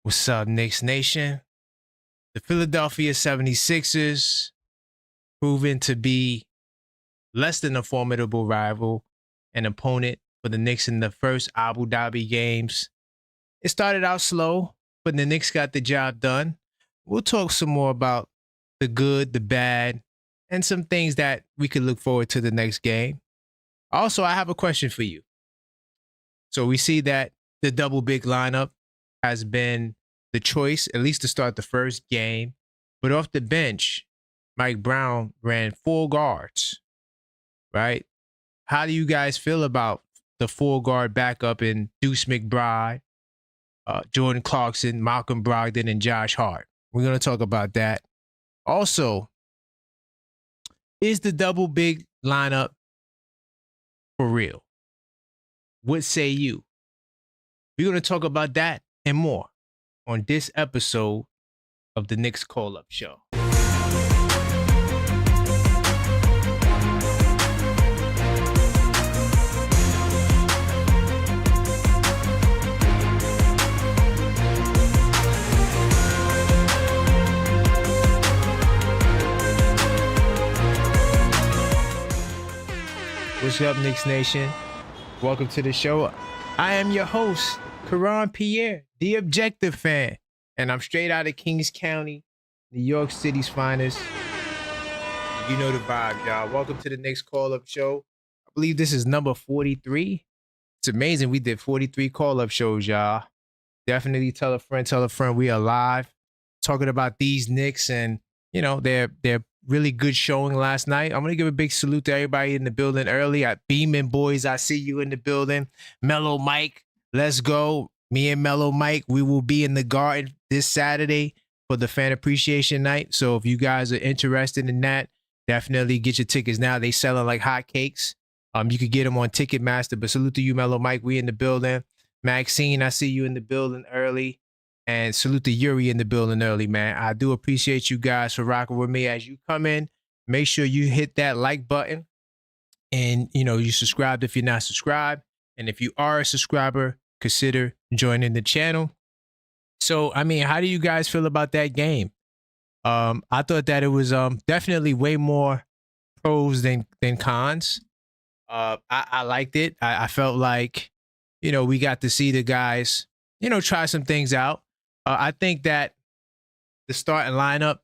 What's up, Knicks Nation? The Philadelphia 76ers proven to be less than a formidable rival and opponent for the Knicks in the first Abu Dhabi games. It started out slow, but the Knicks got the job done. We'll talk some more about the good, the bad, and some things that we could look forward to the next game. Also, I have a question for you. So we see that the double big lineup has been the choice, at least to start the first game. But off the bench, Mike Brown ran 4 guards, right? How do you guys feel about the 4-guard backup in Deuce McBride, Jordan Clarkson, Malcolm Brogdon, and Josh Hart? We're going to talk about that. Also, is the double big lineup for real? What say you? We're going to talk about that and more on this episode of the Knicks Call-Up Show. What's up, Knicks Nation? Welcome to the show. I am your host, Karan Pierre, the Objective Fan, and I'm straight out of Kings County, New York City's finest. You know the vibe, y'all. Welcome to the Knicks Call-Up Show. I believe this is number 43. It's amazing we did 43 call-up shows, y'all. Definitely tell a friend we are live talking about these Knicks, and you know, they're really good showing last night. I'm going to give a big salute to everybody in the building early. At Beeman Boys, I see you in the building. Mellow Mike, let's go. Me and Mellow Mike, we will be in the Garden this Saturday for the Fan Appreciation Night. So if you guys are interested in that, definitely get your tickets now. They selling like hotcakes. You could get them on Ticketmaster. But salute to you, Mellow Mike. We in the building. Maxine, I see you in the building early. And salute to Yuri in the building early, man. I do appreciate you guys for rocking with me. As you come in, make sure you hit that like button. And, you know, you subscribe if you're not subscribed. And if you are a subscriber, consider joining the channel. So, I mean, how do you guys feel about that game? I thought that it was definitely way more pros than cons. I liked it. I felt like, you know, we got to see the guys, you know, try some things out. I think that the starting lineup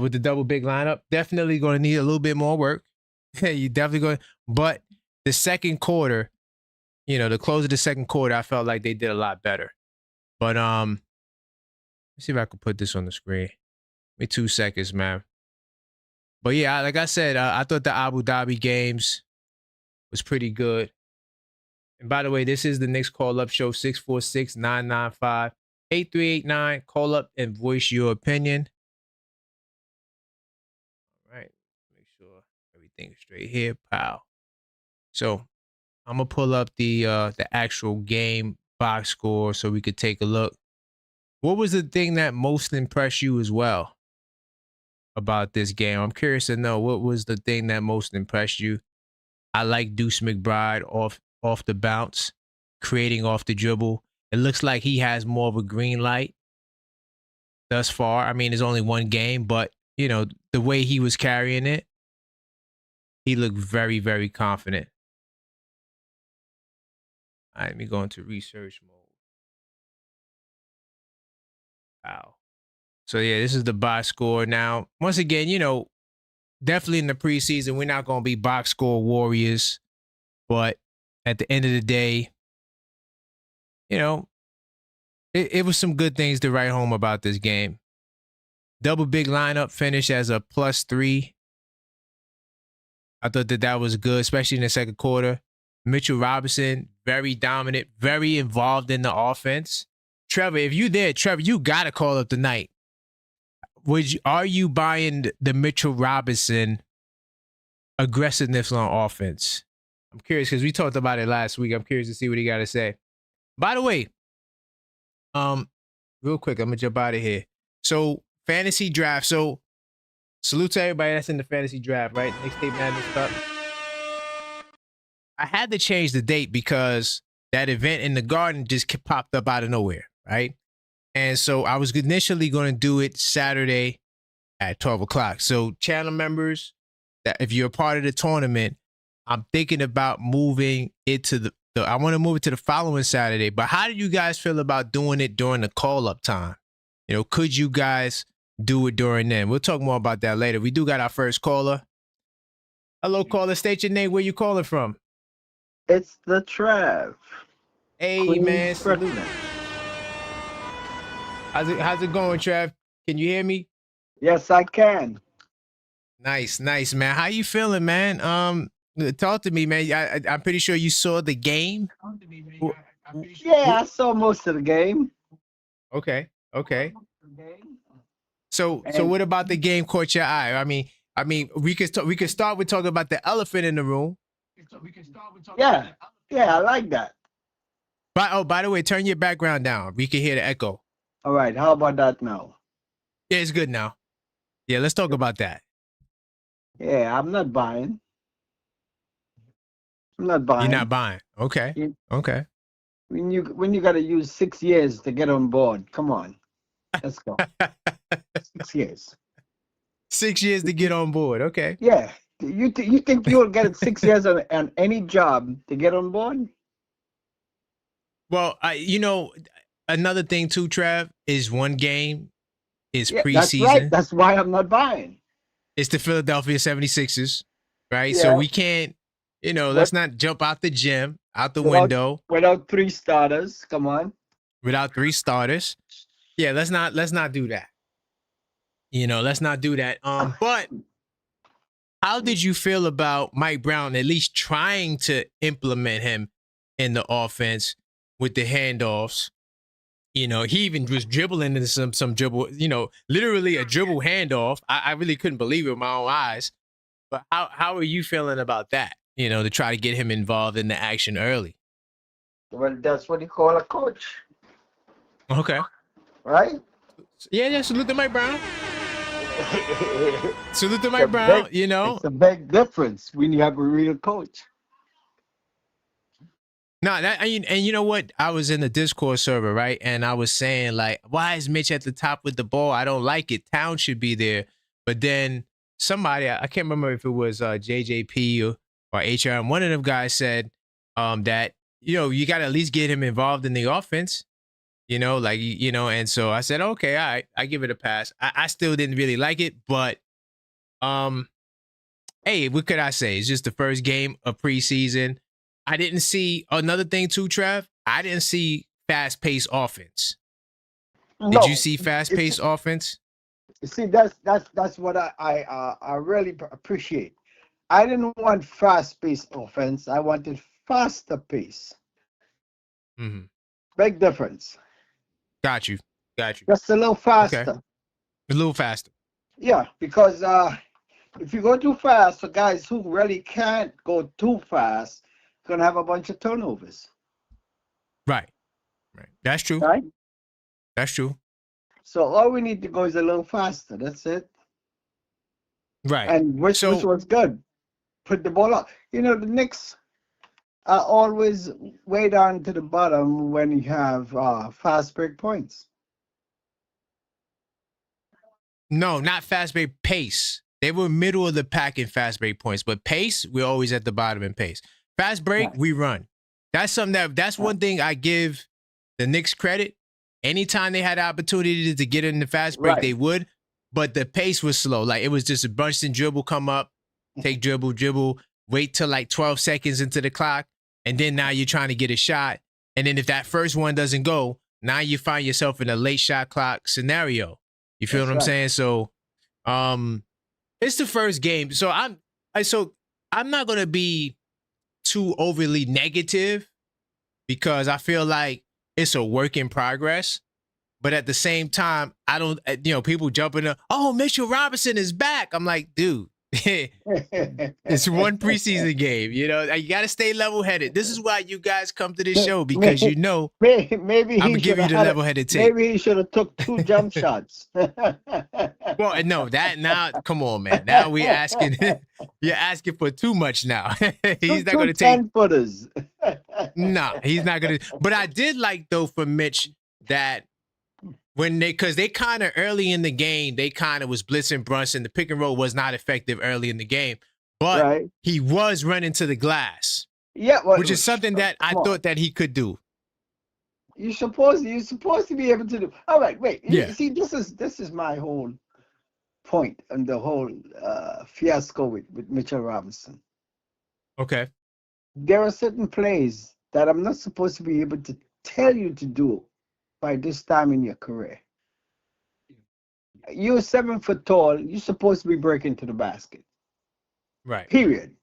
with the double big lineup definitely going to need a little bit more work. You definitely going, but the second quarter, you know, the close of the second quarter, I felt like they did a lot better. But let's see if I can put this on the screen. Give me 2 seconds, man. But yeah, like I said, I thought the Abu Dhabi games was pretty good. And by the way, this is the Knicks Call-Up Show, 646-995-8389. Call up and voice your opinion. All right. Make sure everything's straight here, pal. So I'm going to pull up the actual game box score so we could take a look. What was the thing that most impressed you as well about this game? I'm curious to know, what was the thing that most impressed you? I like Deuce McBride off the bounce, creating off the dribble. It looks like he has more of a green light thus far. I mean, it's only one game, but, you know, the way he was carrying it, he looked very, very confident. All right, let me go into research mode. Wow. So, yeah, this is the box score. Now, once again, you know, definitely in the preseason, we're not going to be box score warriors, but at the end of the day, you know, it was some good things to write home about this game. Double big lineup finished as a +3. I thought that was good, especially in the second quarter. Mitchell Robinson, very dominant, very involved in the offense. Trevor, if you there, Trevor, you got to call up the night. Are you buying the Mitchell Robinson aggressiveness on offense? I'm curious because we talked about it last week. I'm curious to see what he got to say. By the way, real quick, I'm gonna jump out of here. So fantasy draft. So salute to everybody that's in the fantasy draft, right? Next Tape Madness stuff. I had to change the date because that event in the Garden just popped up out of nowhere, right? And so I was initially going to do it Saturday at 12 o'clock. So channel members, that if you're a part of the tournament, I'm thinking about moving it to I want to move it to the following Saturday. But how do you guys feel about doing it during the call-up time? Could you guys do it during then? We'll talk more about that later. We do got our first caller. Hello, caller. State your name. Where you calling from? It's the Trav. Hey, Queens, man. Salute. Brooklyn. How's it going, Trav? Can you hear me? Yes, I can. Nice, man. How you feeling, man? Talk to me, man. I'm pretty sure you saw the game. Yeah, I saw most of the game. Okay. So what about the game caught your eye? I mean, we could start with talking about the elephant in the room. Yeah, I like that. By the way, turn your background down. We can hear the echo. All right, how about that now? Yeah, it's good now. Yeah, let's talk about that. Yeah, I'm not buying. You're not buying. Okay. Okay. When you got to use 6 years to get on board, come on, let's go. 6 years. 6 years to get on board. Okay. Yeah, you think you'll get it 6 years on any job to get on board? Well, another thing too, Trav, is one game is preseason. That's right. That's why I'm not buying. It's the Philadelphia 76ers, right? Yeah. So we can't, let's not jump out the gym, out the window. Without 3 starters, come on. Without 3 starters. Yeah, let's not do that. Let's not do that. But how did you feel about Mike Brown at least trying to implement him in the offense with the handoffs? He even was dribbling into some dribble, literally a dribble handoff. I really couldn't believe it with my own eyes. But how are you feeling about that? To try to get him involved in the action early. Well, that's what you call a coach. Okay. Right? Yeah, salute to Mike Brown. Salute to Mike Brown, It's a big difference when you have a real coach. No, and you know what? I was in the Discord server, right? And I was saying, like, why is Mitch at the top with the ball? I don't like it. Town should be there. But then somebody, I can't remember if it was JJP or HRM, one of them guys said that, you got to at least get him involved in the offense, and so I said, okay, all right, I give it a pass. I still didn't really like it, but hey, what could I say? It's just the first game of preseason. I didn't see another thing too, Trev. I didn't see fast-paced offense. No, did you see fast-paced offense? You see, that's what I really appreciate. I didn't want fast-paced offense. I wanted faster pace. Mm-hmm. Big difference. Got you. Just a little faster. Okay. A little faster. Yeah, because if you go too fast, the guys who really can't go too fast gonna have a bunch of turnovers. Right. That's true. Right. That's true. So all we need to go is a little faster. That's it. Right. And which was good. Put the ball up. The Knicks are always way down to the bottom when you have fast break points. No, not fast break, pace. They were middle of the pack in fast break points, but pace, we're always at the bottom in pace. Fast break, we run. That's something that's one thing I give the Knicks credit. Anytime they had the opportunity to get in the fast break, they would. But the pace was slow. Like, it was just a bunch and dribble, come up, take dribble, wait till like 12 seconds into the clock, and then now you're trying to get a shot. And then if that first one doesn't go, now you find yourself in a late shot clock scenario. You feel what I'm saying? So it's the first game. So I'm not gonna be too overly negative because I feel like it's a work in progress. But at the same time, I don't, people jumping up, oh, Mitchell Robinson is back. I'm like, dude, it's one preseason game. You got to stay level-headed. This is why you guys come to this show, because maybe I'm going to give you the level-headed take. Maybe he should have took 2 jump shots. Well, no, now, come on, man. Now you're asking for too much now. He's not going to take 10-footers. No, he's not going to. But I did like, though, for Mitch, that when because they kind of early in the game, they kind of was blitzing Brunson. The pick and roll was not effective early in the game, but right? he was running to the glass, Yeah, which is something that I come on. thought that he could do. You're supposed to be able to do. All right, wait. Yeah. See, this is my whole point and the whole fiasco with Mitchell Robinson. Okay. There are certain plays that I'm not supposed to be able to tell you to do by this time in your career. You're 7 foot tall. You're supposed to be breaking to the basket. Right. Period.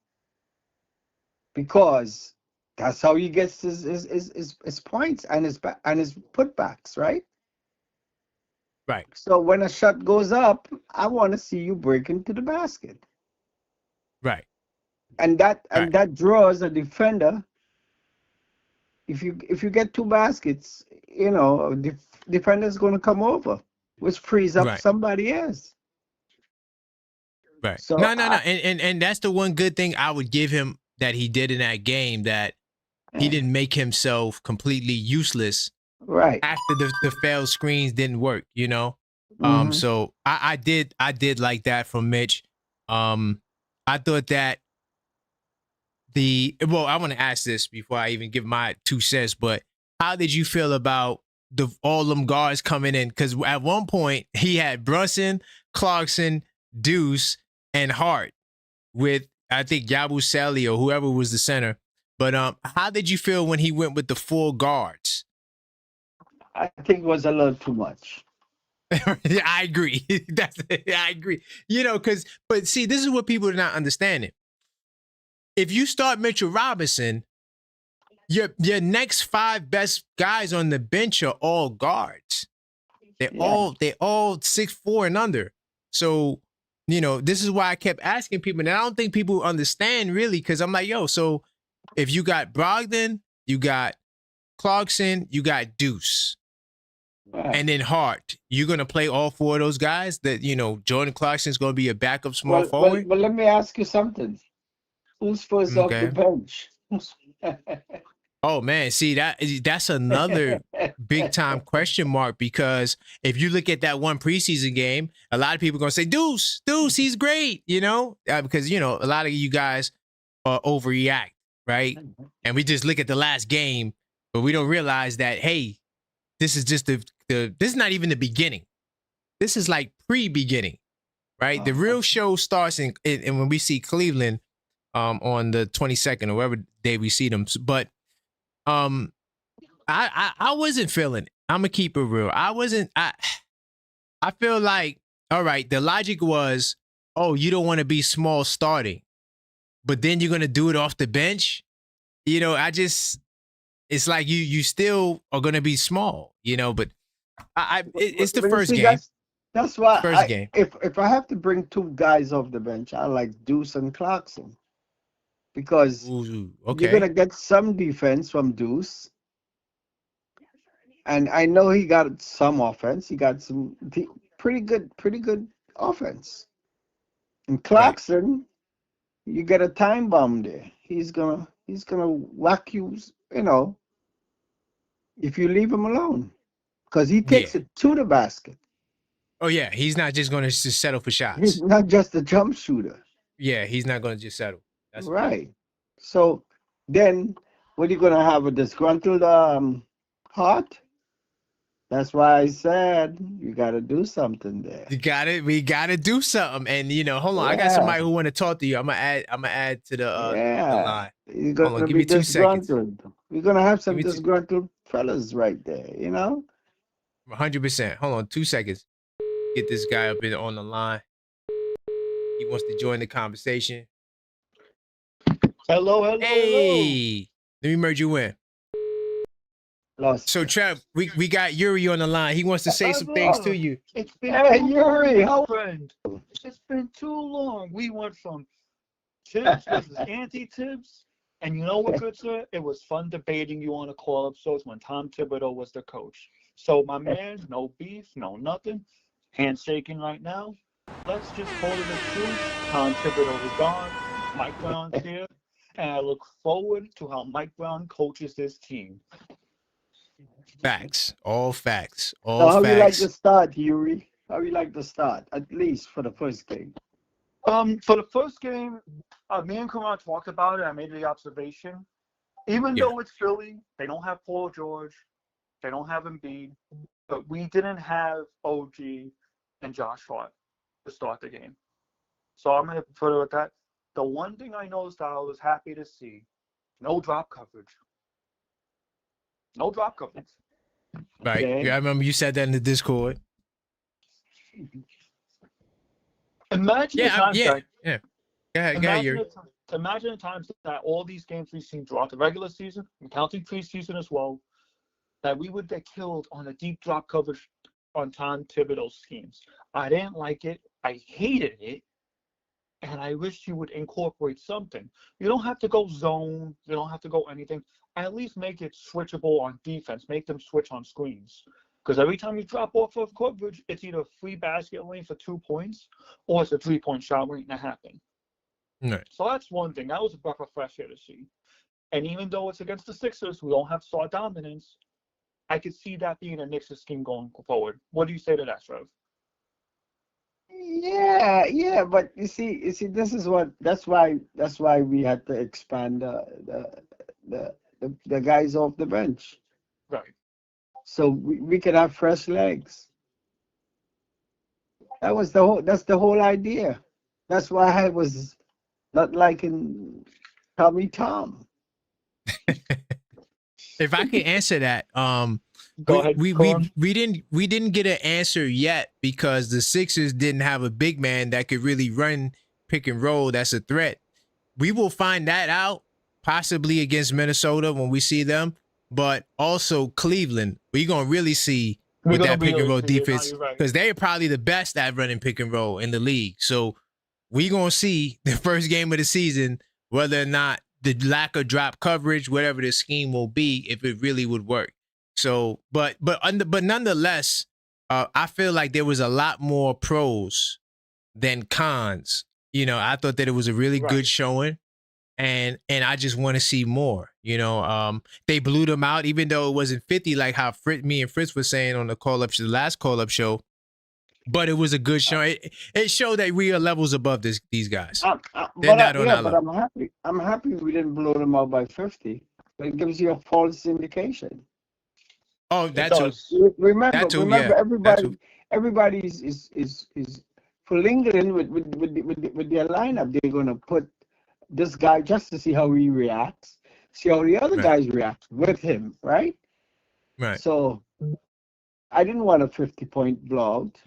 Because that's how he gets his points and his putbacks, right? Right. So when a shot goes up, I want to see you break into the basket. Right. And Right. that draws a defender. If you get 2 baskets, defender's going to come over, which frees up Right. somebody else. Right. So No. And that's the one good thing I would give him that he did in that game, that he didn't make himself completely useless right. after the failed screens didn't work, you know? Mhm. So I did like that from Mitch. I thought that I want to ask this before I even give my 2 cents, but how did you feel about all them guards coming in? Because at one point he had Brunson, Clarkson, Deuce, and Hart with, I think, Yabusele or whoever was the center. But how did you feel when he went with the 4 guards? I think it was a little too much. I agree. I agree. But see, this is what people are not understanding. If you start Mitchell Robinson, your next 5 best guys on the bench are all guards. They're all 6'4" and under. So, this is why I kept asking people, and I don't think people understand really, because I'm like, yo, so if you got Brogdon, you got Clarkson, you got Deuce. Right. And then Hart, you're gonna play all 4 of those guys. That Jordan Clarkson's gonna be a backup small forward. Well, let me ask you something. Who's first off the Okay. bench? Oh man, see that's another big time question mark, because if you look at that one preseason game, a lot of people are gonna say Deuce, he's great, because a lot of you guys overreact, right? And we just look at the last game, but we don't realize that, hey, this is just this is not even the beginning. This is like pre-beginning, right? The real show starts in when we see Cleveland on the 22nd or whatever day we see them. But I wasn't feeling it. I'm gonna keep it real. I feel like, all right, the logic was, oh, you don't want to be small starting, but then you're gonna do it off the bench. It's like you still are gonna be small, but it's the first See, game. That's why First game. If I have to bring 2 guys off the bench, I like Deuce and Clarkson, because Ooh, you're okay. gonna get some defense from Deuce, and I know he got some offense. He got some pretty good offense. And Clarkson, you get a time bomb there. He's gonna whack you, if you leave him alone, because he takes it to the basket. Oh yeah, he's not just going to just settle for He's shots. not just a jump shooter. Yeah, he's not going to just settle. That's Right. So then, what are you gonna have, a disgruntled heart? That's why I said you got to do something there. We gotta do something. And hold on, I got somebody who want to talk to you. I'm gonna add to the line. You're Hold on, gonna give be me 2 seconds. disgruntled. You're gonna have Give some me disgruntled fellas right there, 100%. Hold on, 2 seconds. Get this guy up in on the line. He wants to join the conversation. Hello. Hey, let me merge you in. Lost. So Trev, we got Yuri on the line. He wants to say some things to you. It's been Yuri, how friend. It's been too long. We went from Tibbs versus anti-Tibbs, and you know what, good sir? It was fun debating you on the call episodes when Tom Thibodeau was the coach. So my man, no beef, no nothing. Handshaking right now. Let's just call it a truth. Tom Thibodeau is gone. Mike Brown's here, and I look forward to how Mike Brown coaches this team. Facts. All facts. So All how you like facts. the start, Yuri? How you like the start, at least for the first game? For the first game, me and Kumar talked about it. I made the observation. Even Yeah. though it's Philly, they don't have Paul George, they don't have Embiid, but we didn't have OG and Josh Hart to start the game. So I'm going to put it with that. The one thing I noticed that I was happy to see, no drop coverage. No drop coverage. Right. Okay. Yeah, I remember you said that in the Discord. Imagine the Yeah, times yeah, that yeah. Go ahead, imagine Yuri. imagine the times that all these games we've seen throughout the regular season, and counting preseason as well, that we would get killed on a deep drop coverage on Tom Thibodeau's schemes. I didn't like it. I hated it. And I wish you would incorporate something. You don't have to go zone. You don't have to go anything. At least make it switchable on defense. Make them switch on screens. Because every time you drop off of coverage, it's either a free basket lane for 2 points or it's a 3-point shot waiting to happen. Right. So that's one thing. That was a breath of fresh air to see. And even though it's against the Sixers, who don't have star dominance, I could see that being a Knicks scheme going forward. What do you say to that, Trev? Yeah, but that's why we had to expand the guys off the bench, Right. so we could have fresh legs. That's the whole idea. That's why I was not liking Tommy Tom. If I could answer that, Go ahead, Karan. we didn't get an answer yet because the Sixers didn't have a big man that could really run pick and roll. That's a threat. We will find that out possibly against Minnesota when we see them, but also Cleveland. We're gonna really see We're with going that to pick and really roll see it. Now defense you're right. because they're probably the best at running pick and roll in the league. So we gonna see the first game of the season whether or not the lack of drop coverage, whatever the scheme will be, if it really would work. So, but nonetheless, I feel like there was a lot more pros than cons. You know, I thought that it was a really good Right. showing, and I just want to see more. You know, they blew them out, even though it wasn't 50 like how me and Fritz were saying on the last call up show. But it was a good show. It showed that we are levels above these guys. They're not on our But level. I'm happy we didn't blow them out by 50. But it gives you a false indication. Oh, It that too. does. That too. Remember, Yeah, that too. everybody is for England with their lineup. They're gonna put this guy just to see how he reacts, see how the other Right. guys react with him, right? Right. So I didn't want a 50-point blowout.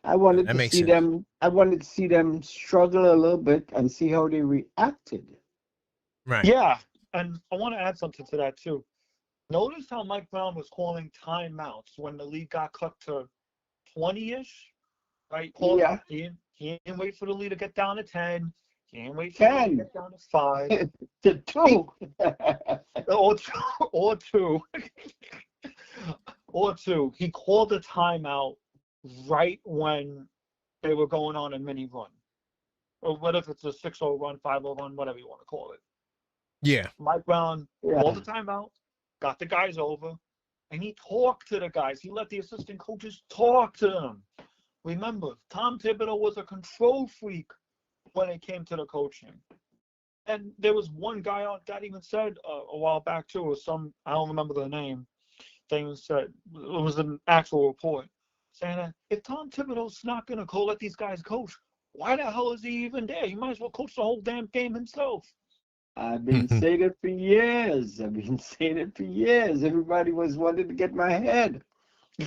I wanted That to makes see sense. them. I wanted to see them struggle a little bit and see how they reacted. Right. Yeah, and I want to add something to that too. Notice how Mike Brown was calling timeouts when the lead got cut to 20-ish, right? Yeah, He didn't wait for the lead to get down to 10. He didn't wait for the lead to 10 get down to 5. to 2. Or two. Or two. Or two. He called a timeout right when they were going on a mini run. Or what if it's a 6-0 run, 5-0 run, whatever you want to call it. Yeah. Mike Brown Yeah. called the timeout, got the guys over, and he talked to the guys. He let the assistant coaches talk to them. Remember, Tom Thibodeau was a control freak when it came to the coaching. And there was one guy out that even said a while back too, or some, I don't remember the name, thing said, it was an actual report, saying that if Tom Thibodeau's not going to let these guys coach, why the hell is he even there? He might as well coach the whole damn game himself. I've been saying it for years. Everybody was wanting to get my head.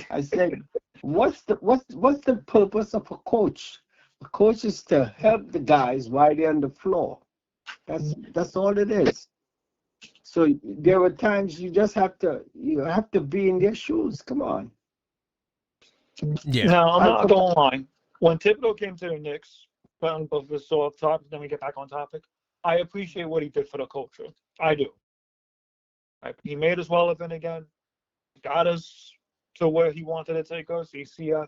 I said, what's the purpose of a coach? A coach is to help the guys while they're on the floor. That's all it is. So there were times you have to be in their shoes. Come on. Yeah. Now, I'm not going to lie. When Thibodeau came to the Knicks, both of us off topic, then we get back on topic, I appreciate what he did for the culture. I do. He made us relevant again, got us to where he wanted to take us, ECF.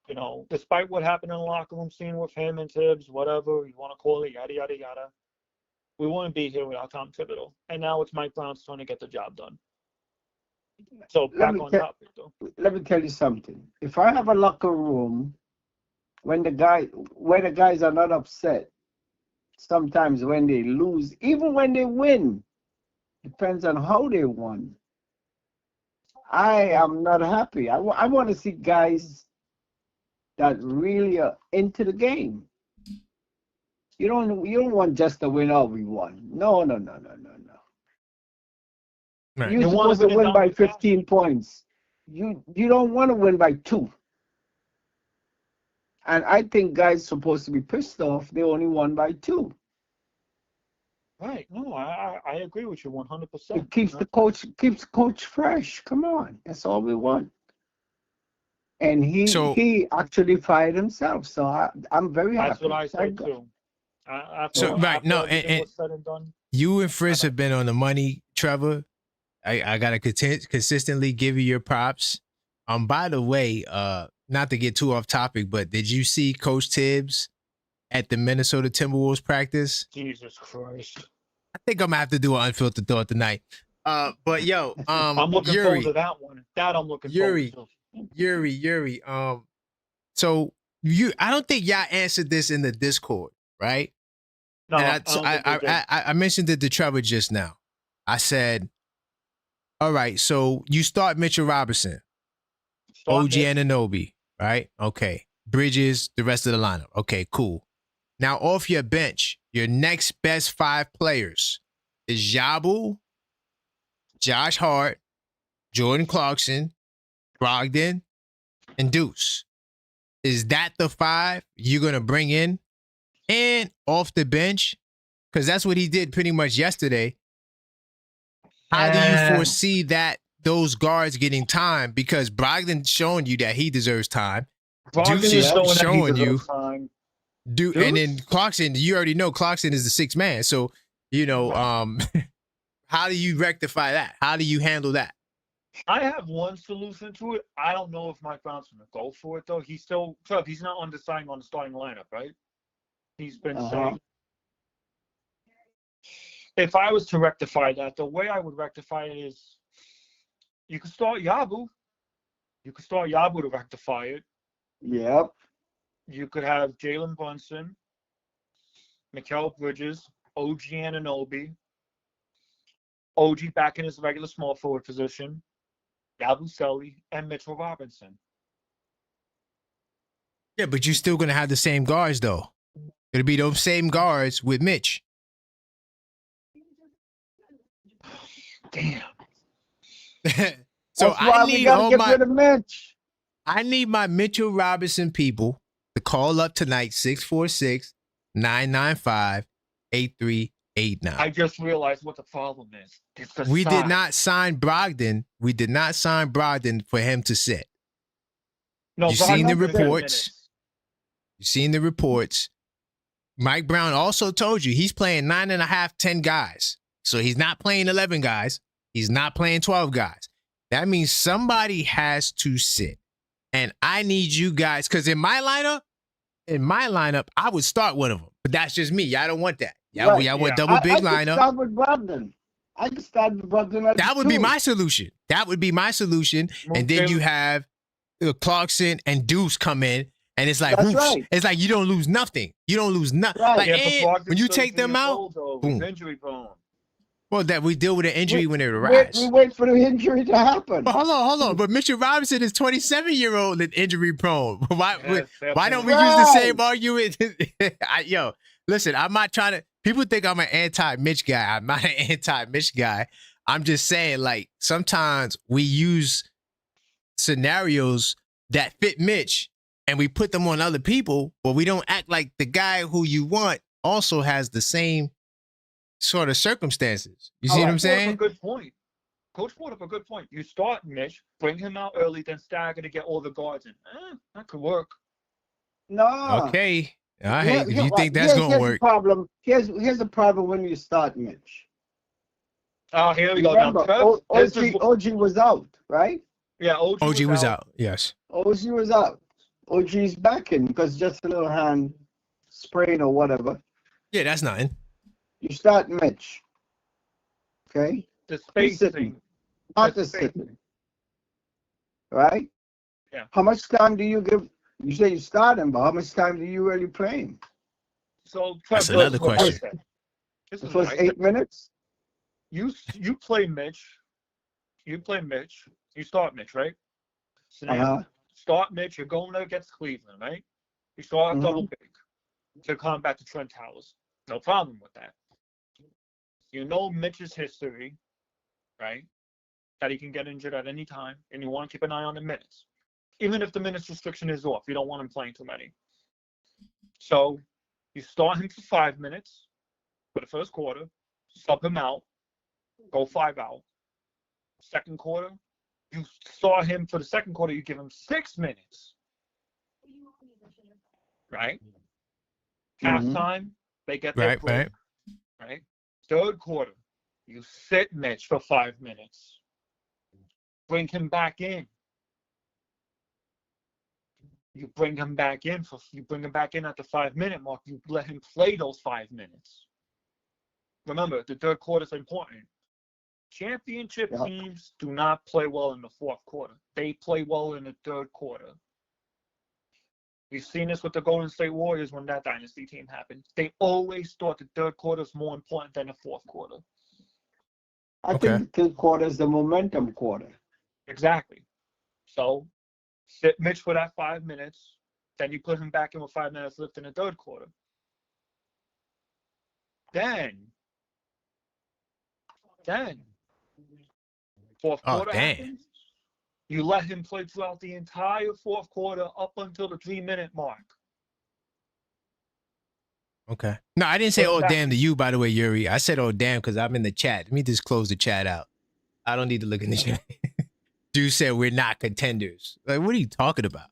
You know, despite what happened in the locker room scene with him and Tibbs, whatever you want to call it, yada, yada, yada, we wouldn't be here without Tom Thibodeau. And now it's Mike Brown's turn to get the job done. So let back me on tell topic though. let me tell you something. If I have a locker room when the guys are not upset, sometimes when they lose, even when they win, depends on how they won. I am not happy. I want to see guys that really are into the game. You don't want just to win. Oh, we won. No, no, no, no, no, no. Right. You're You want to supposed to win it win down by the fashion. 15 points. You don't want to win by 2. And I think guys supposed to be pissed off. They only won by 2. Right. No, I agree with you 100%. It keeps the coach fresh. Come on, that's all we want. And So he actually fired himself. So I'm very That's happy. what I Thank said God. too. so right, After no, everything and was said and done, you and Frizz I, have been on the money, Trevor. I gotta consistently give you your props. By the way, not to get too off topic, but did you see Coach Tibbs at the Minnesota Timberwolves practice? Jesus Christ. I think I'm gonna have to do an unfiltered thought tonight. But yo, I'm looking forward to that one. That I'm looking forward Yuri, to. Yuri. So I don't think y'all answered this in the Discord, right? No, And I don't think they did. I mentioned it to Trevor just now. I said, all right, so you start Mitchell Robinson, Start OG Mitch. Anunoby, right? Okay. Bridges, the rest of the lineup. Okay, cool. Now off your bench, your next best 5 players is Yabu, Josh Hart, Jordan Clarkson, Brogdon, and Deuce. Is that the 5 you're gonna bring in? And off the bench, because that's what he did pretty much yesterday. How do you foresee that those guards getting time? Because Brogdon's showing you that he deserves time. Brogdon Deuce is is showing that he showing you. deserves time. And then Clarkson, you already know Clarkson is the 6th man. So, how do you rectify that? How do you handle that? I have one solution to it. I don't know if Mike Brown's going to go for it, though. He's not undecided on the starting lineup, right? He's been saying. If I was to rectify that, the way I would rectify it is you could start Yabu. You could start Yabu to rectify it. Yep. You could have Jalen Brunson, Mikal Bridges, OG Anunoby, OG back in his regular small forward position, Yabusele, and Mitchell Robinson. Yeah, but you're still gonna have the same guards though. It'll be those same guards with Mitch. Damn. So I need all get rid of Mitch. I need my Mitchell Robinson people to call up tonight 646-995-8389. I just realized what the problem is. We did not sign Brogdon. We did not sign Brogdon for him to sit. No, You've seen the reports. You've seen the reports. Mike Brown also told you he's playing 9.5, 10 guys. So he's not playing 11 guys. He's not playing 12 guys. That means somebody has to sit. And I need you guys, because in my lineup, I would start one of them. But that's just me. Y'all don't want that. Y'all want double big lineup. Start with Brogdon. I could start with Brogdon. That would be my solution. And then you have Clarkson and Deuce come in. And it's like, right. It's like you don't lose nothing. You don't lose nothing. Right. Like, when you take them out, boom. Injury prone. Well, that we deal with an injury when it arrives. We wait for the injury to happen. But hold on. But Mitchell Robinson is 27-year-old and injury prone. Why don't we use the same argument? Listen, I'm not trying to. People think I'm an anti-Mitch guy. I'm not an anti-Mitch guy. I'm just saying, like, sometimes we use scenarios that fit Mitch and we put them on other people, but we don't act like the guy who you want also has the same sort of circumstances. You see what I'm saying? A good point. Coach brought up a good point. You start Mitch, bring him out early, then stagger to get all the guards in. That could work. No. Okay. All right. If you think that's going to work. Here's the problem when you start Mitch. Oh, here we go. Remember, OG was out, right? Yeah, OG was out. Yes. OG was out. OG's back in because just a little hand sprain or whatever. Yeah, that's nothing. You start Mitch. Okay? The spacing. Not the sitting. right? Yeah. How much time do you give? You say you start him, but how much time do you really play him? So That's Trev, this another is what I question. said. This The is what first I said. 8 minutes? You play Mitch. You play Mitch. You start Mitch, right? So now, Uh-huh. start Mitch. You're going against Cleveland, right? You start Mhm. double big to combat the Trent Towers. No problem with that. You know Mitch's history, right? That he can get injured at any time, and you want to keep an eye on the minutes. Even if the minutes restriction is off, you don't want him playing too many. So you start him for 5 minutes for the first quarter, sub him out, go 5 out. Second quarter, you start him for the second quarter, you give him 6 minutes. Right? Mhm. Halftime, they get their Right, break. right. Right? Third quarter, you sit Mitch for 5 minutes. Bring him back in. You bring him back in at the 5 minute mark. You let him play those 5 minutes. Remember, the third quarter is important. Championship Yeah. teams do not play well in the fourth quarter. They play well in the third quarter. We've seen this with the Golden State Warriors when that dynasty team happened. They always thought the third quarter is more important than the fourth quarter. I Okay. think the third quarter is the momentum quarter. Exactly. So sit Mitch for that 5 minutes. Then you put him back in with 5 minutes left in the third quarter. Then fourth Oh, quarter damn. happens. You let him play throughout the entire fourth quarter up until the 3-minute mark. Okay. No, I didn't say oh damn to you, by the way, Yuri. I said oh damn because I'm in the chat. Let me just close the chat out. I don't need to look in the chat. Dude said we're not contenders. Like, what are you talking about?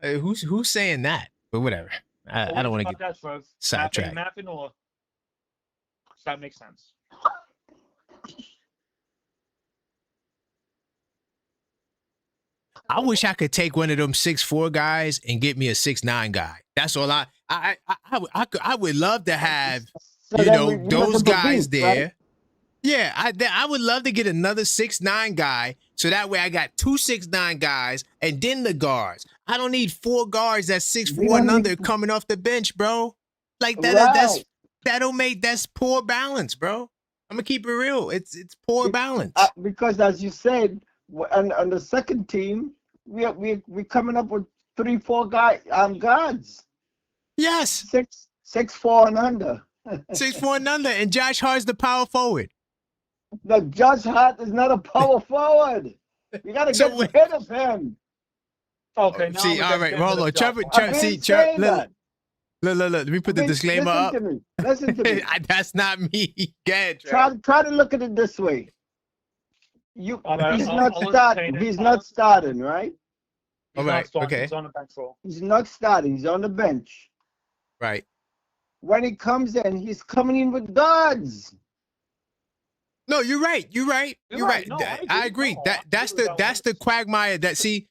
Who's saying that? But whatever. I don't want to get sidetracked. Mapping, or does that make sense? I wish I could take one of them 6'4" guys and get me a 6'9" guy. That's all I would love to have, So then we those looking for guys beef, right? there. Yeah, I would love to get another 6'9" guy, so that way I got 2 6'9" guys and then the guards. I don't need 4 guards that's We 6'4" and don't under need coming off the bench, bro. Like right. that's poor balance, bro. I'm gonna keep it real. It's poor balance. Because as you said, on the second team, we coming up with 3-4 guards. Yes, 6'4" and under. 6'4" and under, and Josh Hart's the power forward. The Josh Hart is not a power forward. You got to So get rid of him. Okay, now see, all right, hold on, Trevor. I've been saying that. Look. Let me put the disclaimer up. Listen to me. That's not me. Go ahead, Try to look at it this way. He's not starting, right? All right. Okay. He's on the bench roll. He's not starting. He's on the bench. Right. When he comes in, he's coming in with guards. No, you're right. You're right. No, I agree. No, That's the quagmire that see.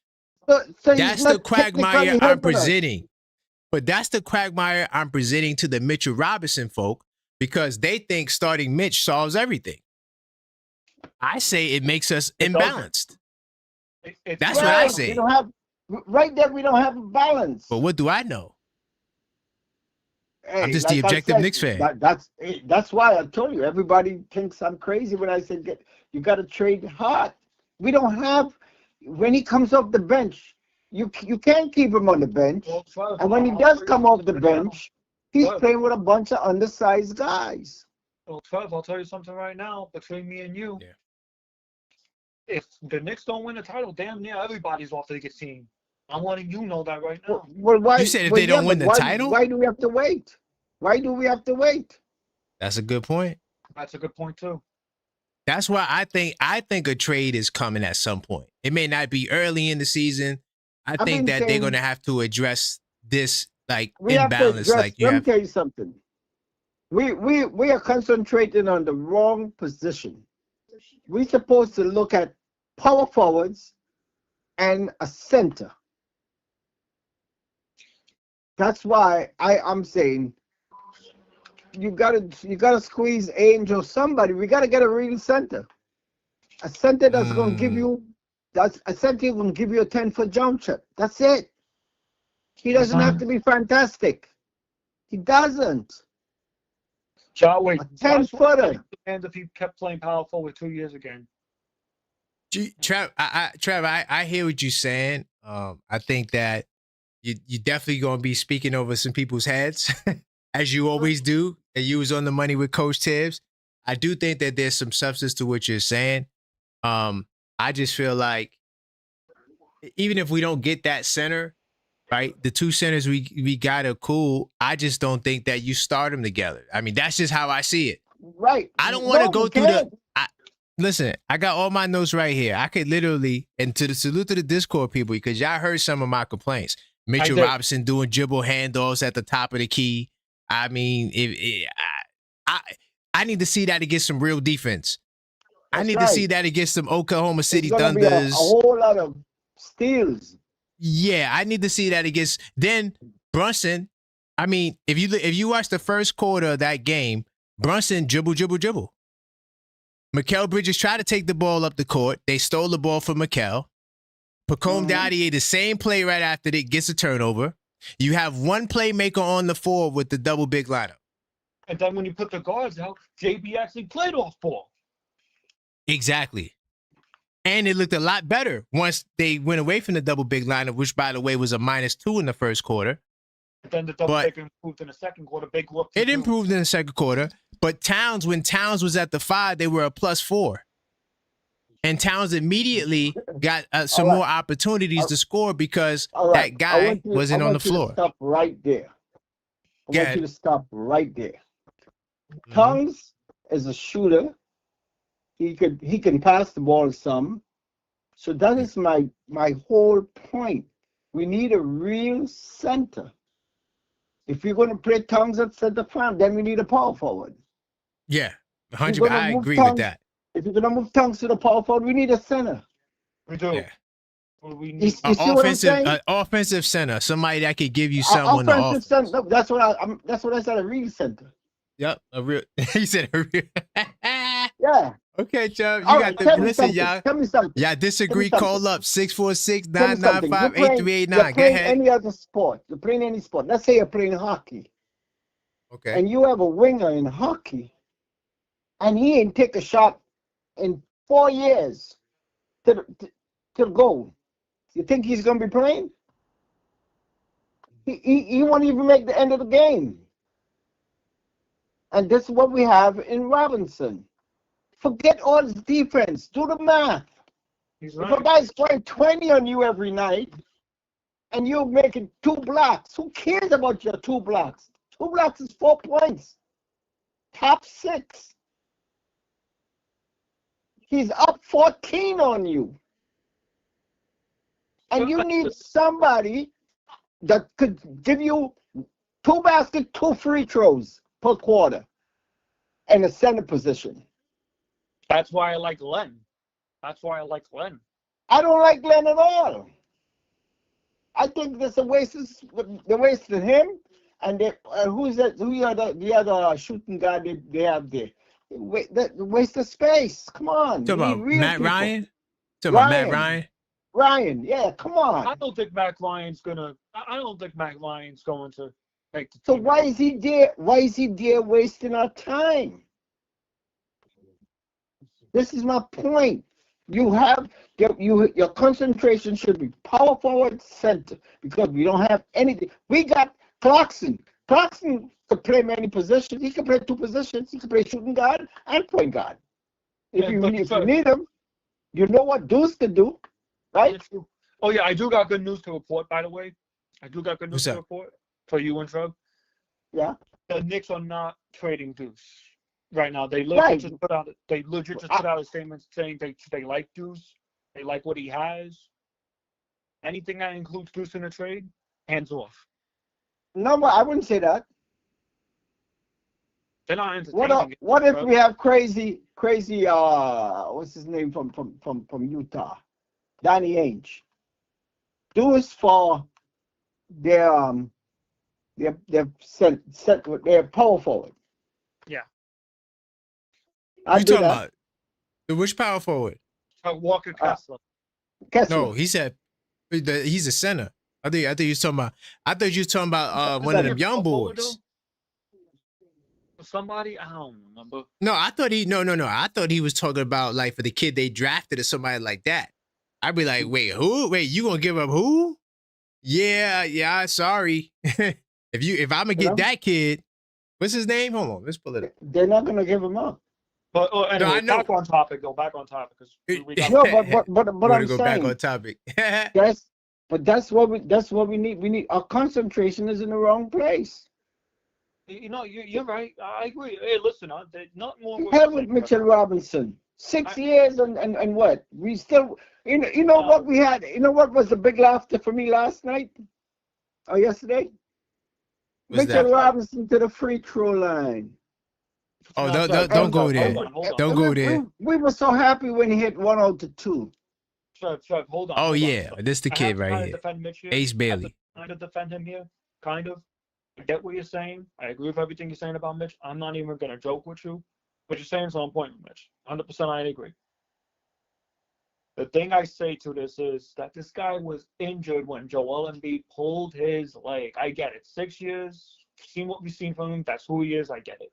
So That's the quagmire I'm presenting. But that's the quagmire I'm presenting to the Mitchell Robinson folk because they think starting Mitch solves everything. I say it makes us imbalanced. That's what I say. We don't have a balance. But what do I know? Hey, I'm just the objective Knicks fan. That's why I told you. Everybody thinks I'm crazy when I said you got to trade Hart. We don't have. When he comes off the bench, you can't keep him on the bench. And when he does come off the bench, he's playing with a bunch of undersized guys. Well, Trev, I'll tell you something right now. Between me and you, if the Knicks don't win the title, damn near everybody's off the team. I'm letting you know that right now. Well, why? You said if they don't win the title? Why do we have to wait? Why do we have to wait? That's a good point. That's a good point too. That's why I think a trade is coming at some point. It may not be early in the season. I think that they're going to have to address this imbalance. Let me tell you something. We are concentrating on the wrong position. We're supposed to look at power forwards and a center. That's why I'm saying you gotta squeeze Ainge or somebody. We gotta get a real center. A center that's gonna give you I said he will give you a 10-foot jump shot. That's it. He doesn't have to be fantastic. He doesn't. Wait, A 10-footer. And if he kept playing power forward 2 years again. Trev, I hear what you're saying. I think that you definitely gonna be speaking over some people's heads, as you always do, and you was on the money with Coach Tibbs. I do think that there's some substance to what you're saying. I just feel like even if we don't get that center, right, the two centers we got are cool. I just don't think that you start them together. I mean, that's just how I see it. Right. I don't want to go through the. Listen, I got all my notes right here. I could literally, and to the salute to the Discord people, because y'all heard some of my complaints. Mitchell Robinson doing dribble handoffs at the top of the key. I mean, I need to see that against some real defense. I need to see that against some Oklahoma City Thunders. Be a whole lot of steals. Yeah, I need to see that against. Then Brunson. I mean, if you watch the first quarter of that game, Brunson dribble. Mikal Bridges tried to take the ball up the court. They stole the ball from Mikal. Pacome Dadier, the same play right after it, gets a turnover. You have one playmaker on the floor with the double big lineup. And then when you put the guards out, JB actually played off ball. Exactly. And it looked a lot better once they went away from the double big lineup, which, by the way, was a -2 in the first quarter. Then the double big improved in the second quarter. It improved in the second quarter. But when Towns was at the 5, they were a +4. And Towns immediately got some more opportunities to score because that guy wasn't on the floor. Stop right there. I want you to stop right there. Towns is a shooter. He can pass the ball some. So that is my whole point. We need a real center. If you're going to play Towns at center front, then we need a power forward. Yeah, 100%. I agree with that. If you're going to move Towns to the power forward, we need a center. We do. Yeah. We need offensive center, somebody that could give you something on the offense. Center. No, that's what I said. A real center. Yep, a real. He said a real. Yeah. Okay, Chubb. You got to listen, y'all. Tell me something. Y'all disagree? Call up 646-995-8389. Go ahead. Any other sport? You're playing any sport. Let's say you're playing hockey. Okay. And you have a winger in hockey, and he ain't take a shot in 4 years to goal. You think he's going to be playing? He won't even make the end of the game. And this is what we have in Robinson. Forget all his defense. Do the math. If a guy's scoring 20 on you every night, and you're making 2 blocks, who cares about your 2 blocks? 2 blocks is 4 points. Top 6. He's up 14 on you. And you need somebody that could give you 2 baskets, 2 free throws per quarter in a center position. That's why I like Len. I don't like Len at all. I think there's a waste. They're wasting him. And who's that? The other shooting guard they have there? Waste of space. Come on. Talk about Matt Ryan. Talk about Matt Ryan. Ryan, yeah, come on. I don't think Matt Ryan's going to make the team. So why is he there? Why is he there wasting our time? This is my point. You have your concentration should be power forward, center, because we don't have anything. We got Clarkson. Clarkson could play many positions. He can play 2 positions. He can play shooting guard and point guard. If you need him, you know what Deuce can do, right? Oh yeah, I do got good news to report. By the way, I do got good news to report for you and Trev. Yeah. The Knicks are not trading Deuce right now. They legit just put out a statement saying they like Deuce. They like what he has. Anything that includes Deuce in a trade, hands off. No, I wouldn't say that. They're not entertaining. What if we have crazy what's his name from Utah? Danny Ainge. Deuce for their power forward. Yeah. You talking about which power forward? Walker Kessler. No, Kessler. he said he's a center. I think you was talking about. I thought you was talking about Is one of that them your young power forward boys. though? Somebody I don't remember. No, I thought he no. I thought he was talking about like for the kid they drafted or somebody like that. I'd be like, wait, who? Wait, you gonna give up who? Yeah. Sorry. if I'm gonna You get know, that kid, what's his name? Hold on, let's pull it up. they're not gonna give him up. But No, I anyway, know. back on topic though. Back on topic because we got. No, You but want to I'm go back on saying topic? that's what we need. Our concentration is in the wrong place. You know, you're right. I agree. Hey, listen, there's not more. Hell with Mitchell Robinson. 6 years and what? We still, you know what we had. You know what was the big laughter for me last night or yesterday? What's Mitchell that? Robinson to the free throw line. Oh, Now, Trev, don't go hold there. on, hold on. Don't go there. We were so happy when he hit 1 out to 2. Trev, hold on. Oh hold yeah, on. this the I kid have to right kind of here, defend Mitch here. Ace I have to Bailey. kind of defend him here, kind of. I get what you're saying. I agree with everything you're saying about Mitch. I'm not even gonna joke with you. What you're saying is on point with Mitch. 100% I agree. The thing I say to this is that this guy was injured when Joel Embiid pulled his leg. I get it. 6 years, seen what we've seen from him. That's who he is. I get it.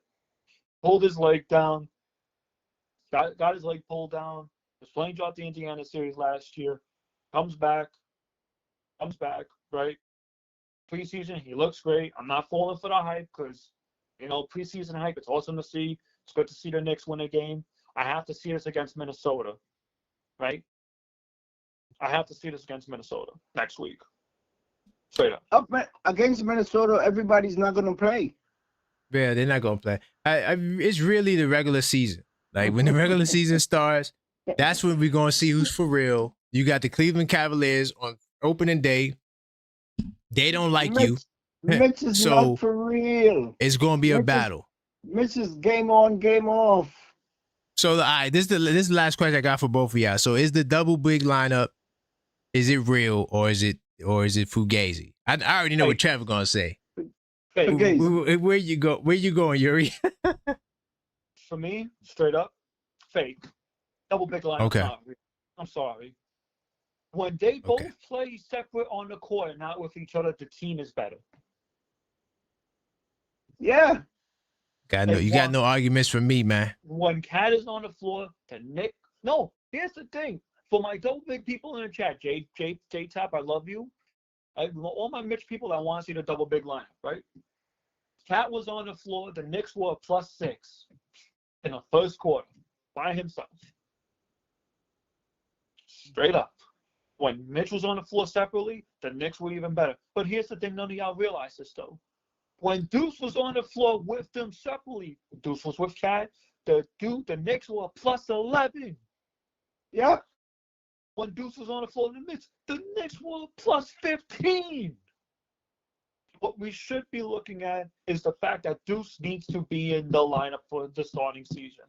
Pulled his leg down. Got his leg pulled down. Was playing throughout the Indiana series last year. Comes back, right? Preseason, he looks great. I'm not falling for the hype because, preseason hype, it's awesome to see. It's good to see the Knicks win a game. I have to see this against Minnesota, right? I have to see this against Minnesota next week. Straight up. Against Minnesota, everybody's not going to play. Yeah, they're not gonna play. It's really the regular season. Like when the regular season starts, that's when we're gonna see who's for real. You got the Cleveland Cavaliers on opening day. They don't like you, Mitch is so not for real. it's gonna be a battle. Mitch is game on, game off. So, all right, this is the last question I got for both of y'all. So, is the double big lineup? Is it real or is it fugazi? I already know what Trevor gonna say. Where you go? Where you going, Yuri? For me, straight up, fake. Double big lineup. Okay. I'm sorry. When they both play separate on the court, not with each other, the team is better. Yeah. You got no arguments for me, man. When Cat is on the floor, the Knicks. No, here's the thing. For my double big people in the chat, J Tap, I love you. All my Mitch people that want to see the double big lineup, right? Cat was on the floor. The Knicks were +6 in the first quarter by himself. Straight up. When Mitch was on the floor separately, the Knicks were even better. But here's the thing, none of y'all realize this, though. When Deuce was on the floor with them separately, Deuce was with Cat, the Knicks were +11. Yeah. When Deuce was on the floor, the Knicks were +15. What we should be looking at is the fact that Deuce needs to be in the lineup for the starting season.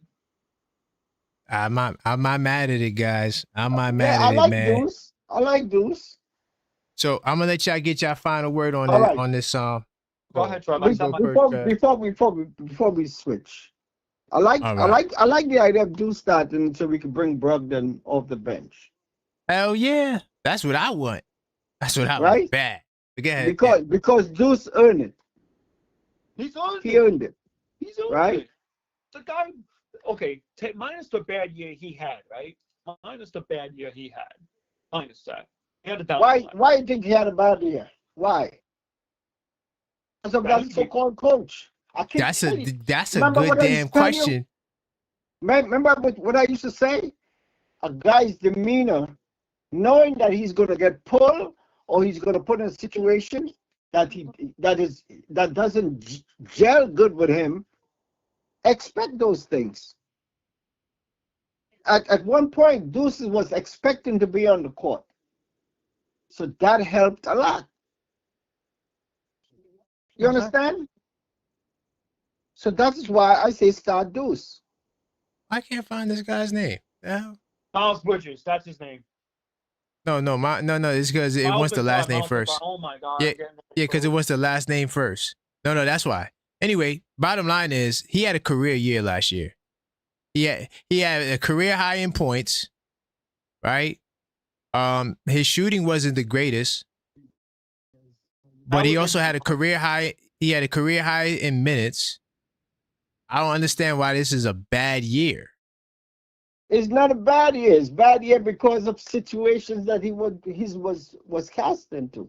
I'm not mad at it, guys. I'm not mad at it, man. Deuce. I like Deuce. So I'm gonna let y'all get y'all final word on this. Go ahead, Trevor. Before we switch, I like the idea of Deuce starting so we can bring Brogdon off the bench. Hell yeah, that's what I want. That's what I want. Bad. Go ahead. Because Deuce earned it. He earned it. He's earned it. The guy. Okay, minus the bad year he had, right? Minus the bad year he had. Minus that. He had a down. Why do you think he had a bad year? Why? Because of that so-called coach. That's a good damn question. Remember what I used to say? A guy's demeanor, knowing that he's going to get pulled or he's going to put in a situation that doesn't gel good with him. Expect those things. At one point, Deuce was expecting to be on the court. So that helped a lot. You understand? So that is why I say start Deuce. I can't find this guy's name. Miles Bridges, that's his name. No. It's because it wants the last name first. Oh my God. Yeah, because it was the last name first. No, that's why. Anyway, bottom line is he had a career year last year. He had a career high in points, right? His shooting wasn't the greatest, but he also had a career high. He had a career high in minutes. I don't understand why this is a bad year. It's not a bad year. It's bad year because of situations that he was cast into.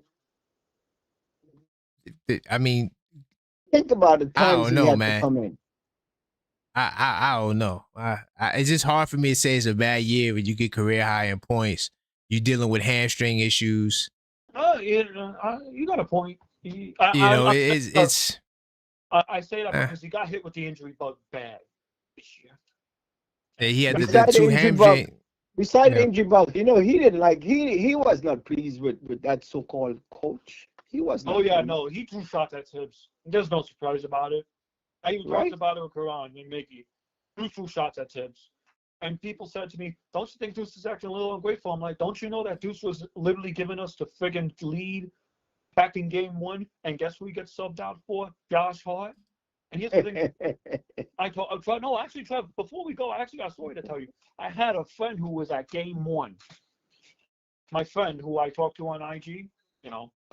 I mean, Think about the I times don't he know, had to man. come in. I don't know. It's just hard for me to say it's a bad year when you get career high in points. You're dealing with hamstring issues. You got a point. It's I say that because he got hit with the injury bug bad this year. he had the Besides the two injury bug, hamstring. besides the injury bug, he didn't like he was not pleased with that so-called coach. He was not. Oh yeah, pleased. no, he threw shots at Tibbs. There's no surprise about it. I even talked about it with Karan and Mickey. Deuce threw shots at Tibbs. And people said to me, don't you think Deuce is acting a little ungrateful? I'm like, don't you know that Deuce was literally giving us the friggin' lead back in game 1? And guess who he gets subbed out for? Josh Hart. And here's the thing. Actually, Trev, before we go, I actually got a story to tell you. I had a friend who was at game 1. My friend who I talked to on IG,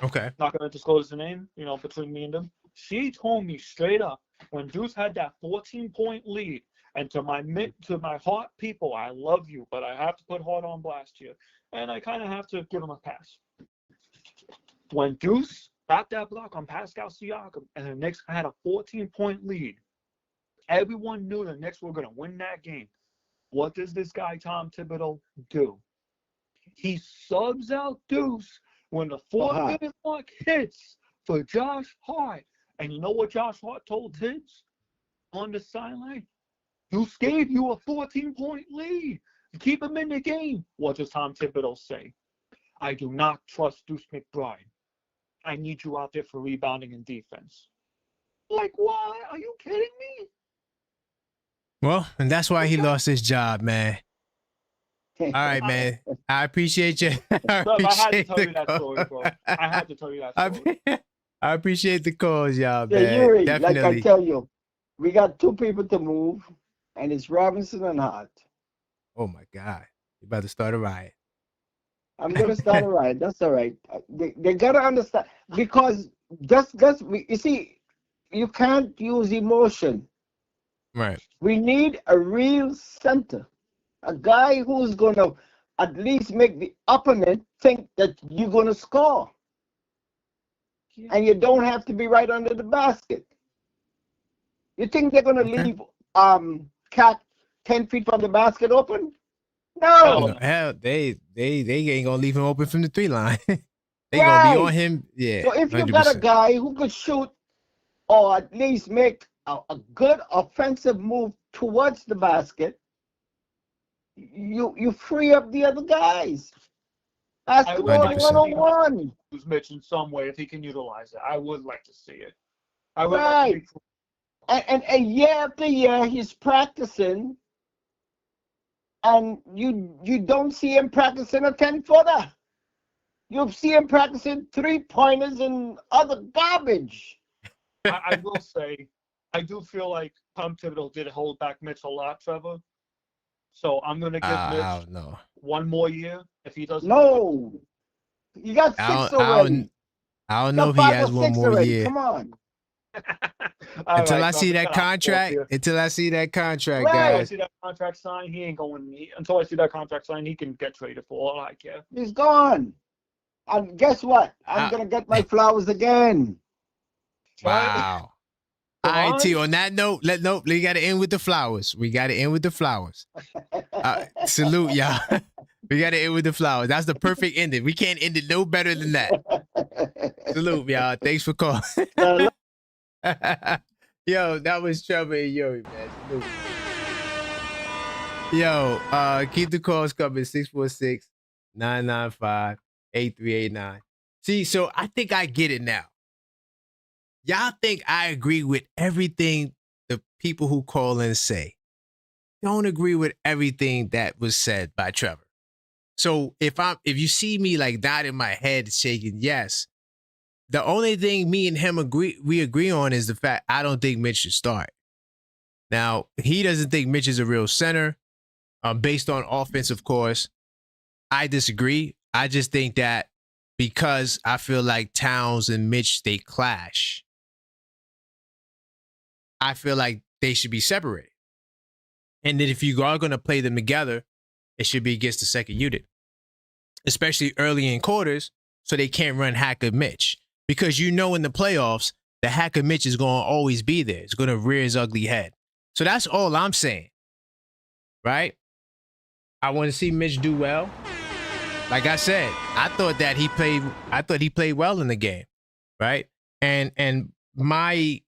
Okay. not going to disclose the name, between me and them. She told me straight up, when Deuce had that 14-point lead, and to my Hart people, I love you, but I have to put Hart on blast here, and I kind of have to give him a pass. When Deuce got that block on Pascal Siakam, and the Knicks had a 14-point lead, everyone knew the Knicks were going to win that game. What does this guy Tom Thibodeau do? He subs out Deuce when the 4-minute mark hits for Josh Hart. And you know what Josh Hart told Tibbs on the sideline? Deuce gave you a 14-point lead. Keep him in the game. What does Tom Thibodeau say? I do not trust Deuce McBride. I need you out there for rebounding and defense. Like, what? Are you kidding me? Well, and that's why he lost his job, man. All right, man. I appreciate you. I had to tell you that story, bro. I had to tell you that story. I appreciate the calls, y'all, man. Yeah, Yuri, definitely. like I tell you, we got 2 people to move, and it's Robinson and Hart. Oh my God, you about to start a riot. I'm gonna start a riot. That's all right. They gotta understand, because you see, you can't use emotion. Right. We need a real center, a guy who's gonna at least make the opponent think that you're gonna score. And you don't have to be right under the basket. You think they're gonna leave Cat 10 feet from the basket open? No. Hell, they ain't gonna leave him open from the 3 line. They gonna be on him. Yeah. So if you 100%. got a guy who could shoot, or at least make a good offensive move towards the basket, you free up the other guys. Basketball 101. Who's Mitch in some way if he can utilize it. I would like to see it. Right. And year after year he's practicing, and you don't see him practicing a 10-footer. You see him practicing 3-pointers and other garbage. I will say, I do feel like Tom Thibodeau did hold back Mitch a lot, Trevor. So I'm going to give Mitch 1 more year if he doesn't. No. You got 6 already. I don't know if he has 1 more already. year. Come on. Until I see that contract, guys. Until I see that contract signed, he ain't going. Until I see that contract signed, he can get traded for all I care. He's gone. And guess what? I'm going to get my flowers again. Wow. All right, T. On that note, we got to end with the flowers. Salute, y'all. We got to end with the flowers. That's the perfect ending. We can't end it no better than that. Salute, y'all. Thanks for calling. Yo, that was Trevor and Yuri, man. Salute. Yo, keep the calls coming. 646-995-8389. See, so I think I get it now. Y'all think I agree with everything the people who call in say. Don't agree with everything that was said by Trevor. So if you see me like nodding my head shaking yes, the only thing me and him we agree on is the fact I don't think Mitch should start. Now, he doesn't think Mitch is a real center, based on offense, of course. I disagree. I just think that because I feel like Towns and Mitch, they clash, I feel like they should be separated. And that if you are going to play them together, it should be against the second unit, especially early in quarters, so they can't run Hacker Mitch. Because in the playoffs, the Hacker Mitch is going to always be there. It's going to rear his ugly head. So that's all I'm saying, right? I want to see Mitch do well. Like I said, I thought he played well in the game, right? And my,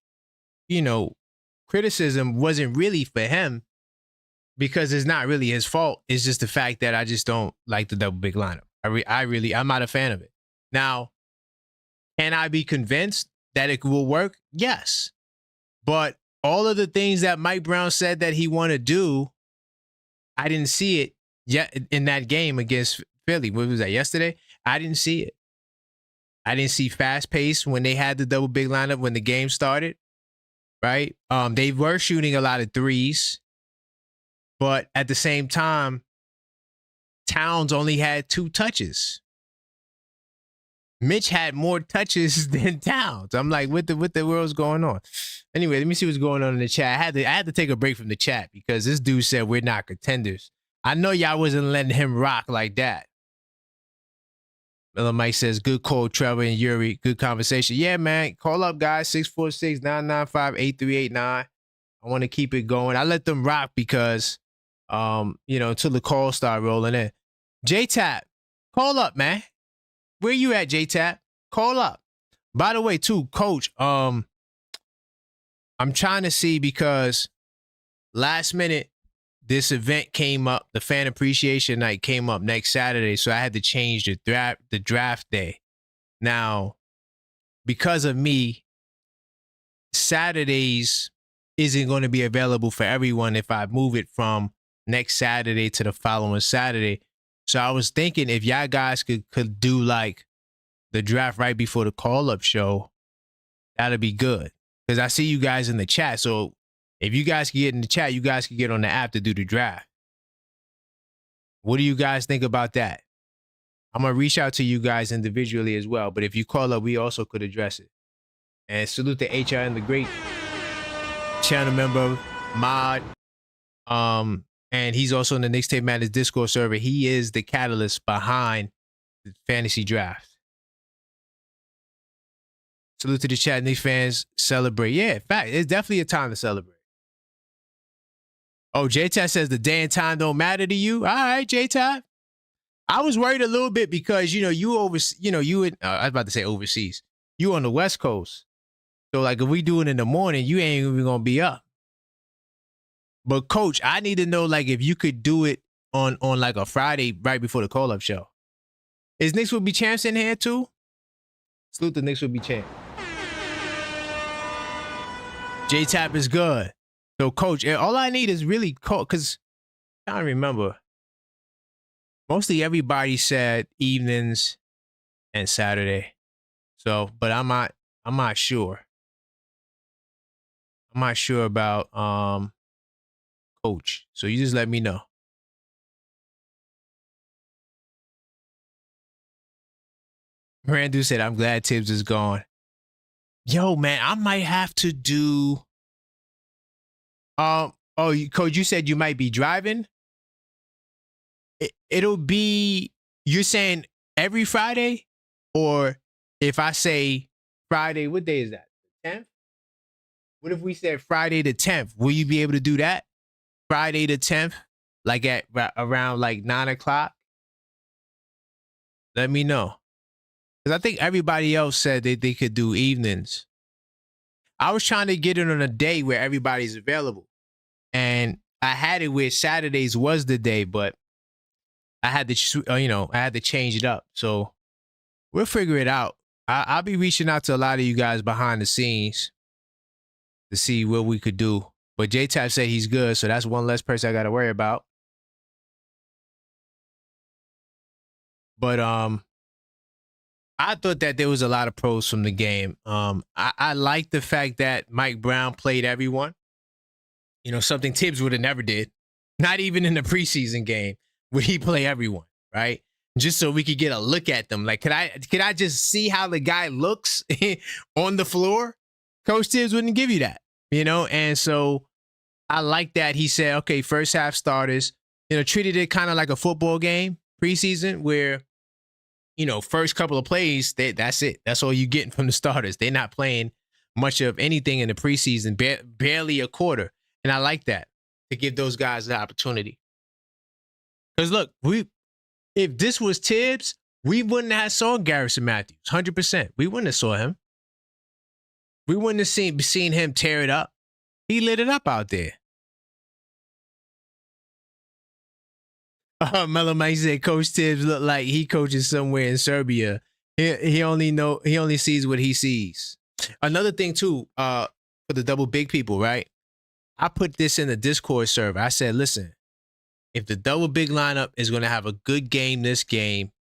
criticism wasn't really for him because it's not really his fault. It's just the fact that I just don't like the double big lineup. I'm not a fan of it. Now, can I be convinced that it will work? Yes. But all of the things that Mike Brown said that he want to do, I didn't see it yet in that game against Philly. What was that, yesterday? I didn't see it. I didn't see fast pace when they had the double big lineup when the game started, right? They were shooting a lot of threes, but at the same time, Towns only had 2 touches. Mitch had more touches than Towns. I'm like, what the world's going on? Anyway, let me see what's going on in the chat. I had to take a break from the chat because this dude said we're not contenders. I know y'all wasn't letting him rock like that. Miller Mike says, good call, Trevor and Yuri. Good conversation. Yeah, man. Call up, guys. 646-995-8389. I want to keep it going. I let them rock because, until the calls start rolling in. J-Tap, call up, man. Where you at, J-Tap? Call up. By the way, too, Coach, I'm trying to see because last minute, this event came up. The fan appreciation night came up next Saturday, so I had to change the draft day. Now, because of me, Saturdays isn't going to be available for everyone if I move it from next Saturday to the following Saturday. So I was thinking if y'all guys could do like the draft right before the call-up show, that'd be good. Because I see you guys in the chat, so if you guys can get in the chat, you guys can get on the app to do the draft. What do you guys think about that? I'm going to reach out to you guys individually as well. But if you call up, we also could address it. And salute to HR and the great channel member, Mod. And he's also in the Knicks Tape Matters Discord server. He is the catalyst behind the fantasy draft. Salute to the chat. Knicks fans celebrate. Yeah, in fact, it's definitely a time to celebrate. Oh, J-Tap says the day and time don't matter to you. All right, J-Tap. I was worried a little bit because, you I was about to say overseas. You on the West Coast. So, like, if we do it in the morning, you ain't even going to be up. But, Coach, I need to know, like, if you could do it on like, a Friday right before the call-up show. Is Knicks will be champs in here, too? Salute the Knicks will be champs. J-Tap is good. So, Coach, all I need is really because I don't remember. Mostly everybody said evenings and Saturday. So, but I'm not sure. I'm not sure about Coach. So you just let me know. Randu said, I'm glad Tibbs is gone. Yo, man, I might have to do Coach, you said you might be driving. It'll be, you're saying every Friday? Or if I say Friday, what day is that? 10th? What if we said Friday the 10th? Will you be able to do that? Friday the 10th? Like at around like 9 o'clock? Let me know. Because I think everybody else said that they could do evenings. I was trying to get it on a day where everybody's available. And I had it where Saturdays was the day, but I had to, I had to change it up. So we'll figure it out. I'll be reaching out to a lot of you guys behind the scenes to see what we could do. But J-Tap said he's good, so that's one less person I got to worry about. But I thought that there was a lot of pros from the game. I like the fact that Mike Brown played everyone. Something Tibbs would have never did. Not even in the preseason game would he play everyone, right? just so we could get a look at them. Like, could I just see how the guy looks on the floor? Coach Tibbs wouldn't give you that, And so I like that he said, okay, first half starters, treated it kind of like a football game preseason where, first couple of plays, that's it. That's all you getting from the starters. They're not playing much of anything in the preseason, barely a quarter. And I like that, to give those guys the opportunity. Because look, if this was Tibbs, we wouldn't have saw Garrison Matthews, 100%. We wouldn't have saw him. We wouldn't have seen him tear it up. He lit it up out there. Mellow Mike said Coach Tibbs looked like he coaches somewhere in Serbia. He only sees what he sees. Another thing too, for the double big people, right? I put this in the Discord server. I said, listen, if the double big lineup is going to have a good game this game,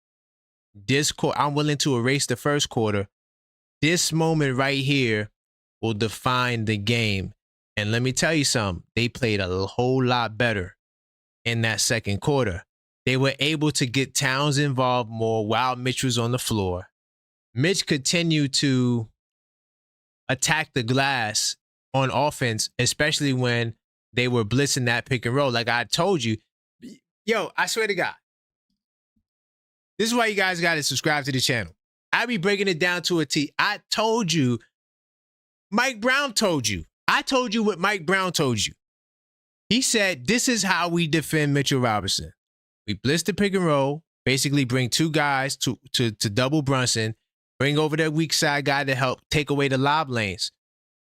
I'm willing to erase the first quarter. This moment right here will define the game. And let me tell you something, they played a whole lot better in that second quarter. They were able to get Towns involved more while Mitch was on the floor. Mitch continued to attack the glass on offense, especially when they were blitzing that pick and roll. Like I told you, I swear to God, this is why you guys got to subscribe to the channel. I be breaking it down to a T. I told you, Mike Brown told you. I told you what Mike Brown told you. He said, this is how we defend Mitchell Robinson. We blitz the pick and roll, basically bring two guys to double Brunson, bring over that weak side guy to help take away the lob lanes.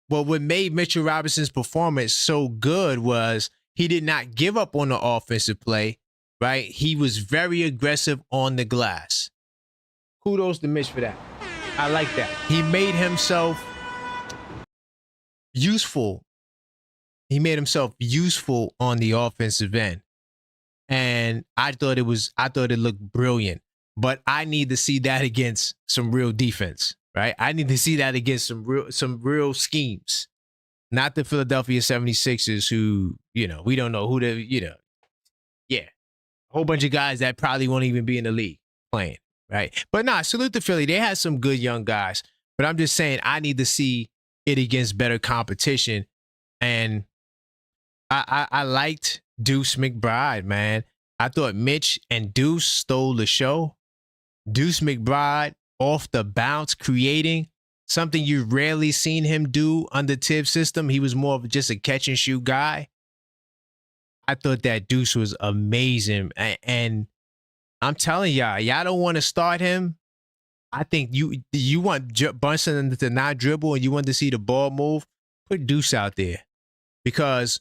But what made Mitchell Robinson's performance so good was he did not give up on the offensive play, right? He was very aggressive on the glass. Kudos to Mitch for that. I like that. He made himself useful. He made himself useful on the offensive end. And I thought it looked brilliant. But I need to see that against some real defense, right? I need to see that against some real schemes. Not the Philadelphia 76ers who, we don't know who a whole bunch of guys that probably won't even be in the league playing, right? But salute to Philly. They had some good young guys. But I'm just saying I need to see it against better competition. And I liked Deuce McBride, man. I thought Mitch and Deuce stole the show. Deuce McBride off the bounce, creating something you've rarely seen him do under Tibbs' system. He was more of just a catch and shoot guy. I thought that Deuce was amazing. And I'm telling y'all don't want to start him. I think you want Brunson to not dribble and you want to see the ball move. Put Deuce out there. Because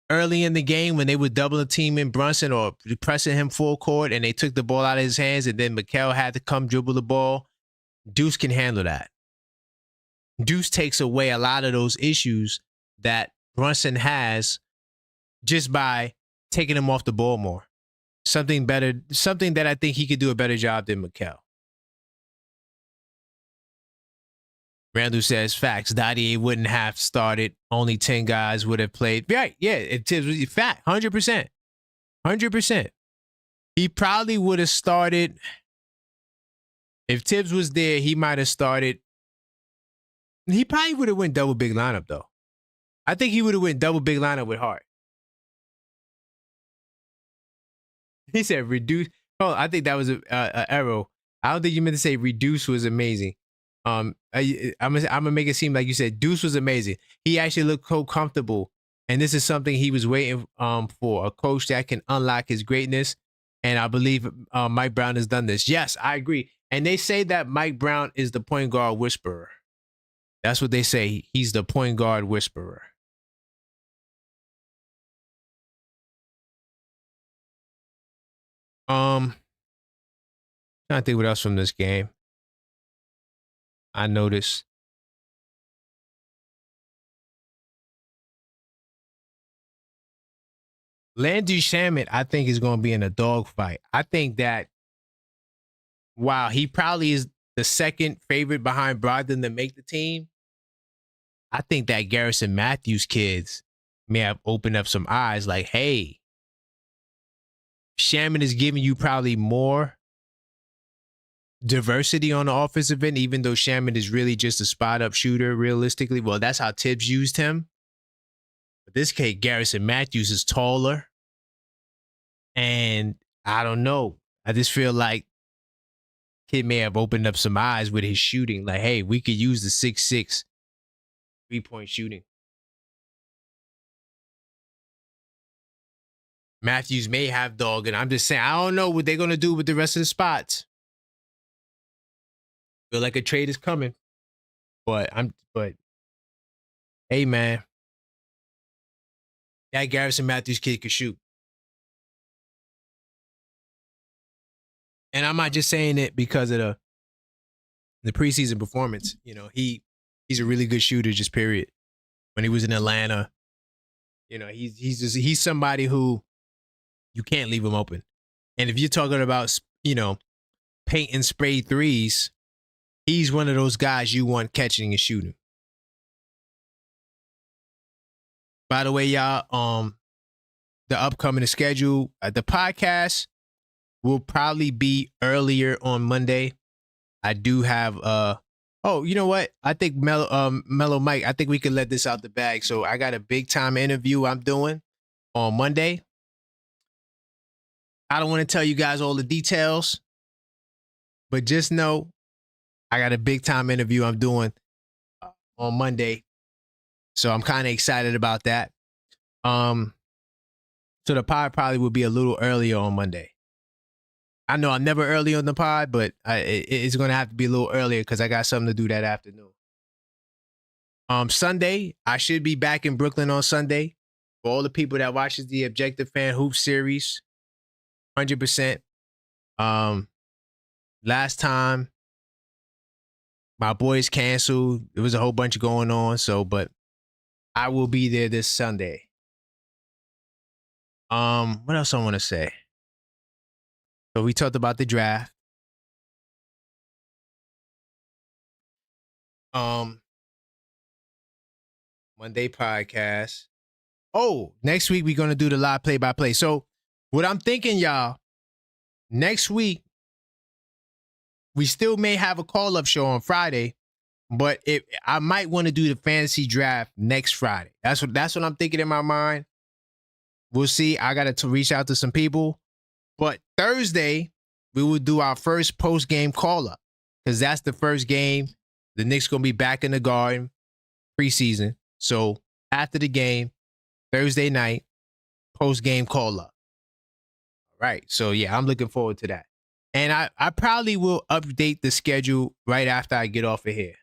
early in the game when they were doubling teaming Brunson or pressing him full court and they took the ball out of his hands and then Mikal had to come dribble the ball, Deuce can handle that. Deuce takes away a lot of those issues that Brunson has just by taking him off the ball more. Something that I think he could do a better job than Mikal. Randall says, facts, Dottie wouldn't have started. Only 10 guys would have played. Right, yeah, it's fact, 100%. 100%. He probably would have started. If Tibbs was there, he might have started. He probably would have went double big lineup, though. I think he would have went double big lineup with Hart. He said reduce. Oh, I think that was a arrow. I don't think you meant to say reduce was amazing. I'm gonna make it seem like you said Deuce was amazing. He actually looked so comfortable, and this is something he was waiting for, a coach that can unlock his greatness. And I believe Mike Brown has done this. Yes, I agree. And they say that Mike Brown is the point guard whisperer. That's what they say. He's the point guard whisperer. Trying to think what else from this game I noticed. Landry Shamet, I think, is going to be in a dogfight. I think that, wow, he probably is the second favorite behind Brogdon to make the team. I think that Garrison Matthews kids may have opened up some eyes like, hey, Shamet is giving you probably more diversity on the offensive end, even though Shaman is really just a spot up shooter, realistically. Well, that's how Tibbs used him. But this kid, Garrison Matthews, is taller. And I don't know. I just feel like kid may have opened up some eyes with his shooting. Like, hey, we could use the 6'6" 3-point shooting. Matthews may have dog, and I'm just saying, I don't know what they're gonna do with the rest of the spots. Feel like a trade is coming, but hey, man, that Garrison Matthews kid could shoot, and I'm not just saying it because of the preseason performance. You know, he's a really good shooter, just period. When he was in Atlanta, you know, he's somebody who you can't leave him open. And if you're talking about, you know, paint and spray threes, he's one of those guys you want catching and shooting. By the way, y'all, the upcoming schedule, the podcast will probably be earlier on Monday. I do have oh, you know what? I think Mellow Mike, I think we can let this out the bag. So I got a big time interview I'm doing on Monday. I don't want to tell you guys all the details, but just know I got a big time interview I'm doing on Monday. So I'm kind of excited about that. So the pod probably will be a little earlier on Monday. I know I'm never early on the pod, but it's going to have to be a little earlier because I got something to do that afternoon. Sunday, I should be back in Brooklyn on Sunday. For all the people that watches the Objective Fan Hoop series, 100%. Last time, my boys canceled. There was a whole bunch going on. So, but I will be there this Sunday. What else I want to say? So we talked about the draft. Monday podcast. Oh, next week we're gonna do the live play-by-play. So what I'm thinking, y'all, next week we still may have a call-up show on Friday, but I might want to do the fantasy draft next Friday. That's what I'm thinking in my mind. We'll see. I got to reach out to some people, but Thursday we will do our first post-game call-up because that's the first game. The Knicks gonna be back in the Garden preseason. So after the game, Thursday night, post-game call-up. All right. So yeah, I'm looking forward to that. And I probably will update the schedule right after I get off of here.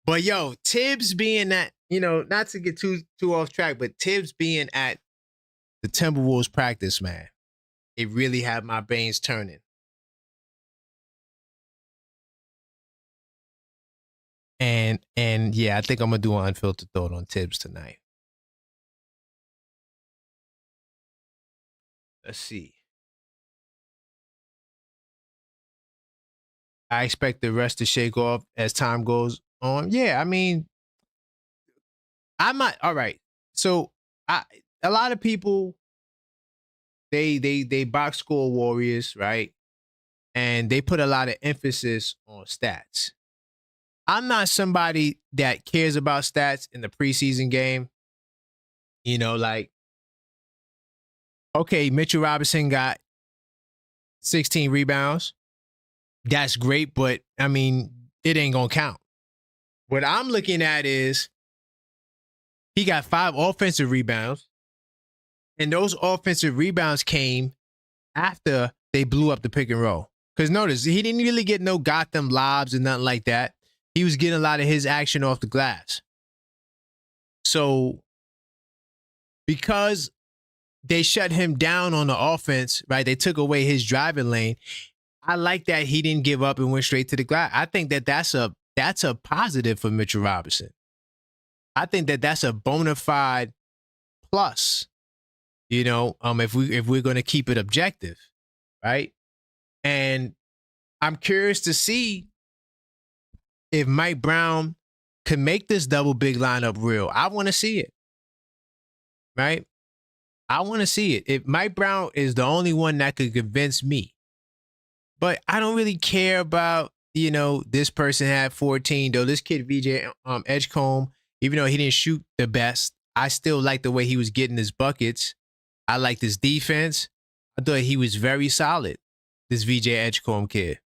But yo, Tibbs being at, you know, not to get too off track, but Tibbs being at the Timberwolves practice, man, it really had my brains turning. And yeah, I think I'm gonna do an unfiltered thought on Tibbs tonight. Let's see. I expect the rest to shake off as time goes on. Yeah, I mean, I might. All right. So a lot of people they box score warriors, right? And they put a lot of emphasis on stats. I'm not somebody that cares about stats in the preseason game. You know, like, okay, Mitchell Robinson got 16 rebounds. That's great, but I mean, it ain't gonna count. What I'm looking at is he got 5 offensive rebounds, and those offensive rebounds came after they blew up the pick and roll. Because notice, he didn't really get no Gotham lobs and nothing like that. He was getting a lot of his action off the glass. So because they shut him down on the offense, right? They took away his driving lane. I like that he didn't give up and went straight to the glass. I think that that's a positive for Mitchell Robinson. I think that that's a bona fide plus. You know, if we're going to keep it objective, right? And I'm curious to see if Mike Brown can make this double big lineup real. I want to see it, right? I want to see it. If Mike Brown is the only one that could convince me. But I don't really care about, this person had 14, though. This kid, VJ Edgecombe, even though he didn't shoot the best, I still like the way he was getting his buckets. I liked his defense. I thought he was very solid, this VJ Edgecombe kid,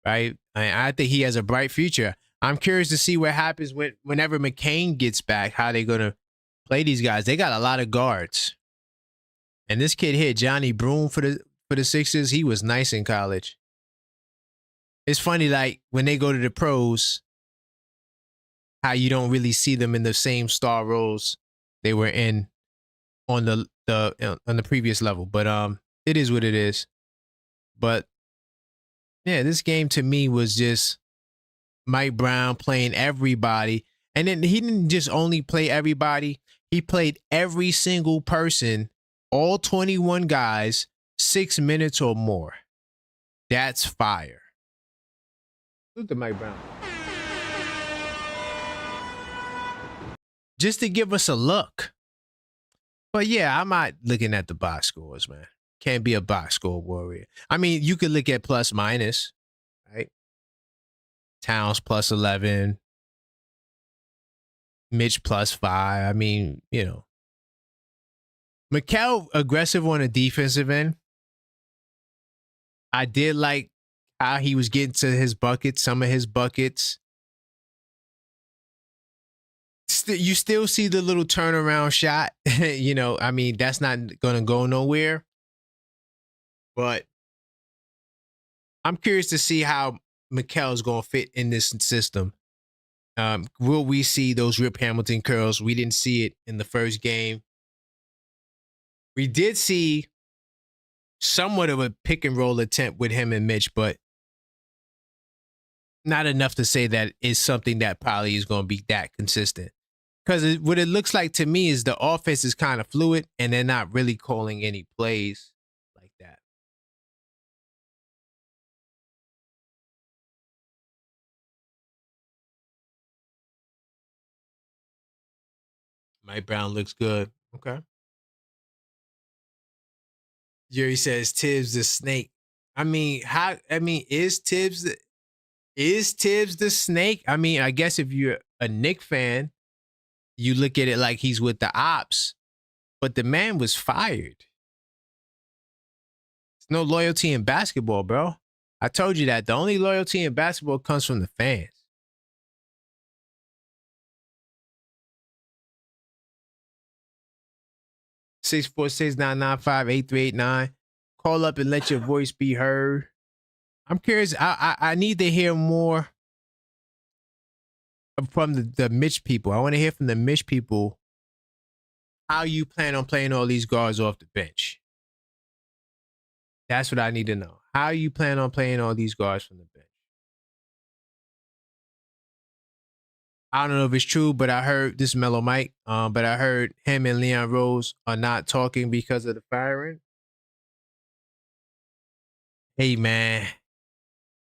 right? I think he has a bright future. I'm curious to see what happens whenever McCain gets back, how they're going to play these guys. They got a lot of guards. And this kid here, Johnny Broom for the Sixers, he was nice in college. It's funny, like, when they go to the pros, how you don't really see them in the same star roles they were in on the previous level. But it is what it is. But yeah, this game to me was just Mike Brown playing everybody. And then he didn't just only play everybody. He played every single person, all 21 guys, 6 minutes or more. That's fire. Look at Mike Brown. Just to give us a look. But yeah, I'm not looking at the box scores, man. Can't be a box score warrior. I mean, you could look at plus minus, right? Towns plus 11. Mitch plus 5. I mean, Mikal aggressive on the defensive end. I did like how he was getting to his buckets, some of his buckets. You still see the little turnaround shot. I mean, that's not going to go nowhere. But I'm curious to see how Mikal is going to fit in this system. Will we see those Rip Hamilton curls? We didn't see it in the first game. We did see somewhat of a pick and roll attempt with him and Mitch, but not enough to say that it's something that probably is going to be that consistent. Because what it looks like to me is the offense is kind of fluid and they're not really calling any plays like that. Mike Brown looks good. Okay. Jerry says Tibbs the snake. I mean, is Tibbs the snake? I mean, I guess if you're a Knicks fan, you look at it like he's with the ops, but the man was fired. There's no loyalty in basketball, bro. I told you that. The only loyalty in basketball comes from the fans. Six 646-995-8389. Call up and let your voice be heard. I'm curious. I need to hear more from the Mitch people. I want to hear from the Mitch people how you plan on playing all these guards off the bench. That's what I need to know. How you plan on playing all these guards from the bench. I don't know if it's true, but I heard this is Mellow Mike. But I heard him and Leon Rose are not talking because of the firing. Hey man,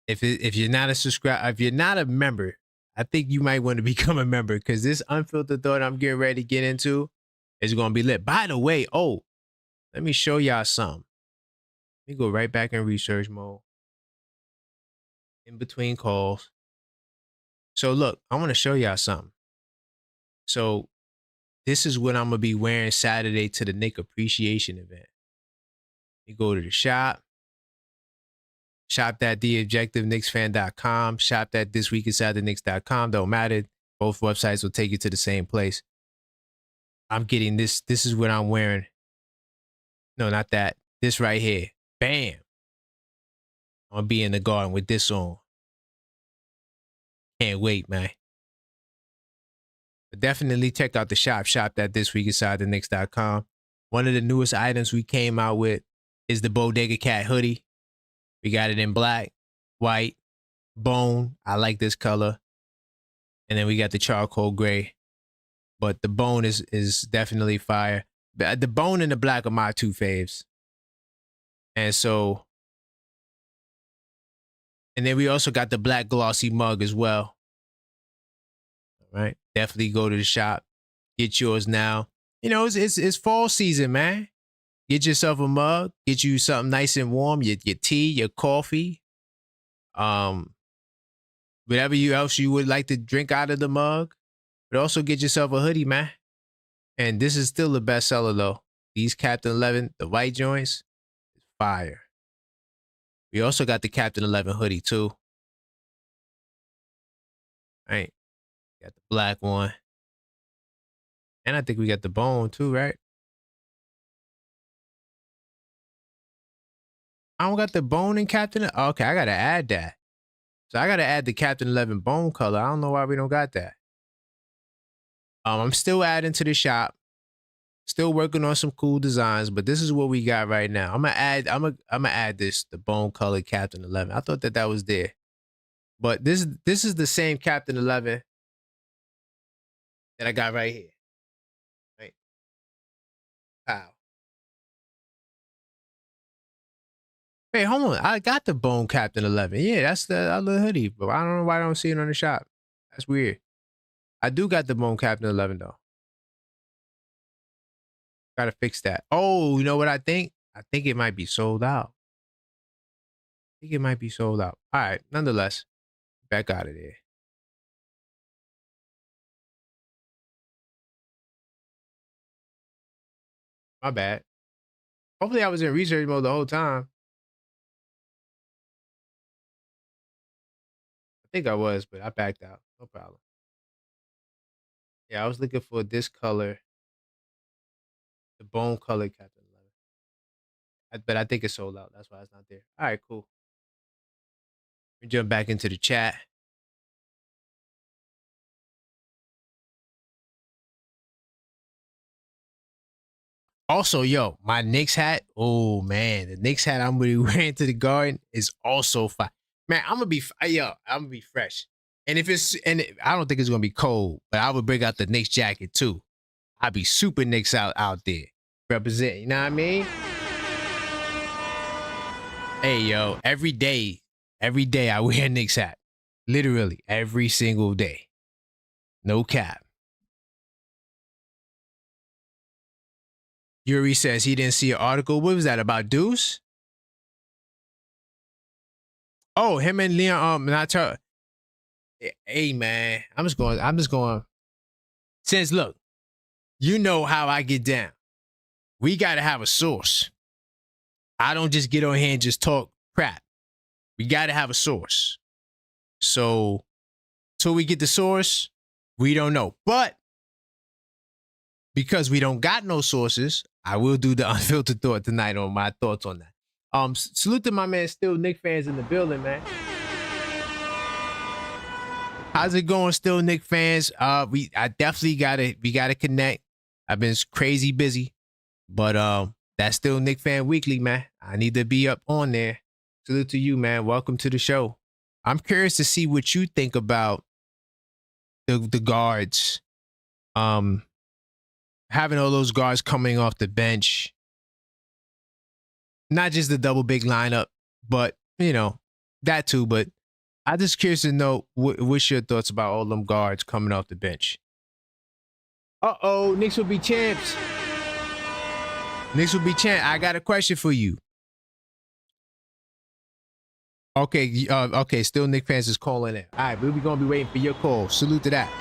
if you're not if you're not a member, I think you might want to become a member because this unfiltered thought I'm getting ready to get into is going to be lit. By the way, let me show y'all something. Let me go right back in research mode. In between calls. So look, I want to show y'all something. So this is what I'm going to be wearing Saturday to the Knick appreciation event. You go to the shop. Shop at theobjectiveknicksfan.com. Shop at thisweekinsidetheknicks.com. Don't matter. Both websites will take you to the same place. I'm getting this. This is what I'm wearing. No, not that. This right here. Bam. I'm going to be in the garden with this on. Can't wait, man. But definitely check out the shop. Shop at thisweekinsidetheknicks.com. One of the newest items we came out with is the Bodega Cat hoodie. We got it in black, white, bone. I like this color. And then we got the charcoal gray. But the bone is definitely fire. The bone and the black are my two faves. And then we also got the black glossy mug as well. All right. Definitely go to the shop. Get yours now. It's fall season, man. get yourself a mug, get you something nice and warm, your tea, your coffee, whatever else you would like to drink out of the mug. But also get yourself a hoodie, man. And this is still the best seller though. These Captain 11, the white joints, fire. We also got the Captain 11 hoodie too. Right. Got the black one. And I think we got the bone too, right? I don't got the bone in Captain. Okay, I gotta add that. So I gotta add the Captain 11 bone color. I don't know why we don't got that. I'm still adding to the shop. Still working on some cool designs, but this is what we got right now. I'm gonna add this, the bone colored Captain 11. I thought that was there, but this is the same Captain 11 that I got right here. Right? Wow. Wait, hold on. I got the bone Captain 11. Yeah, that's the other hoodie, but I don't know why I don't see it on the shop. That's weird. I do got the bone Captain 11 though. Gotta fix that. Oh, you know what I think? I think it might be sold out. I think it might be sold out. All right, nonetheless, back out of there. My bad. Hopefully I was in research mode the whole time. I think I was, but I backed out. No problem. Yeah, I was looking for this color, the bone color Captain 11. But I think it's sold out. That's why it's not there. All right, cool. We jump back into the chat. Also, yo, my Knicks hat. Oh man, the Knicks hat I'm gonna be wearing to the garden is also fire. Man, I'm gonna be fresh. And I don't think it's gonna be cold, but I would bring out the Knicks jacket too. I'd be super Knicks out there representing. You know what I mean? Hey yo, every day I wear a Knicks hat. Literally every single day. No cap. Yuri says he didn't see an article. What was that about Deuce? Oh, him and Leon not her. Hey man, I'm just going. Since look, you know how I get down. We gotta have a source. I don't just get on here and just talk crap. We gotta have a source. So till we get the source, we don't know. But because we don't got no sources, I will do the unfiltered thought tonight on my thoughts on that. Salute to my man, still Knicks fans in the building, man. How's it going, still Knicks fans? We gotta connect. I've been crazy busy, but that's still Knicks fan weekly, man. I need to be up on there. Salute to you, man. Welcome to the show. I'm curious to see what you think about the guards. Having all those guards coming off the bench. Not just the double big lineup, but you know, that too. But I'm just curious to know what's your thoughts about all them guards coming off the bench. Knicks will be champs. Knicks will be champs. I got a question for you. Okay, still Knicks fans is calling in. All right, we're gonna be waiting for your call. Salute to that.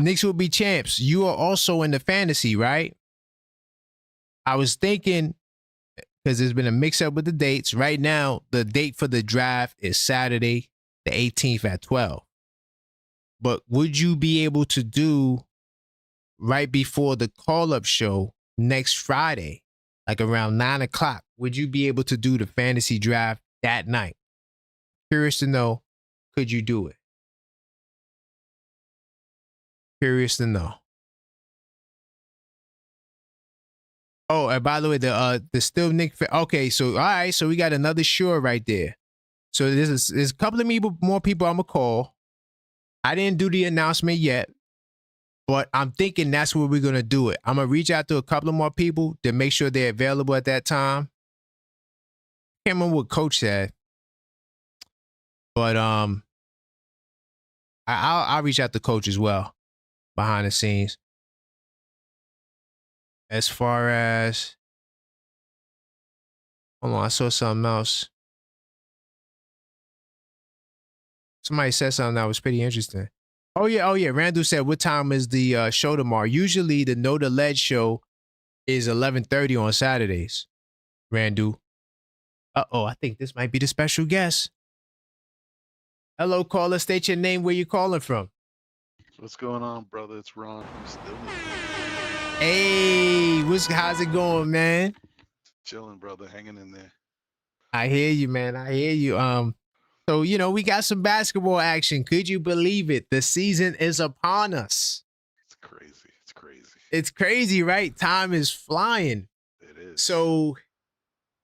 Knicks will be champs. You are also in the fantasy, right? I was thinking, because there's been a mix-up with the dates. Right now, the date for the draft is Saturday, the 18th at 12. But would you be able to do right before the call-up show next Friday, like around 9 o'clock? Would you be able to do the fantasy draft that night? Curious to know, could you do it? Curious to know. Oh, and by the way, the still Nick. Okay, so all right, so we got another sure right there. So there's a couple of more people I'm gonna call. I didn't do the announcement yet, but I'm thinking that's where we're gonna do it. I'm gonna reach out to a couple of more people to make sure they're available at that time. Can't remember what Coach said, but I'll reach out to Coach as well behind the scenes. As far as Hold on, I saw something else. Somebody said something that was pretty interesting. Oh yeah. Randall said, "What time is the show tomorrow?" Usually, the Know the Lead show is 11:30 on Saturdays. Randall. I think this might be the special guest. Hello, caller. State your name. Where you calling from? What's going on, brother? It's Ron from Stillman. Hey, how's it going, man? Chilling, brother. Hanging in there. I hear you, man. I hear you. So we got some basketball action. Could you believe it? The season is upon us. It's crazy. It's crazy. It's crazy, right? Time is flying. It is. So,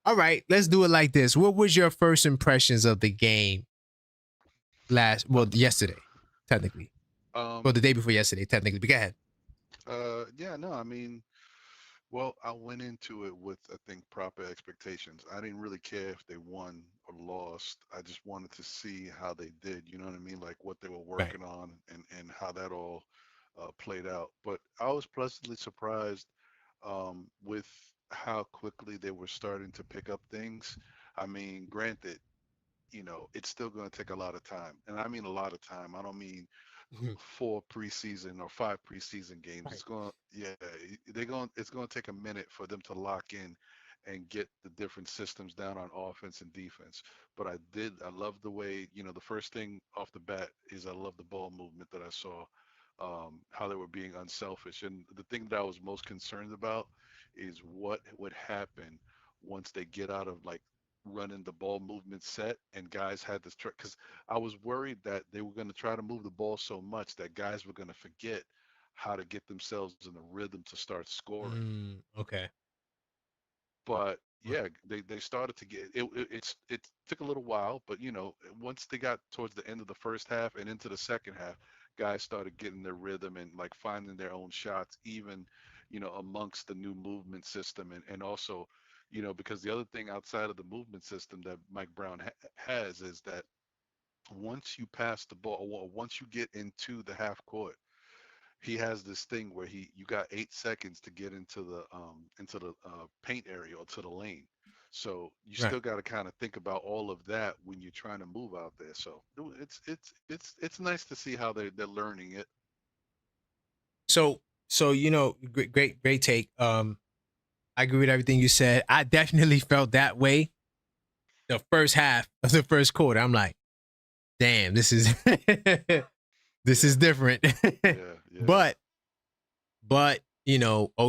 all right, let's do it like this. What was your first impressions of the game yesterday, technically? The day before yesterday, technically. But go ahead. Yeah, no, I mean, well, I went into it with, I think, proper expectations. I didn't really care if they won or lost. I just wanted to see how they did, you know what I mean? Like what they were working on and how that all played out. But I was pleasantly surprised with how quickly they were starting to pick up things. I mean, granted, it's still going to take a lot of time. And I mean a lot of time. I don't mean 4 preseason or 5 preseason games. It's going, yeah, it's going to take a minute for them to lock in and get the different systems down on offense and defense. But I love the way, the first thing off the bat is I love the ball movement that I saw, how they were being unselfish. And the thing that I was most concerned about is what would happen once they get out of like running the ball movement set and guys had this truck, because I was worried that they were going to try to move the ball so much that guys were going to forget how to get themselves in the rhythm to start scoring. Okay. But yeah, they started to get it took a little while, but once they got towards the end of the first half and into the second half, guys started getting their rhythm and like finding their own shots, even amongst the new movement system. And also, because the other thing outside of the movement system that Mike Brown has is that once you pass the ball, or once you get into the half court, he has this thing where you got 8 seconds to get into the paint area or to the lane. So you Right. still got to kind of think about all of that when you're trying to move out there. So it's nice to see how they're learning it. So great take. I agree with everything you said. I definitely felt that way the first half of the first quarter. I'm like, damn, this is this is different. Yeah, yeah. But OG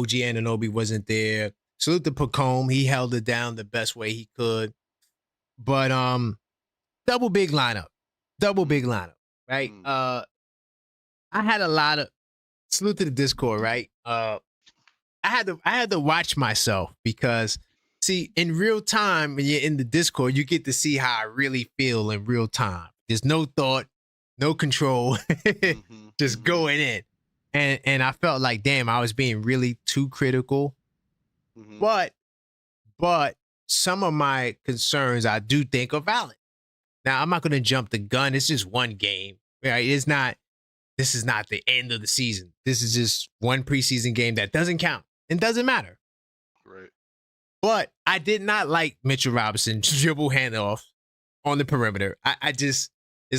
Anunoby wasn't there. Salute to Pacome. He held it down the best way he could. But double big lineup. Right? Mm. I had a lot of salute to the Discord, right? I had to watch myself because see, in real time when you're in the Discord, you get to see how I really feel in real time. There's no thought, no control, just going in. And I felt like, damn, I was being really too critical. But some of my concerns I do think are valid. Now, I'm not going to jump the gun. It's just one game, right? This is not the end of the season. This is just one preseason game that doesn't count and doesn't matter. Right. But I did not like Mitchell Robinson dribble handoff on the perimeter. It's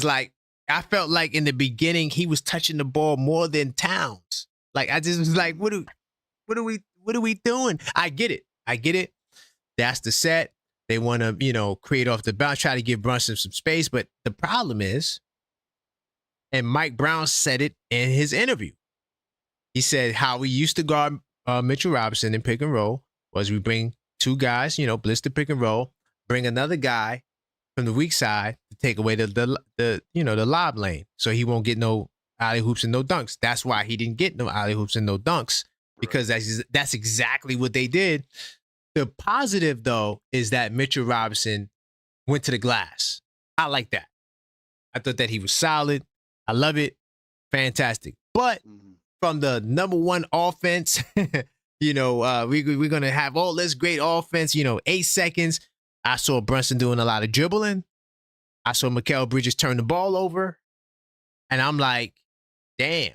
like, I felt like in the beginning he was touching the ball more than Towns. Like I just was like, what are we doing? I get it. That's the set. They want to, create off the bounce, try to give Brunson some space. But the problem is, and Mike Brown said it in his interview. He said how we used to guard Mitchell Robinson in pick and roll was we bring 2 guys, blitz the pick and roll, bring another guy from the weak side to take away the lob lane, so he won't get no alley hoops and no dunks. That's why he didn't get no alley hoops and no dunks, because that's exactly what they did. The positive though is that Mitchell Robinson went to the glass. I like that. I thought that he was solid. I love it. Fantastic. But from the number one offense, we're going to have all this great offense, 8 seconds. I saw Brunson doing a lot of dribbling. I saw Mikal Bridges turn the ball over. And I'm like, damn,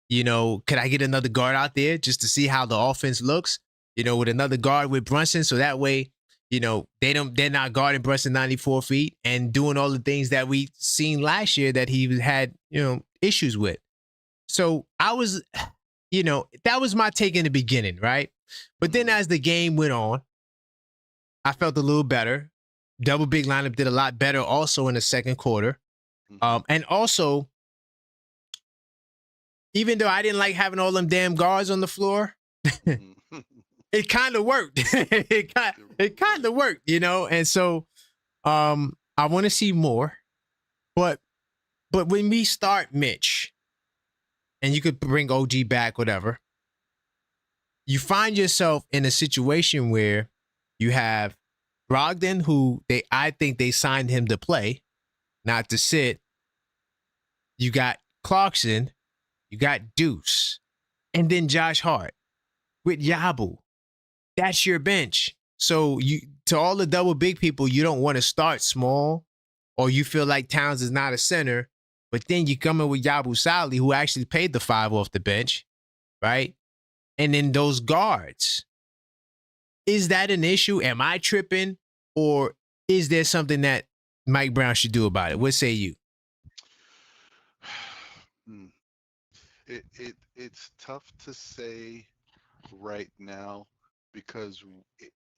could I get another guard out there just to see how the offense looks, with another guard with Brunson? So that way, they're not guarding Brunson 94 feet and doing all the things that we seen last year that he had, issues with. So I was, that was my take in the beginning, right? But then as the game went on, I felt a little better. Double big lineup did a lot better also in the second quarter. And also, even though I didn't like having all them damn guards on the floor, it kind of worked. it kind of worked, And so I want to see more. But when we start Mitch, and you could bring OG back, whatever, you find yourself in a situation where you have Brogdon, who I think they signed him to play, not to sit. You got Clarkson, you got Deuce, and then Josh Hart with Yabu. That's your bench. So to all the double big people, you don't want to start small, or you feel like Towns is not a center, but then you come in with Yabu Sali, who actually paid the 5 off the bench, right? And then those guards. Is that an issue? Am I tripping? Or is there something that Mike Brown should do about it? What say you? It's tough to say right now because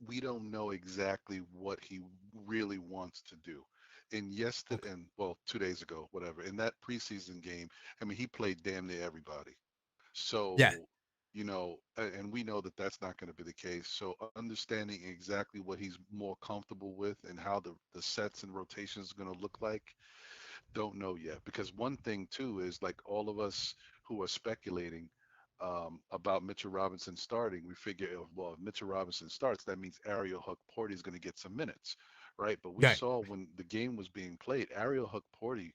we don't know exactly what he really wants to do. And yesterday, and well, 2 days ago, whatever, in that preseason game, I mean, he played damn near everybody. Yeah. So, and we know that that's not going to be the case. So understanding exactly what he's more comfortable with and how the sets and rotations are going to look like, don't know yet. Because one thing too is like all of us who are speculating about Mitchell Robinson starting, we figure, well, if Mitchell Robinson starts, that means Ariel Hukporti is going to get some minutes, right? But we Right. saw when the game was being played, Ariel Hukporti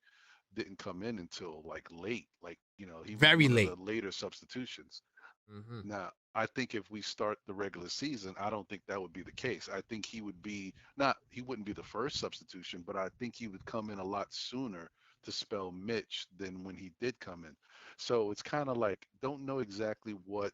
didn't come in until like late. Like, he was Very one of late. the later substitutions. Mm-hmm. Now, I think if we start the regular season, I don't think that would be the case. I think he would be not, he wouldn't be the first substitution, but I think he would come in a lot sooner to spell Mitch than when he did come in. So it's kind of like, don't know exactly what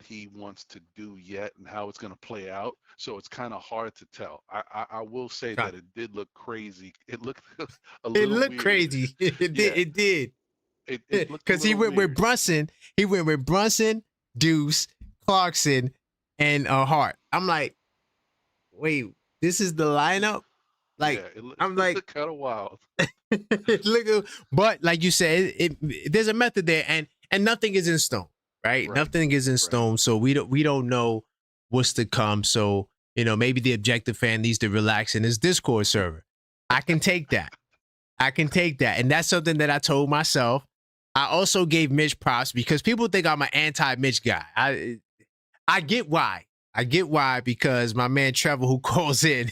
he wants to do yet and how it's going to play out. So it's kind of hard to tell. I will say that it did look crazy. It looked a It little looked weird. crazy. It did. Yeah, It did. it looked a Because he little went with weird. Brunson. He went with Brunson, Deuce, Clarkson, and Hart. I'm like, wait, this is the lineup? Yeah, Like, it, I'm it like, looked kind of wild. look, but like you said, there's a method there, and nothing is in stone, right? Right, Nothing is in right. stone, so we don't know what's to come. So maybe the objective fan needs to relax in his Discord server. I can take that. I can take that, and that's something that I told myself. I also gave Mitch props because people think I'm an anti-Mitch guy. I get why. I get why because my man Trevor, who calls in,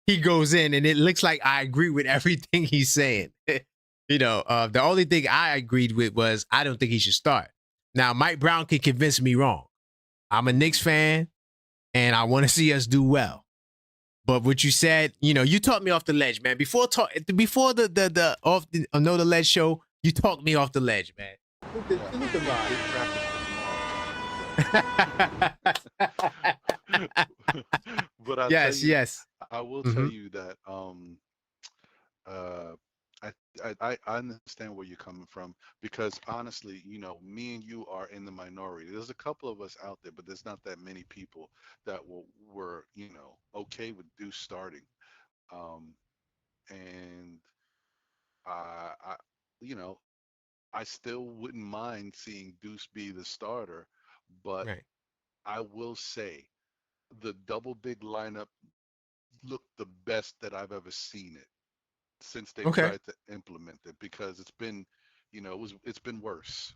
he goes in, and it looks like I agree with everything he's saying. The only thing I agreed with was I don't think he should start. Now, Mike Brown can convince me wrong. I'm a Knicks fan, and I want to see us do well. But what you said, you talked me off the ledge, man. Before the off the Know the Ledge show, you talked me off the ledge, man. Look Yeah, at big Rod. practice for tomorrow. But I tell Yes, you, yes. I will tell Mm-hmm. you that uh I understand where you're coming from because honestly, me and you are in the minority. There's a couple of us out there, but there's not that many people that were, okay with Deuce starting. Um, and I, you know, I still wouldn't mind seeing Deuce be the starter, but Right. I will say the double big lineup looked the best that I've ever seen it since they've Okay. tried to implement it because it's been, it's been worse.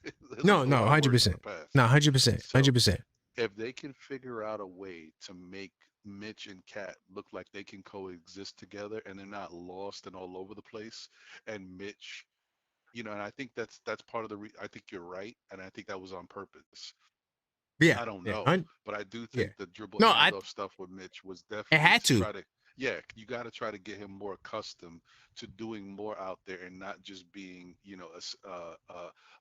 It's No, been a no, lot 100%. worse in the past. No, 100%. So 100%. if they can figure out a way to make Mitch and Cat look like they can coexist together and they're not lost and all over the place, and Mitch, and I think that's part of I think you're right, and I think that was on purpose. Yeah. I don't Yeah. know, but I do Yeah. think the dribble No, handoff stuff with Mitch was it definitely had to to. try to, yeah, you got to try to get him more accustomed to doing more out there and not just being,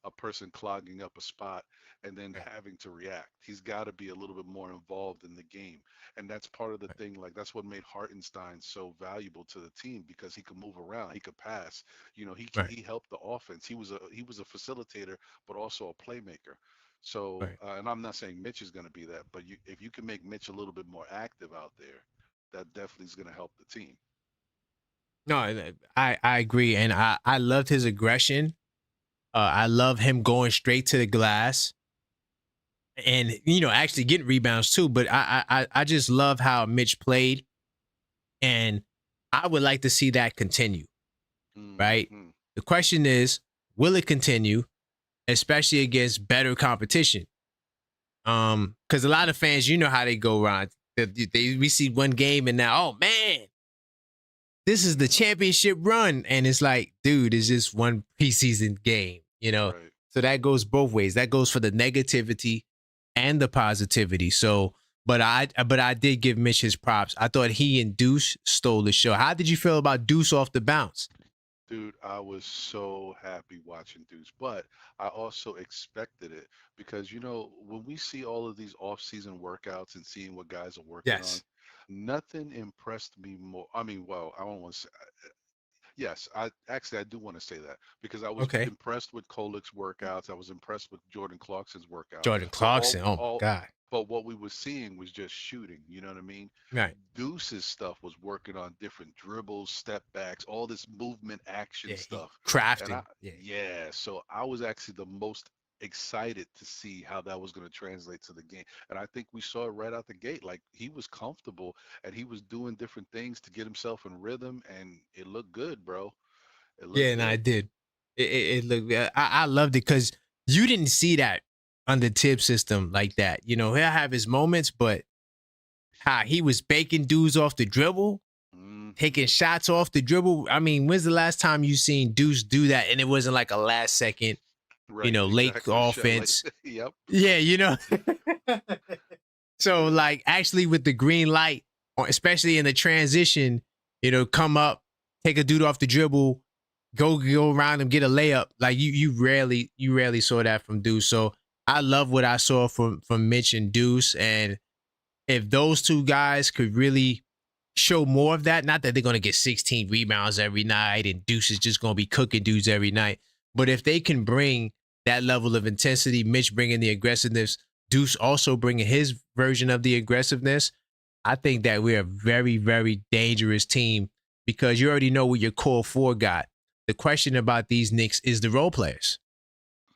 a person clogging up a spot and then Right. having to react. He's got to be a little bit more involved in the game, and that's part of the thing. Like that's what made Hartenstein so valuable to the team because he could move around, he could pass. Right. He helped the offense. He was a facilitator, but also a playmaker. So, Right. and I'm not saying Mitch is going to be that, but if you can make Mitch a little bit more active out there, that definitely is going to help the team. No, I agree, and I loved his aggression. I love him going straight to the glass, and actually getting rebounds too. But I just love how Mitch played, and I would like to see that continue. Right. Hmm. The question is, will it continue, especially against better competition? Because a lot of fans, you know how they go around. We see one game and now, oh man, this is the Yeah. championship run, and it's like, dude, it's just one preseason game. Right. So that goes both ways. That goes for the negativity and the positivity. So, but I did give Mitch his props. I thought he and Deuce stole the show. How did you feel about Deuce off the bounce? Dude, I was so happy watching Deuce, but I also expected it because when we see all of these off-season workouts and seeing what guys are working on, Yes. nothing impressed me more. I mean, well, I don't want to say. Yes, I do want to say that because I was Okay. impressed with Kolik's workouts. I was impressed with Jordan Clarkson's workout. Jordan But Clarkson. Oh my God. what we were seeing was just shooting. You know what I mean? Right. Deuce's stuff was working on different dribbles, step backs, all this movement action Yeah. He stuff. And crafting. Yeah. yeah, so I was actually the most excited to see how that was going to translate to the game. And I think we saw it right out the gate. Like he was comfortable and he was doing different things to get himself in rhythm, and it looked good, bro. It Yeah, looked and I good. did. It looked. I loved it because you didn't see that on the tip system like that. He'll have his moments, but how he was baking dudes off the dribble, Hmm. taking shots off the dribble. I mean, when's the last time you seen Deuce do that? And it wasn't like a last second, Right, late exactly. Shut like, offense. yep. Yeah. So Yeah. like actually with the green light, or especially in the transition, come up, take a dude off the dribble, go around him, get a layup. Like you rarely saw that from Deuce. So I love what I saw from Mitch and Deuce. And if those two guys could really show more of that, not that they're gonna get 16 rebounds every night and Deuce is just gonna be cooking dudes every night, but if they can bring that level of intensity, Mitch bringing the aggressiveness, Deuce also bringing his version of the aggressiveness, I think that we're a very, very dangerous team because you already know what your core four got. The question about these Knicks is the role players.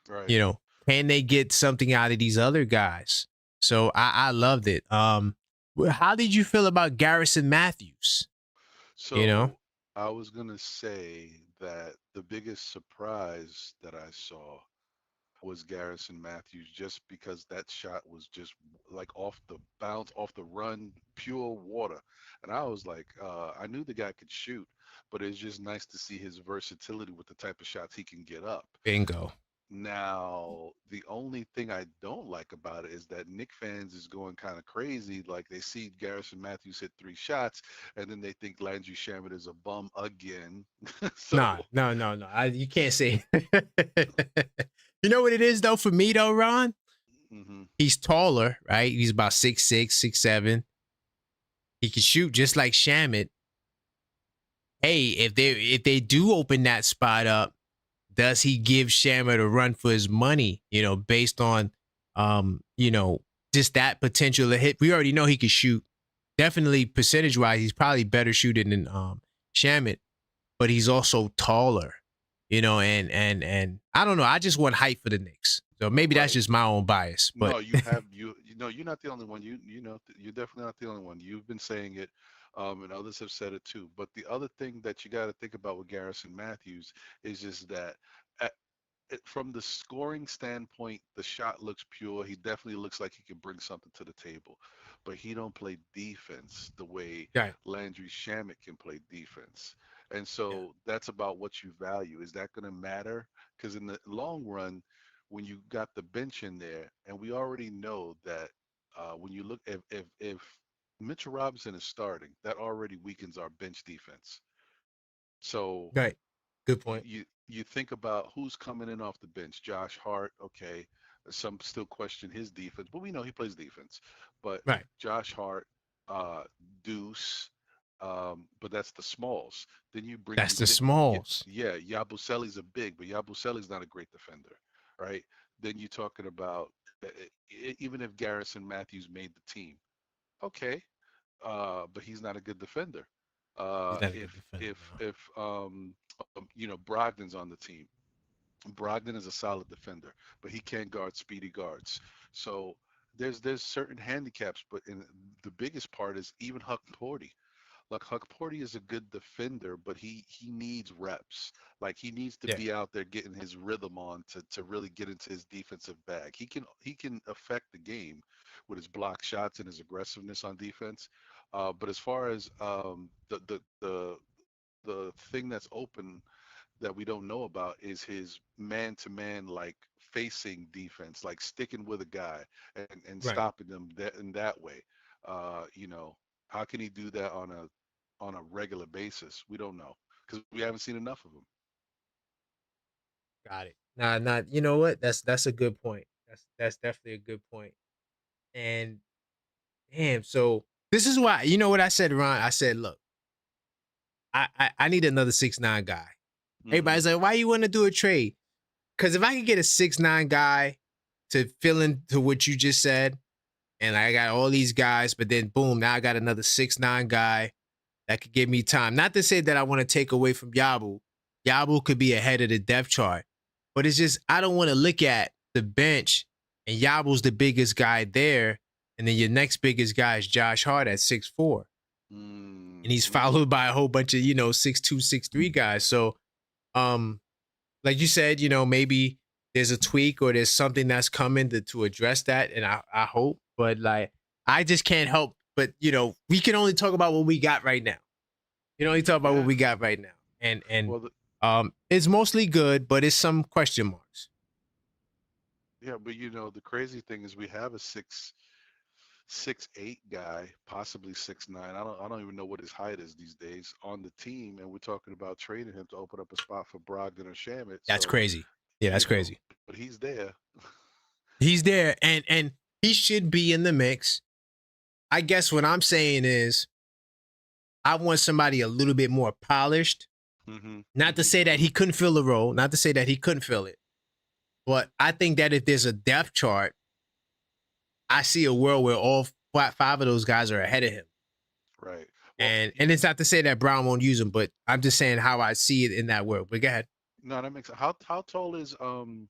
Right. You know, can they get something out of these other guys? So I loved it. How did you feel about Garrison Matthews? You know, So I was gonna say that the biggest surprise that I saw was Garrison Matthews, just because that shot was just like off the bounce, off the run, pure water. And I was like, I knew the guy could shoot, but it's just nice to see his versatility with the type of shots he can get up. bingo. Now, the only thing I don't like about it is that Nick fans is going kind of crazy. Like they see Garrison Matthews hit 3 shots, and then they think Landry Shamet is a bum again. Nah, So, no, no, no. You can't say. You know what it is though for me though, Ron? hmm. He's taller, right? He's about 6'6", 6'7". He can shoot just like Shamit. Hey, if they do open that spot up, does he give Shamit a run for his money? Based on just that potential to hit. We already know he could shoot. Definitely percentage wise, he's probably better shooting than Shamit, but he's also taller. And I don't know. I just want height for the Knicks. So maybe that's Right. just my own bias, but No, you know you're not the only one. You're definitely not the only one. You've been saying it, and others have said it too. But the other thing that you got to think about with Garrison Matthews is just that from the scoring standpoint, the shot looks pure. He definitely looks like he can bring something to the table, but he don't play defense the way right, Landry Shamet can play defense. And yeah, so that's about what you value. Is that going to matter? Because in the long run, when you got the bench in there, and we already know that when you look if Mitchell Robinson is starting. That already weakens our bench defense. So Right. Good point. you think about who's coming in off the bench. Josh Hart, okay. Some still question his defense, but we know he plays defense. But Right. Josh Hart, uh, Deuce, but that's the smalls. Then you bring That's you the think, smalls. yeah, Yabusele's a big, but Yabusele's not a great defender, right? Then you're talking about even if Garrison Matthews made the team, okay, but he's not a good defender. He's not a good defender now. If Brogdon's on the team, Brogdon is a solid defender, but he can't guard speedy guards. So there's certain handicaps, but the biggest part is even Huck Porty. Like Huck Porty is a good defender, but he needs reps. Like he needs to Yeah. be out there getting his rhythm on to really get into his defensive bag. He can affect the game with his block shots and his aggressiveness on defense. But as far as the thing that's open that we don't know about is his man-to-man like facing defense, like sticking with a guy and Right. stopping them that in that way. You know, how can he do that on a regular basis? We don't know because we haven't seen enough of him. Got it. Nah, not. You know what? That's a good point. That's definitely a good point. And damn, so this is why you know what I said, Ron. I said, look, I need another 6'9" guy. Hmm. Everybody's like, why you want to do a trade? Because if I can get a 6'9" guy to fill into what you just said, and I got all these guys, but then boom, now I got another 6'9" guy that could give me time. Not to say that I want to take away from Yabu. Yabu could be ahead of the depth chart, but it's just I don't want to look at the bench and Yabu's the biggest guy there, and then your next biggest guy is Josh Hart at 6'4", and he's Mm-hmm. followed by a whole bunch of 6'2", 6'3" guys. So, um, like you said, maybe there's a tweak or there's something that's coming to address that, and I hope, but like I just can't help. But we can only talk about what we got right now. You know, you talk about what Yeah. we got right now, and Well, it's mostly good, but it's some question marks. yeah, but the crazy thing is we have a 6'8" guy, possibly 6'9". I don't even know what his height is these days on the team, and we're talking about trading him to open up a spot for Brogdon or Shamit. That's So, crazy. Yeah, that's crazy. but he's there. He's there, and he should be in the mix. I guess what I'm saying is, I want somebody a little bit more polished. Hmm. Not to Hmm. say that he couldn't fill the role, not to say that he couldn't fill it, but I think that if there's a depth chart, I see a world where all five of those guys are ahead of him. Right. Well, And it's not to say that Brown won't use him, but I'm just saying how I see it in that world. But go ahead. no, that makes how tall is boy,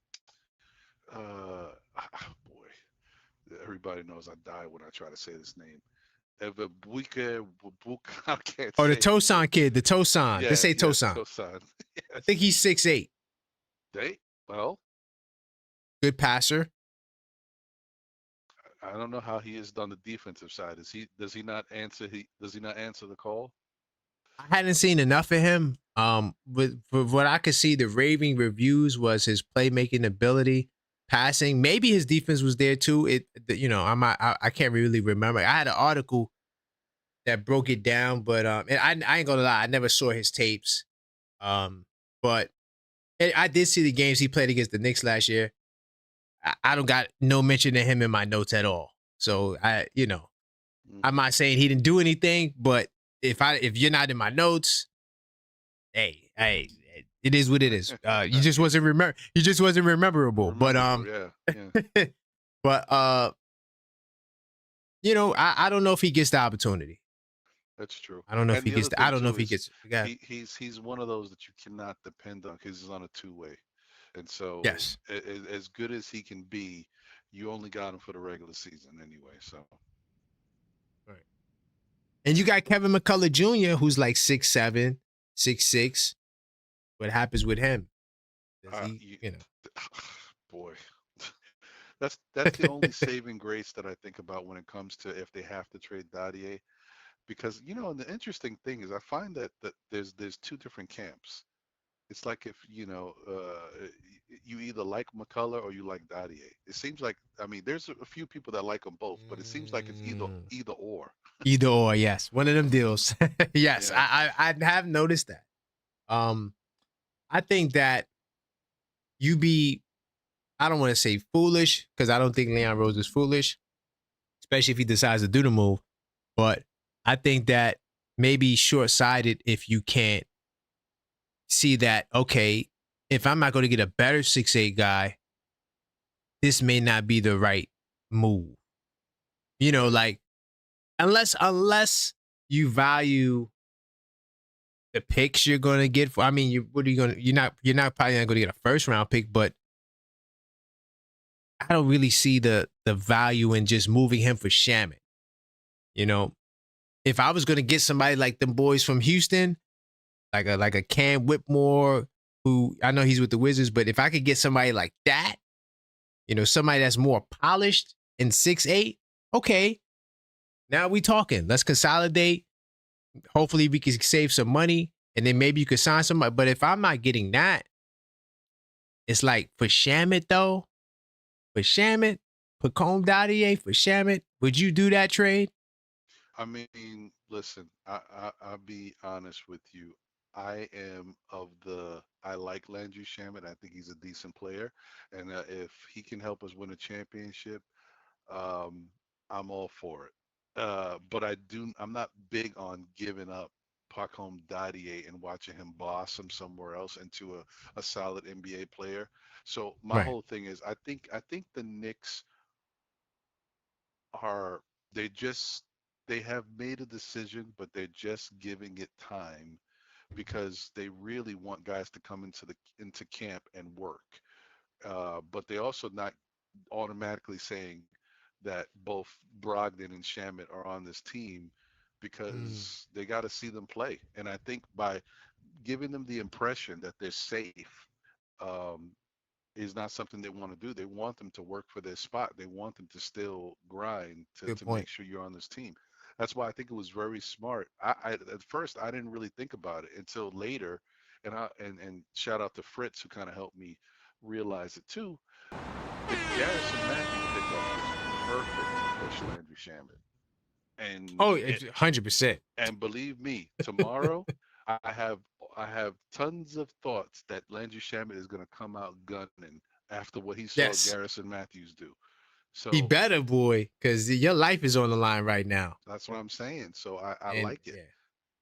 everybody knows I die when I try to say this name. Evabuike I can't Oh, the say it. Tosan kid, the Tosan. Just Yeah, say yes, Tosan. Tosan. I think Yes. he's 6'8". They well, Good passer. I don't know how he is on the defensive side. Does he not answer the call? I hadn't seen enough of him. With what I could see, the raving reviews was his playmaking ability, passing. Maybe his defense was there too. I can't really remember. I had an article that broke it down, but and I ain't gonna lie, I never saw his tapes. But I did see the games he played against the Knicks last year. I don't got no mention of him in my notes at all. So I'm Hmm. not saying he didn't do anything, but if you're not in my notes, hey, it is what it is. You just wasn't remember. You just wasn't rememberable. But Rememberable, yeah, yeah, but I don't know if he gets the opportunity. that's true. I don't know if And he the gets. other The, I thing don't know if too he is gets. Yeah. he's one of those that you cannot depend on because he's on a two-way, and so Yes. as good as he can be, you only got him for the regular season anyway. So, Right. And you got Kevin McCullough Jr., who's like 6'7", 6'6". What happens with him? Does uh, he? you, You know. boy, that's the only saving grace that I think about when it comes to if they have to trade Dadier, because and the interesting thing is I find that there's two different camps. It's like if you either like McCullough or you like Dadier. It seems like, I mean, there's a few people that like them both, but it seems like it's Mm. either or. Either or, yes. One of them deals. Yes, Yeah. I have noticed that. Um, I think that you be I don't want to say foolish because I don't think Leon Rose is foolish, especially if he decides to do the move. But I think that maybe short sighted if you can't see that, okay, if I'm not going to get a better 6'8" guy, this may not be the right move. Like unless you value the picks you're going to get for, I mean, what are you going to, you're not probably not going to get a first round pick, but I don't really see the value in just moving him for Shamit. You know, if I was gonna get somebody like them boys from Houston, like a Cam Whitmore, who I know he's with the Wizards, but if I could get somebody like that, somebody that's more polished and 6'8", okay, now we talking. Let's consolidate. Hopefully we can save some money, and then maybe you could sign somebody. But if I'm not getting that, it's like for Shamit though, for Shamit, Pacome Dadier for Shamit, would you do that trade? I mean, listen, I'll be honest with you. I like Landry Shamet. I think he's a decent player, and if he can help us win a championship, um, I'm all for it. But I'm not big on giving up Pacom Dadier and watching him blossom somewhere else into a solid NBA player. So my Right. whole thing is, I think the Knicks are they just they have made a decision, but they're just giving it time because they really want guys to come into camp and work. But they also not automatically saying that both Brogdon and Shamit are on this team Mm, because they got to see them play. And I think by giving them the impression that they're safe, um, is not something they want to do. They want them to work for their spot. They want them to still grind good to make point. sure you're on this team. That's why I think it was very smart. At first I didn't really think about it until later, and shout out to Fritz who kind of helped me realize it too. The Garrison Matthews pickup was perfect to push Landry Shamet, and Oh, it 100%. and believe me, tomorrow I have I have tons of thoughts that Landry Shamet is going to come out gunning after what he saw Yes. Garrison Matthews do. He So better, boy, because your life is on the line right now. that's what I'm saying. So I And like it. yeah.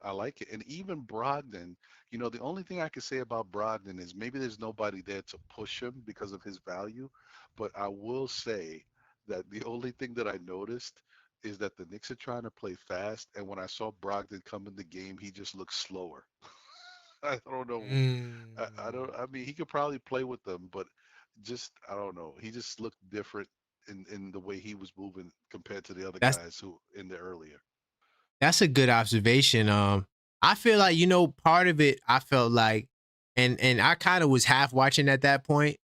I like it. And even Brogdon, the only thing I can say about Brogdon is maybe there's nobody there to push him because of his value. But I will say that the only thing that I noticed is that the Knicks are trying to play fast. And when I saw Brogdon come in the game, he just looked slower. I don't know. I don't. Mm, I mean, he could probably play with them, but I don't know. He just looked different in the way he was moving compared to the other that's guys who in there earlier. that's a good observation. I feel like part of it. I felt like, and I kind of was half watching at that point.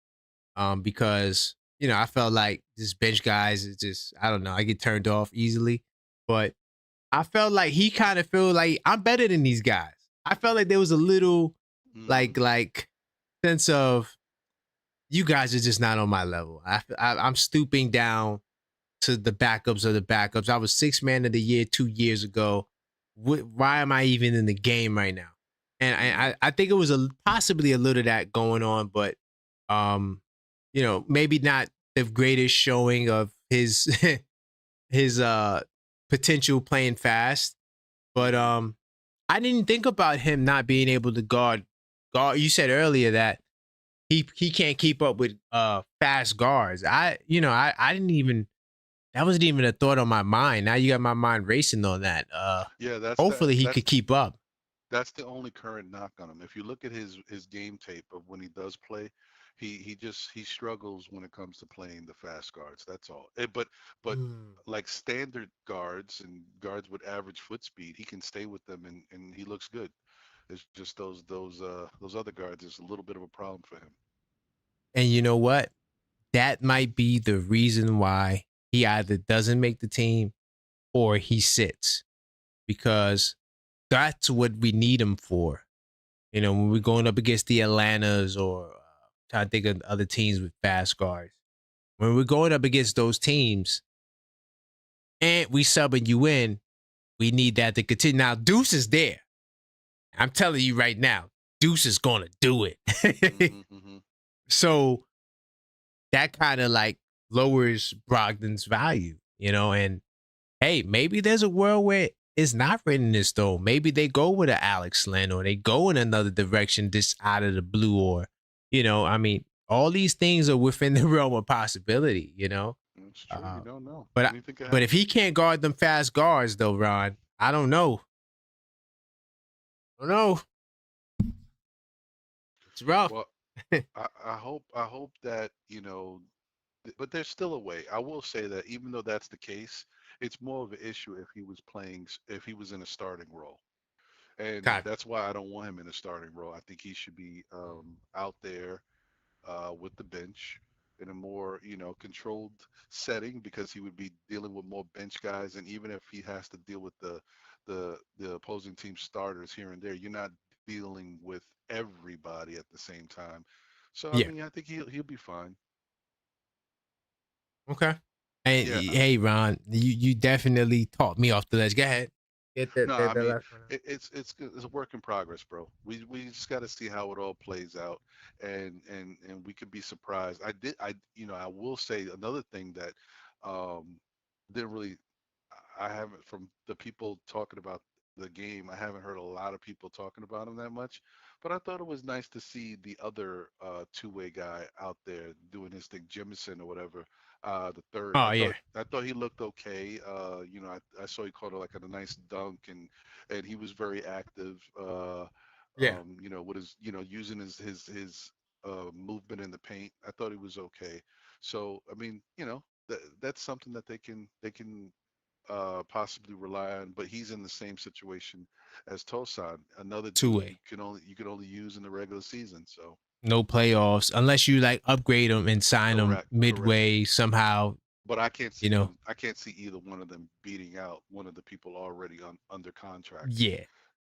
Because I felt like this bench guys is just I don't know. I get turned off easily, but I felt like he kind of feel like I'm better than these guys. I felt like there was a little Hmm. like sense of you guys are just not on my level. I'm stooping down to the backups of the backups. I was six man of the year 2 years ago. Why am I even in the game right now? And Hmm. I think it was possibly a little of that going on, but um, maybe not the greatest showing of his his potential playing fast. But Hmm. I didn't think about him not being able to guard. You said earlier that he can't keep up with fast guards. I didn't even that wasn't even a thought on my mind. Now you got my mind racing on that. Yeah, that's the Hopefully he that's could keep up. that's the only current knock on him. If you look at his game tape of when he does play, he struggles when it comes to playing the fast guards. That's all. But Mm. like standard guards and guards with average foot speed, he can stay with them and he looks good. It's just those other guards is a little bit of a problem for him. And you know what? That might be the reason why he either doesn't make the team or he sits because that's what we need him for. When we're going up against the Atlantas or trying to think of other teams with fast guards. When we're going up against those teams and we subbing you in, we need that to continue. Now, Deuce is there. I'm telling you right now, Deuce is gonna do it. Hmm. So that kind of like lowers Brogdon's value, and hey, maybe there's a world where it's not written in this stone. Maybe they go with an Alex Len or they go in another direction just out of the blue, or I mean, all these things are within the realm of possibility. It's true. You Uh, don't know. but Anything could but if happen. he can't guard them fast guards though, Ron, I don't know. I don't know. It's rough. Well, I hope that but there's still a way. I will say that even though that's the case, it's more of an issue if he was if he was in a starting role. And Okay. that's why I don't want him in a starting role. I think he should be out there with the bench in a more, controlled setting because he would be dealing with more bench guys. And even if he has to deal with the opposing team starters here and there, you're not dealing with everybody at the same time. So I Yeah. mean, I think he'll be fine. Okay. And Yeah, hey, Ron, you definitely taught me off the ledge. Go ahead. Get no, I the mean, last one out. it's a work in progress, bro. We just got to see how it all plays out, and we could be surprised. I will say another thing that um didn't really I haven't from the people talking about the game. I haven't heard a lot of people talking about him that much, but I thought it was nice to see the other two-way guy out there doing his thing, Jemison or whatever. The third, Oh yeah. I thought he looked okay. I saw he caught like a nice dunk, and he was very active. Yeah. With his using his movement in the paint. I thought he was okay. So I mean, that's something that they can possibly rely on, but he's in the same situation as Tosan, another Two dude way. you can only use in the regular season. So No playoffs unless you like upgrade them and sign them correct. midway somehow. But You know. I can't see either one of them beating out one of the people already under contract. Yeah.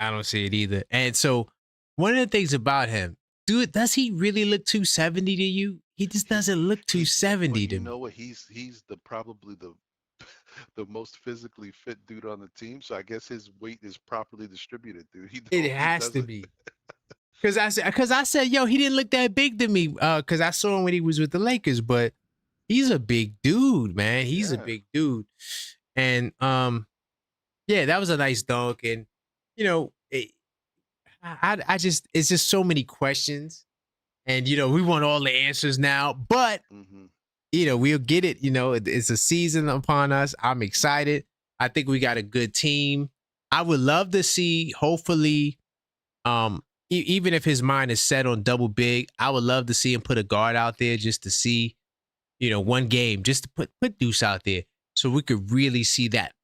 I don't see it either. And so one of the things about him, dude, does he really look 270 to you? He just He doesn't look but 270 you to know me. what? He's the probably the the most physically fit dude on the team. So I guess his weight is properly distributed, dude. It He has to doesn't. be. Cause I said, yo, he didn't look that big to me. Cause I saw him when he was with the Lakers, but he's a big dude, man. He's a Yeah. big dude. And yeah, that was a nice dunk. And you know, I just it's just so many questions. And we want all the answers now. But Hmm. we'll get it. It's a season upon us. I'm excited. I think we got a good team. I would love to see, hopefully, even if his mind is set on double big, I would love to see him put a guard out there just to see, one game, just to put Deuce out there so we could really see that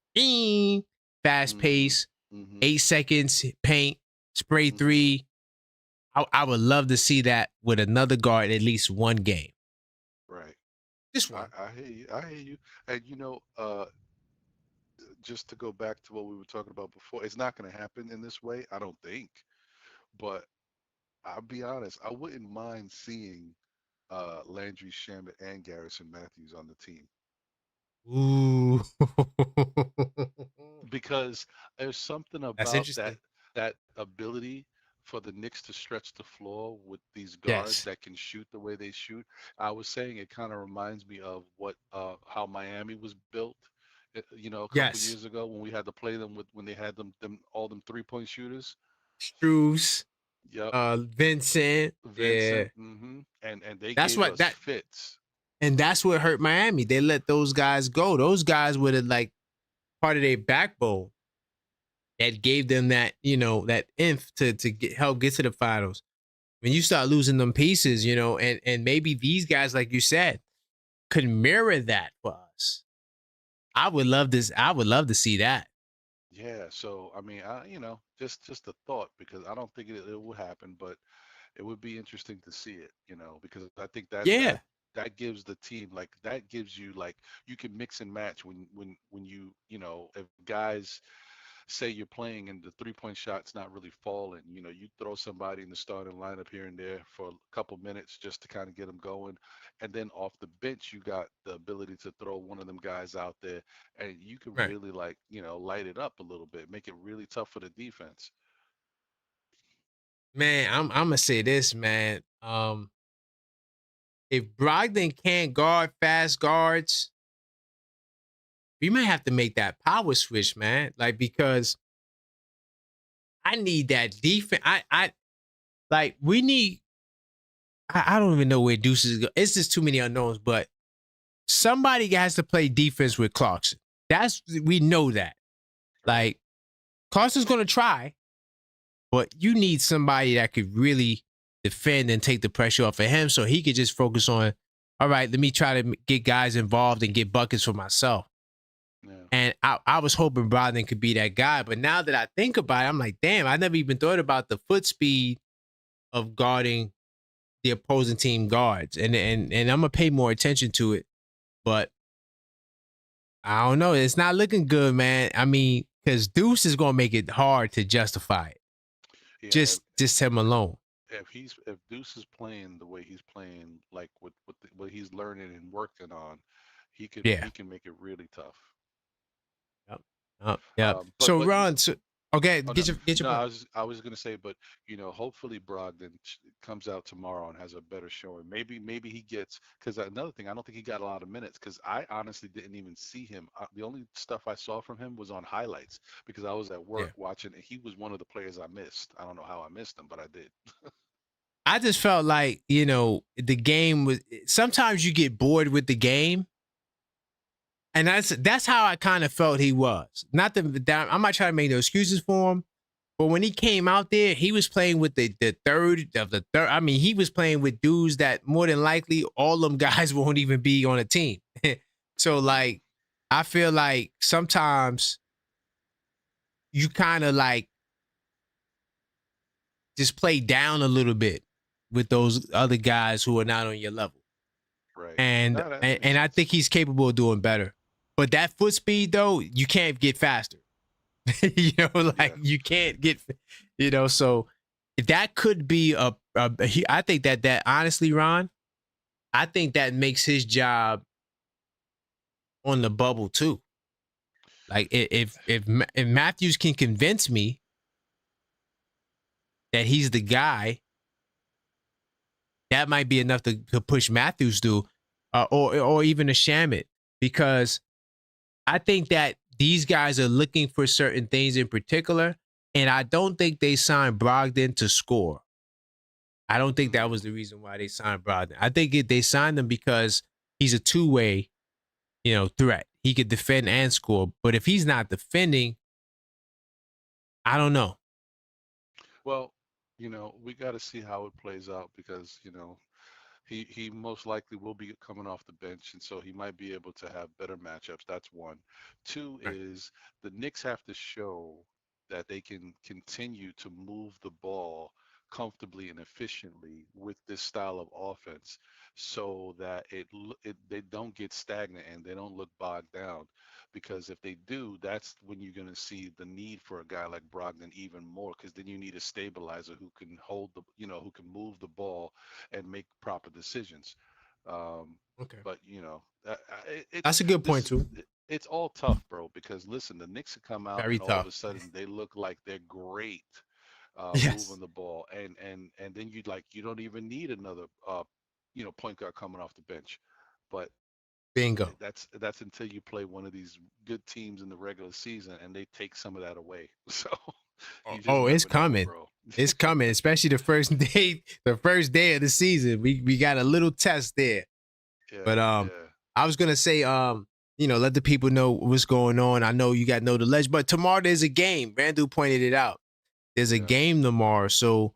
fast Hmm. pace, Hmm. 8 seconds, paint, spray Hmm. three. I would love to see that with another guard at least one game. Right. Just one. I hear you. I hear you. And just to go back to what we were talking about before, it's not going to happen in this way, I don't think. But I'll be honest, I wouldn't mind seeing Landry Shamet and Garrison Matthews on the team Ooh. because there's something That's about interesting. that ability for the Knicks to stretch the floor with these guards Yes. that can shoot the way they shoot. I was saying it kind of reminds me of what how Miami was built, a couple Yes. years ago when we had to play them with when they had them all them 3-point shooters. Struce, Yep, Vincent. Yeah. Vincent. And they That's gave what us that fits. and that's what hurt Miami. They let those guys go. Those guys were the like part of their backbone that gave them that, that inf to help get to the finals. When you start losing them pieces, and maybe these guys, like you said, could mirror that for us. I would love this. I would love to see that. Yeah, so I mean, just a thought because I don't think it will happen, but it would be interesting to see it, because I think Yeah. that gives the team like you can mix and match when if guys say you're playing and the 3-point shot's not really falling, you throw somebody in the starting lineup here and there for a couple minutes just to kind of get them going. And then off the bench, you got the ability to throw one of them guys out there and you can Right. really like, light it up a little bit, make it really tough for the defense. Man, I'm gonna say this, man. If Brogdon can't guard fast guards, we might have to make that power switch, man. Like, because I need that defense. I like we need. I don't even know where Deuce is. It's just too many unknowns. But somebody has to play defense with Clarkson. We know that. Like, Clarkson's gonna try, but you need somebody that could really defend and take the pressure off of him, so he could just focus on. All right, let me try to get guys involved and get buckets for myself. Yeah. And I was hoping Brogdon could be that guy. But now that I think about it, I'm like, damn, I never even thought about the foot speed of guarding the opposing team guards. And I'm gonna pay more attention to it. But I don't know. It's not looking good, man. I mean, because Deuce is gonna make it hard to justify it. Yeah, Just him alone. if Deuce is playing the way he's playing, like what he's learning and working on, Yeah. he can make it really tough. Yeah. But So Ron, okay, oh, get your no, point. I was gonna say, but hopefully Brogdon comes out tomorrow and has a better showing. Maybe he gets, because another thing, I don't think he got a lot of minutes because I honestly didn't even see him. The only stuff I saw from him was on highlights because I was at Yeah. work watching, and he was one of the players I missed. I don't know how I missed him, but I did. I just felt like, the game was, sometimes you get bored with the game. And that's how I kind of felt he was. Not that I'm not trying to make no excuses for him, but when he came out there, he was playing with the third of the third. I mean, he was playing with dudes that more than likely all them guys won't even be on a team. So like, I feel like sometimes you kind of like just play down a little bit with those other guys who are not on your level. Right. And No, that and, makes and I sense. think he's capable of doing better. But that foot speed though, you can't get faster. Yeah. You can't get, so that could be I think that honestly, Ron, I think that makes his job on the bubble too. Like if Matthews can convince me that he's the guy, that might be enough to push Matthews through, or even a Shamit, because I think that these guys are looking for certain things in particular, and I don't think they signed Brogdon to score. I don't think that was the reason why they signed Brogdon. I think they signed him because he's a two-way, threat. He could defend and score, but if he's not defending, I don't know. Well, we got to see how it plays out because, he most likely will be coming off the bench, and so he might be able to have better matchups. That's one. Two Right. is the Knicks have to show that they can continue to move the ball comfortably and efficiently with this style of offense, so that they don't get stagnant and they don't look bogged down. Because if they do, that's when you're going to see the need for a guy like Brogdon even more. Because then you need a stabilizer who can who can move the ball and make proper decisions. Okay. But That's a good point too. it's all tough, bro. Because listen, the Knicks have come out Very and all of tough. a sudden they look like they're great Yes. moving the ball, and then you don't even need another point guard coming off the bench. But Bingo. that's until you play one of these good teams in the regular season and they take some of that away. So you just It's never know, coming. bro. It's coming, especially the first day, of the season. We got a little test there. Yeah, But yeah, I was gonna say, let the people know what's going on. I know you got to know the ledge, but tomorrow there's a game. Randall pointed it out. There's a yeah. game tomorrow. So,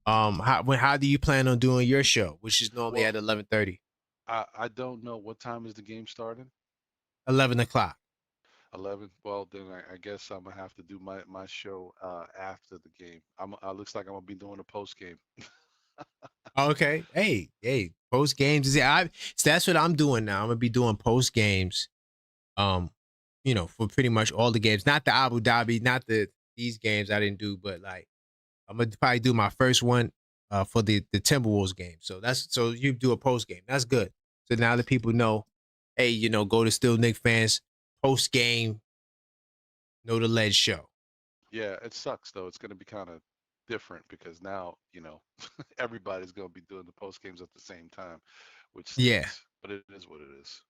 how do you plan on doing your show, which is normally Well, at 11:30, I don't know what time is the game starting. 11 o'clock? 11. Well, then I guess I'm gonna have to do my show after the game. Looks like I'm gonna be doing a post game. Okay. Hey, post games is so that's what I'm doing now. I'm gonna be doing post games. Um, for pretty much all the games. Not the Abu Dhabi, not these games I didn't do, but like I'm gonna probably do my first one for the Timberwolves game. So you do a post game. That's good. So now the people know, hey, go to Still Nick fans post game, know the Ledge show. Yeah, it sucks though. It's going to be kind of different because now, everybody's going to be doing the post games at the same time, which Yeah, stinks, but it is what it is.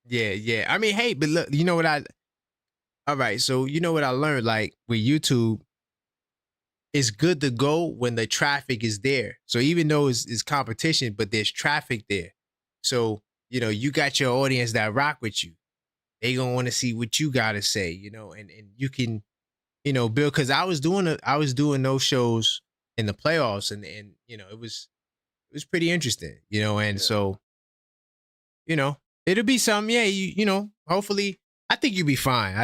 yeah. I mean, hey, but look, you know what I? All right, so you know what I learned, like with YouTube, it's good to go when the traffic is there. So even though it's competition, but there's traffic there. So, you got your audience that rock with you. They gonna want to see what you gotta say, and you can, build, cause I was doing those shows in the playoffs and it was pretty interesting, and Yeah. so, it'll be something, yeah, hopefully I think you'll be fine.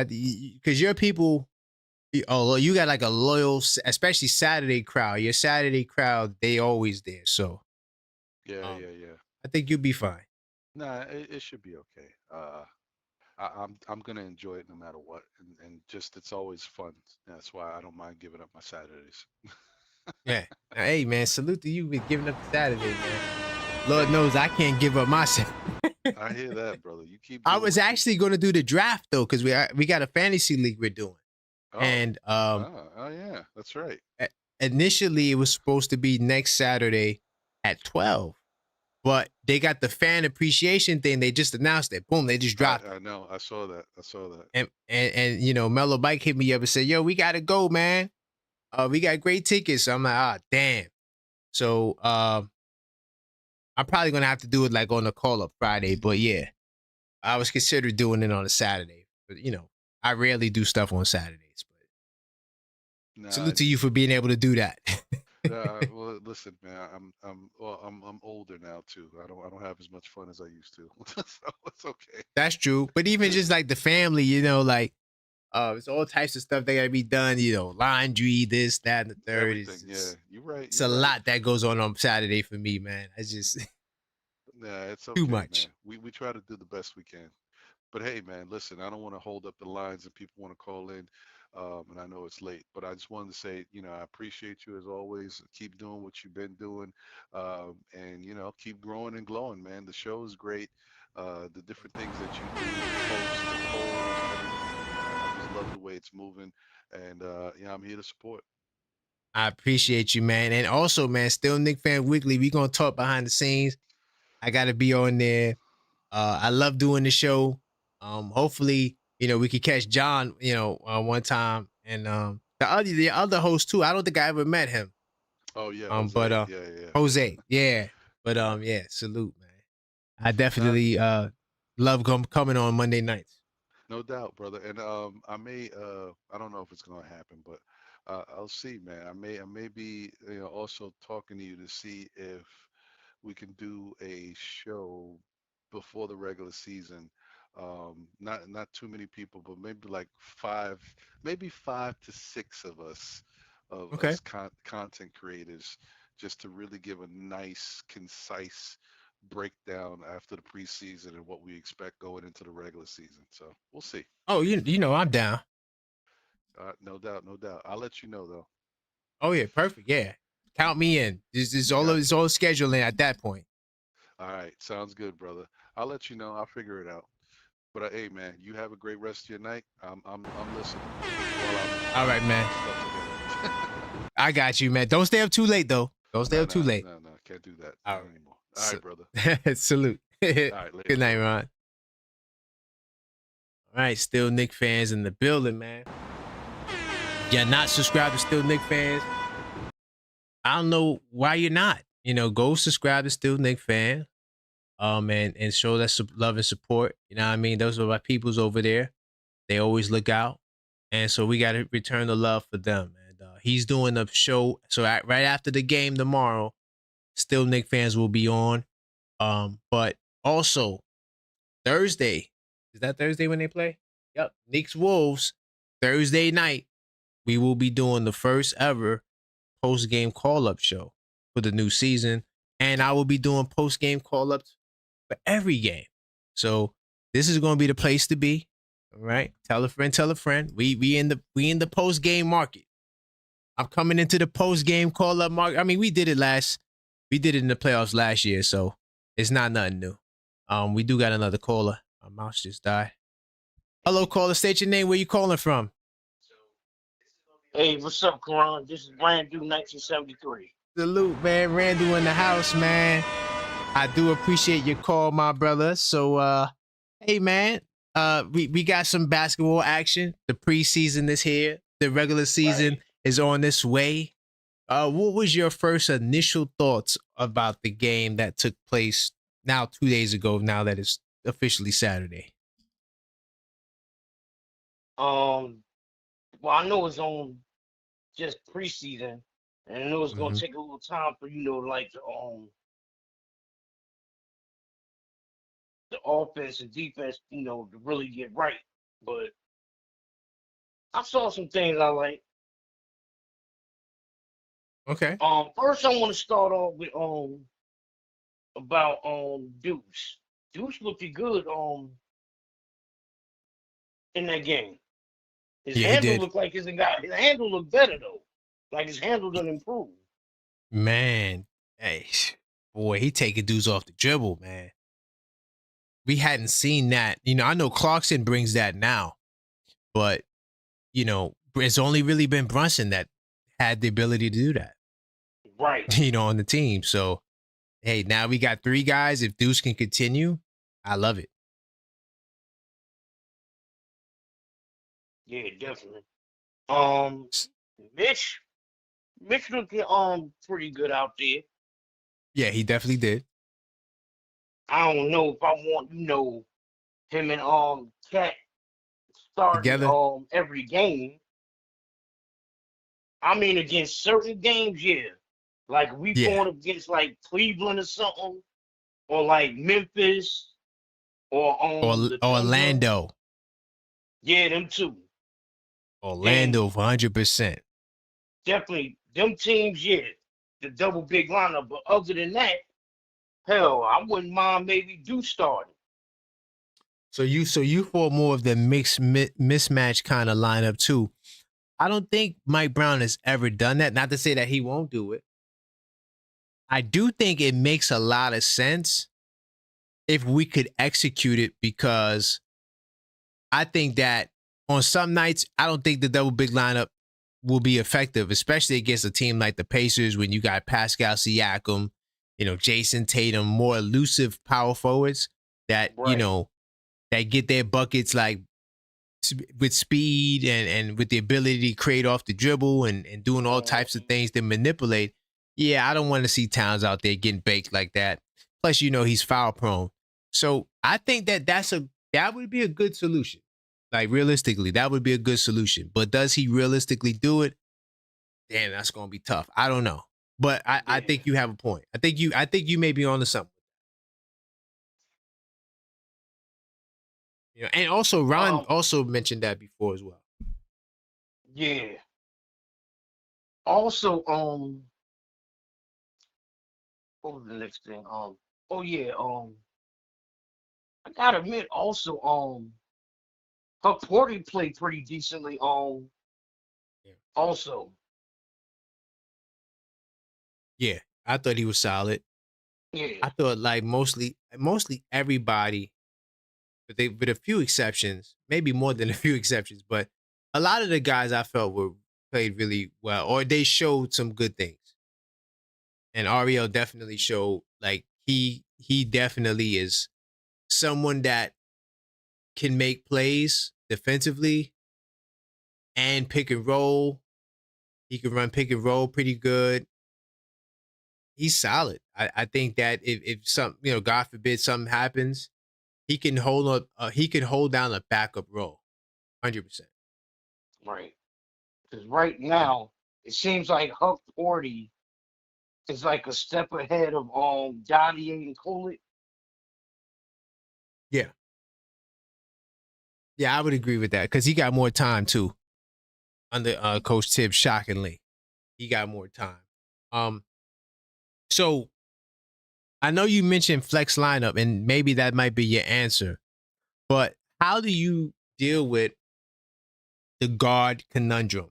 Cause your people, oh, you got like a loyal, especially Saturday crowd. Your Saturday crowd, they always there. So, Yeah, um, yeah, yeah. I think you'll be fine. Nah, it should be okay. I'm gonna enjoy it no matter what, and just it's always fun. That's why I don't mind giving up my Saturdays. Yeah. Now, hey, man, salute to you for giving up the Saturday, man. Lord Hey, knows I can't give up my Saturday. I hear that, brother. You keep I doing was what you. actually going to do the draft though, because we got a fantasy league we're doing, Oh, and oh yeah, that's right. i- initially it was supposed to be next Saturday at 12, but they got the fan appreciation thing. They just announced it. Boom, they just dropped it. I know. I saw that. I saw that. And Mellow Bike hit me up and said, "Yo, we gotta go, man. We got great tickets." So I'm like, "Ah, damn." So I'm probably gonna have to do it like on the call up Friday, but yeah, I was considering doing it on a Saturday, but I rarely do stuff on Saturdays. But Nah, salute to you for being able to do that. well, listen, man. I'm older now too. I don't have as much fun as I used to. So it's okay. That's true. But even just like the family, like it's all types of stuff that gotta be done. Laundry, this, that, and the third. Everything. Yeah, you're right. It's You're a right. lot that goes on Saturday for me, man. I just Yeah, it's too okay, man. much. We try to do the best we can. But hey, man, listen, I don't want to hold up the lines and people want to call in. And I know it's late, but I just wanted to say, I appreciate you as always. Keep doing what you've been doing, and keep growing and glowing, man. The show is great. The different things that you do, the posts, the polls, everything. I just love the way it's moving, and yeah, I'm here to support. I appreciate you, man. And also, man, still Nick Fan Weekly. We gonna talk behind the scenes. I gotta be on there. I love doing the show. Hopefully, we could catch John, one time, and the other host too. I don't think I ever met him. Oh yeah, But Jose. Yeah, yeah, Jose, yeah. But yeah. yeah, salute, man. I Nah, definitely love coming on Monday nights. no doubt, brother. And I don't know if it's gonna happen, but I'll see, man. I may be also talking to you to see if we can do a show before the regular season. Not too many people, but maybe like maybe 5 to 6 of Okay. us content creators, just to really give a nice, concise breakdown after the preseason and what we expect going into the regular season. So we'll see. Oh, I'm down. No doubt, no doubt. I'll let you know though. Oh yeah, perfect. Yeah, count me in. Got It's you. all scheduling at that point. All right, sounds good, brother. I'll let you know. I'll figure it out. But hey, man, you have a great rest of your night. I'm listening while I'm All right, putting man. my stuff together. I got you, man. Don't stay up too late though. Don't stay No, up too no, late. no, no. Can't do that. All Not right. anymore. All right, brother. Salute. All right, later, Good night, brother. Ron. All right, Still Nick fans in the building, man. You're not subscribed to Still Nick fans. I don't know why you're not. Go subscribe to Still Nick fan. And show that love and support. You know what I mean? Those are my peoples over there. They always look out, and so we got to return the love for them. And he's doing a show. So right after the game tomorrow, Still Nick fans will be on. But also Thursday, is that Thursday when they play? Yep, Knicks Wolves Thursday night. We will be doing the first ever post game call up show for the new season, and I will be doing post game call ups for every game. So this is going to be the place to be. All right. Tell a friend, tell a friend. We in the post game market. I'm coming into the post game call up market. I mean, we did it in the playoffs last year, so it's not nothing new. We do got another caller. My mouse just died. Hello, caller. State your name. Where you calling from? Hey, what's up, Karan? This is brand new 1973. Salute, man. Randall in the house, man. I do appreciate your call, my brother. So, hey, man. We got some basketball action. The preseason is here. The regular season is on its way. What was your first initial thoughts about the game that took place now 2 days ago? Now that it's officially Saturday. Well, I know it's on just preseason, and I know it's gonna Mhm. take a little time for like the offense and defense, to really get right. But I saw some things I like. Okay. First I want to start off with about Deuce. Deuce looked good in that game. His Yeah, he handle did. looked like his handle looked better though. Like his handle done improved. Man, hey, boy, he taking dudes off the dribble, man. We hadn't seen that. I know Clarkson brings that now, but it's only really been Brunson that had the ability to do that. Right. On the team. So, hey, now we got 3 guys. If Deuce can continue, I love it. Yeah, definitely. Mitch looked pretty good out there. Yeah, he definitely did. I don't know if I want him and Cat starting Together. every game. I mean against certain games, yeah. Like we Yeah. going against like Cleveland or something, or like Memphis, or Or the Thunder. Orlando. Yeah, them two. Orlando And for 100%. definitely them teams, yeah. The double big lineup. But other than that, hell, I wouldn't mind maybe do starting. So you for more of the mixed mismatch kind of lineup too. I don't think Mike Brown has ever done that. Not to say that he won't do it. I do think it makes a lot of sense if we could execute it, because I think that on some nights, I don't think the double big lineup will be effective, especially against a team like the Pacers when you got Pascal Siakam, Jason Tatum, more elusive power forwards that, Right. that get their buckets like with speed and with the ability to create off the dribble and doing all types of things to manipulate. Yeah, I don't want to see Towns out there getting baked like that. Plus, he's foul prone. So I think that would be a good solution. Like realistically, that would be a good solution. But does he realistically do it? Damn, that's gonna be tough. I don't know. But I think you have a point. I think you may be onto something. And also Ron also mentioned that before as well. Yeah. Also, what was the next thing? Oh yeah, I gotta admit, also, her Porty played pretty decently. Yeah. Also, Yeah, I thought he was solid. yeah, I thought like mostly everybody, with a few exceptions, maybe more than a few exceptions, but a lot of the guys I felt were played really well, or they showed some good things. And Ariel definitely showed like he definitely is someone that can make plays defensively and pick and roll. He can run pick and roll pretty good. He's solid. I think that if some God forbid something happens, he can hold up. He can hold down a backup role, 100%. right. Because right now it seems like Huck Porty is like a step ahead of Dottie and Cooley. Yeah, yeah, I would agree with that because he got more time too under Coach Tibbs. Shockingly, he got more time. So I know you mentioned flex lineup, and maybe that might be your answer. But how do you deal with the guard conundrum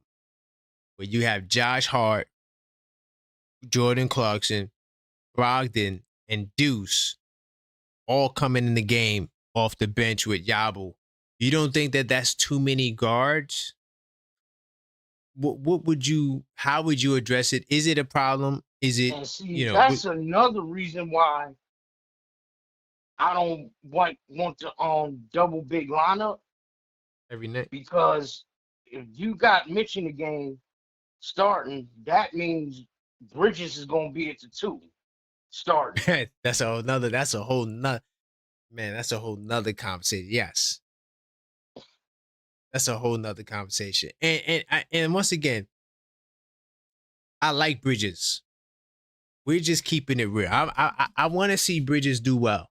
where you have Josh Hart, Jordan Clarkson, Brogdon, and Deuce all coming in the game off the bench with Yabu. You don't think that that's too many guards? What would you? How would you address it? Is it a problem? Is it And see, that's what, another reason why I don't want the double big lineup, every night? because if you got Mitch in the game starting, that means Bridges is gonna be at the 2 starting. That's a whole nother. That's a whole nother. Man, that's a whole nother conversation. Yes, that's a whole nother conversation. And once again, I like Bridges. We're just keeping it real. I want to see Bridges do well.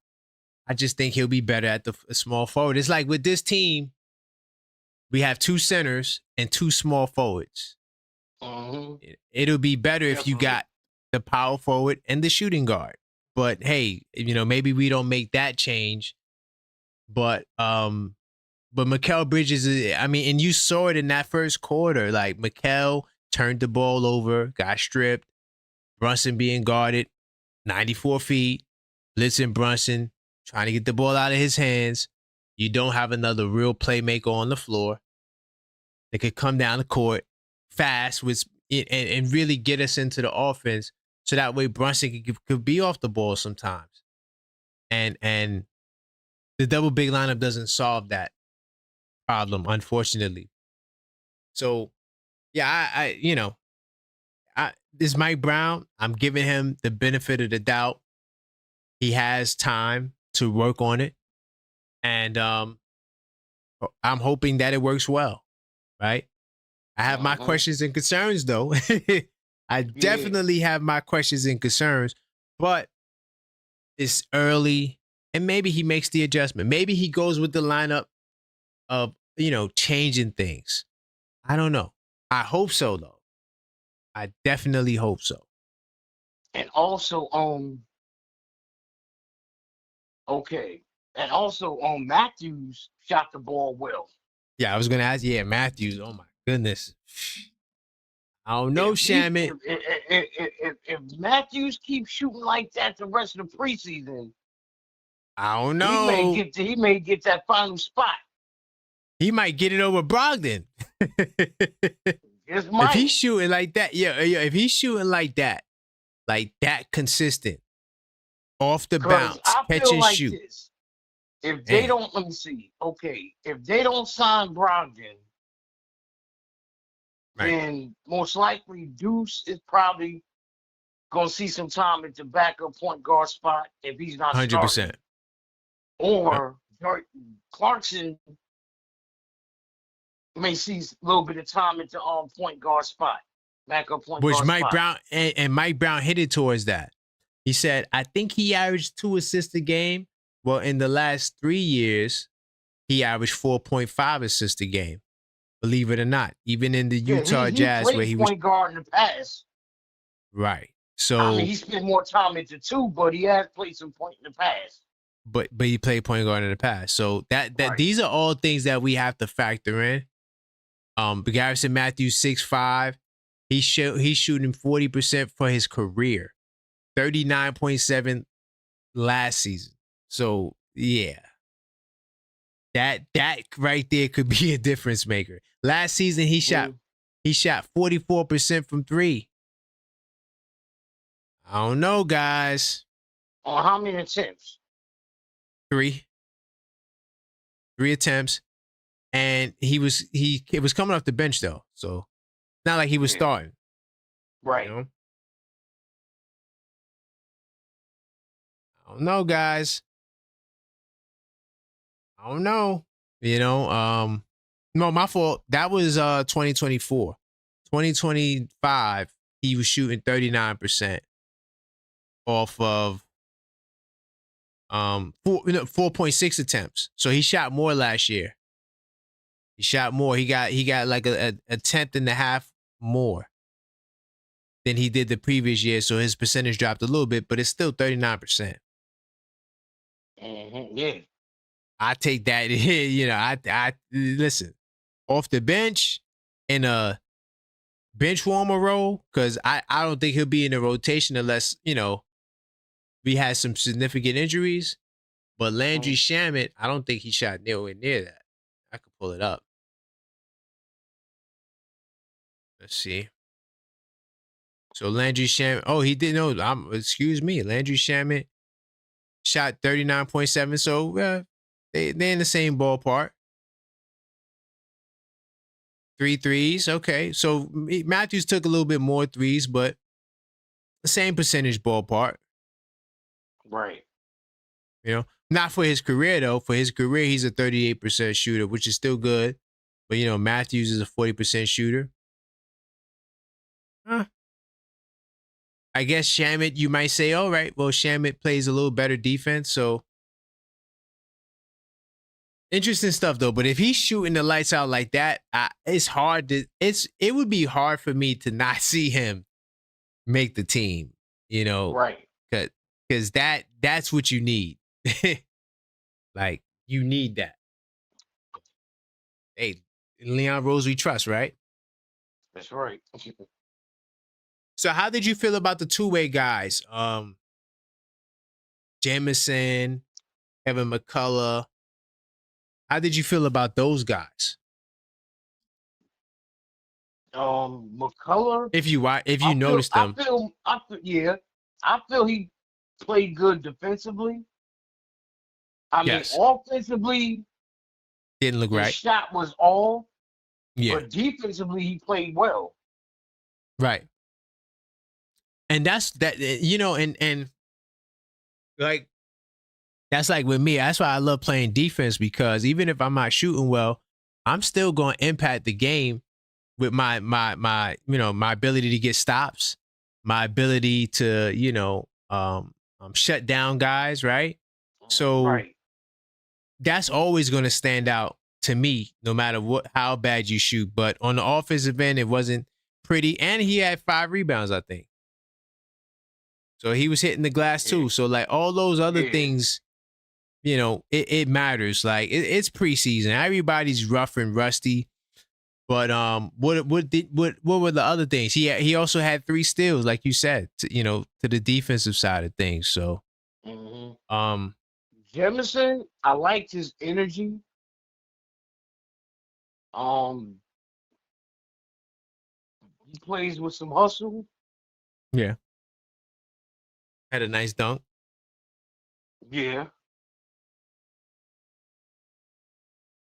I just think he'll be better at the small forward. It's like with this team, we have 2 centers and 2 small forwards. Mm-hmm. It'll be better if you got the power forward and the shooting guard. But hey, maybe we don't make that change. But Mikal Bridges and you saw it in that first quarter. Like Mikal turned the ball over, got stripped. Brunson being guarded 94 feet, blitzing Brunson, trying to get the ball out of his hands. You don't have another real playmaker on the floor that could come down the court fast and really get us into the offense, so that way Brunson could be off the ball sometimes. And the double big lineup doesn't solve that problem, unfortunately. So, yeah, this Mike Brown, I'm giving him the benefit of the doubt. He has time to work on it. And I'm hoping that it works well, right? I have my questions and concerns, though. I definitely have my questions and concerns, but it's early, and maybe he makes the adjustment. Maybe he goes with the lineup of, changing things. I don't know. I hope so, though. I definitely hope so. And also, Matthews shot the ball well. Yeah, I was gonna ask. Yeah, Matthews. Oh my goodness. I don't know, Shamit. If Matthews keeps shooting like that the rest of the preseason, I don't know. He may get that final spot. He might get it over Brogdon. If he's shooting like that, if he's shooting like that consistent, off the bounce, catch and shoot. If they don't, let me see. Okay, if they don't sign Brogdon, then most likely Deuce is probably gonna see some time at the backup point guard spot if he's not 100%. starting. Or Clarkson may see a little bit of time at the point guard spot, backup point guard spot. Which Mike Brown and Mike Brown hit it towards that. He said, I think he averaged 2 assists a game. Well, in the last 3 years, he averaged 4.5 assists a game. Believe it or not, even in the Utah Jazz, where he was point guard in the past. Right. So he spent more time at the 2, but he has played some point in the past. But he played point guard in the past. So that these are all things that we have to factor in. Garrison Matthews 6'5". He's shooting 40% for his career. 39.7 last season. So yeah. That right there could be a difference maker. Last season he shot 44% from 3. I don't know, guys. On how many attempts? 3 attempts. And it was coming off the bench though. So it's not like he was starting. Right. You know? I don't know, guys. I don't know. No, my fault. That was 2024. 2025, he was shooting 39% off of 4.6 attempts. So he shot more last year. He shot more. He got like a tenth and a half more than he did the previous year. So his percentage dropped a little bit, but it's still 39%. Mm-hmm. Yeah. I take that. I listen off the bench in a bench warmer role because I don't think he'll be in the rotation unless we had some significant injuries. But Landry Shamet, I don't think he shot nowhere near that. I could pull it up. Let's see. So Landry Shamet. Oh, he didn't know. Excuse me. Landry Shamet shot 39.7. So they're in the same ballpark. 3 threes. Okay. So Matthews took a little bit more threes, but the same percentage ballpark. Right. Not for his career though. For his career, he's a 38% shooter, which is still good. But Matthews is a 40% shooter. Huh. I guess Shamet, you might say, all right, well, Shamet plays a little better defense, so interesting stuff though. But if he's shooting the lights out like that, it's hard to. It would be hard for me to not see him make the team. Right. Because that's what you need. Like you need that. Hey, Leon Rose, we trust, right? That's right. So how did you feel about the two-way guys? Jamison, Kevin McCullough. How did you feel about those guys? McCullough. If you noticed them. Yeah. I feel he played good defensively. I mean, offensively, didn't look his right. shot was all. Yeah. But defensively, he played well. Right. And that's that. And like that's like with me. That's why I love playing defense because even if I'm not shooting well, I'm still going to impact the game with my ability to get stops, my ability to shut down guys, right? So that's always going to stand out to me, no matter how bad you shoot. But on the offensive end, it wasn't pretty, and he had 5 rebounds, I think. So he was hitting the glass too. So like all those other things, it matters. Like it's preseason, everybody's rough and rusty. But what were the other things? He also had 3 steals, like you said, to the defensive side of things. So, Jemison, I liked his energy. He plays with some hustle. Yeah, had a nice dunk. Yeah.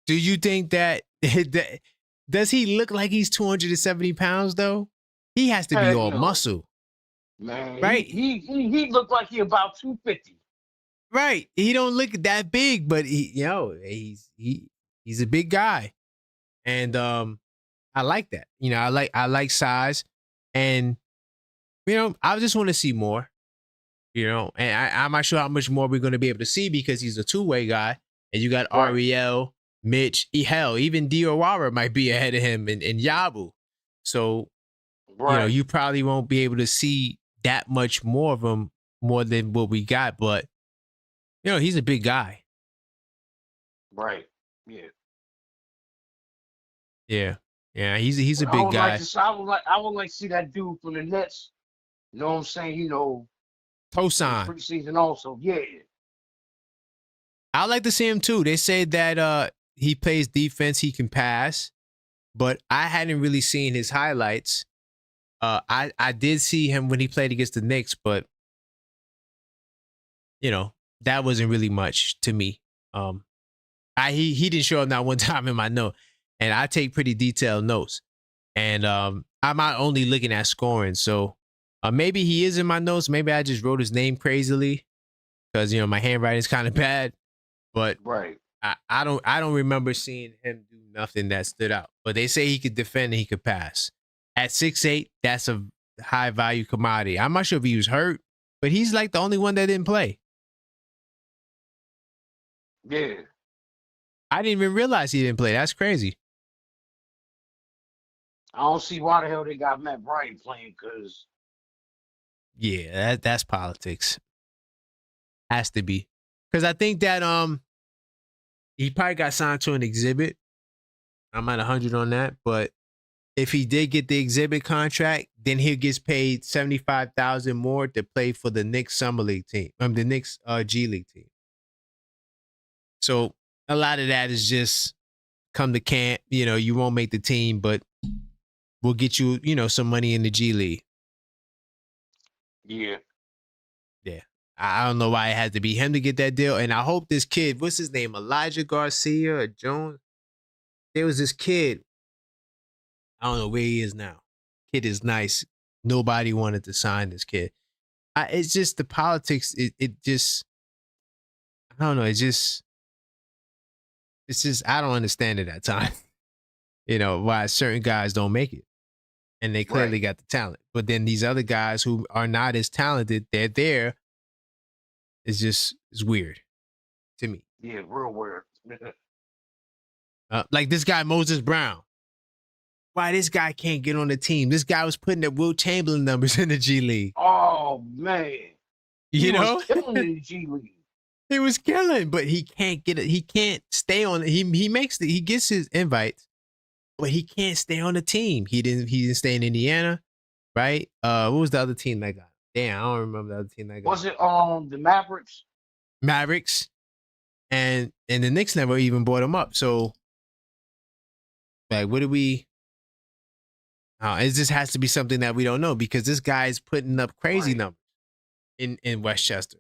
Do you think that does he look like he's 270 pounds though? He has to be all muscle. Man, right? He looked like he about 250. Right. He don't look that big, but he's a big guy. And I like that. I like size. And I just want to see more. And I'm not sure how much more we're going to be able to see because he's a two-way guy. And you got Ariel, Mitch, hell, even Diawara might be ahead of him and Yabu. So, you probably won't be able to see that much more of him more than what we got. But, he's a big guy. Right. Yeah. Yeah. Yeah. He's a big guy. I would like to see that dude from the Nets. You know what I'm saying? Tosan. Preseason also. Yeah. I like to see him too. They say that he plays defense, he can pass, but I hadn't really seen his highlights. I did see him when he played against the Knicks, but that wasn't really much to me. He didn't show up not one time in my note, and I take pretty detailed notes, and I'm not only looking at scoring. So maybe he is in my notes. Maybe I just wrote his name crazily because my handwriting is kind of bad. But I don't remember seeing him do nothing that stood out. But they say he could defend and he could pass. At 6'8", that's a high value commodity. I'm not sure if he was hurt, but he's like the only one that didn't play. Yeah. I didn't even realize he didn't play. That's crazy. I don't see why the hell they got Matt Bryant playing because. Yeah, that's politics. Has to be. Because I think that he probably got signed to an exhibit. I'm at 100 on that, but if he did get the exhibit contract, then he gets paid 75,000 more to play for the Knicks summer league team. The Knicks G League team. So a lot of that is just come to camp. You won't make the team, but we'll get you, some money in the G League. Yeah. Yeah. I don't know why it had to be him to get that deal. And I hope this kid, what's his name? Elijah Garcia or Jones? There was this kid. I don't know where he is now. Kid is nice. Nobody wanted to sign this kid. It's just the politics. It just, I don't know. It's just, I don't understand it at times. Why certain guys don't make it. And they clearly got the talent. But then these other guys who are not as talented, they're there. It's weird to me. Yeah, real weird. Like this guy, Moses Brown. Why this guy can't get on the team? This guy was putting up Will Chamberlain numbers in the G League. Oh, man. He was killing in the G League. He was killing, but he can't get it. He can't stay on it. He gets his invites, but he can't stay on the team. He didn't stay in Indiana, right? What was the other team that got? Damn, I don't remember the other team that got. Was it the Mavericks? Mavericks, and the Knicks never even brought him up. So, like, what do we? It just has to be something that we don't know because this guy's putting up crazy numbers in Westchester,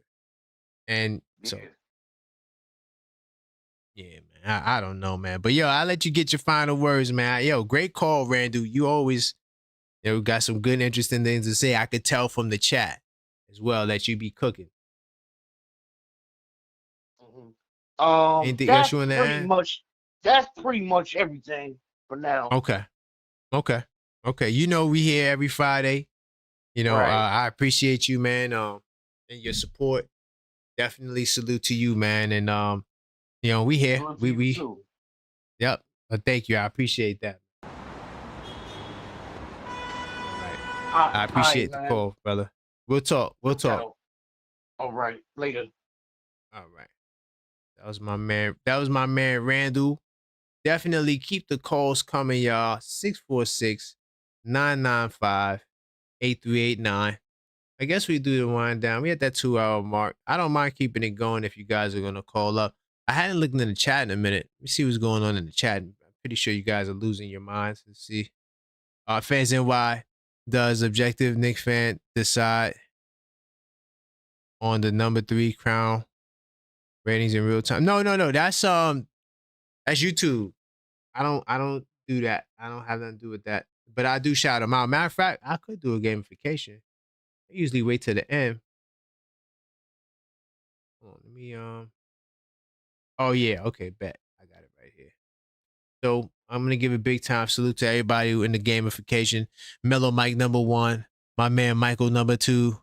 and so. Yeah, man. I don't know, man. But I'll let you get your final words, man. Great call, Randall. You always, got some good, interesting things to say. I could tell from the chat as well that you be cooking. Anything else you want to add? That's pretty much everything for now. Okay. We here every Friday. I appreciate you, man. And your support. Definitely salute to you, man. And we here. We Yep. Thank you. I appreciate that. All right. I appreciate the call, brother. We'll talk. All right. Later. All right. That was my man, Randall. Definitely keep the calls coming, y'all. 646-995-8389. I guess we do the wind down. We had that 2-hour mark. I don't mind keeping it going if you guys are going to call up. I hadn't looked in the chat in a minute. Let me see what's going on in the chat. I'm pretty sure you guys are losing your minds. Let's see. Fans NY, does objective Knicks fan decide on the number 3 crown ratings in real time? No. That's YouTube. I don't do that. I don't have nothing to do with that. But I do shout them out. Matter of fact, I could do a gamification. I usually wait till the end. Hold on, let me Oh yeah, okay, bet. I got it right here. So I'm gonna give a big time salute to everybody in the gamification. Mellow Mike number 1, my man Michael number 2,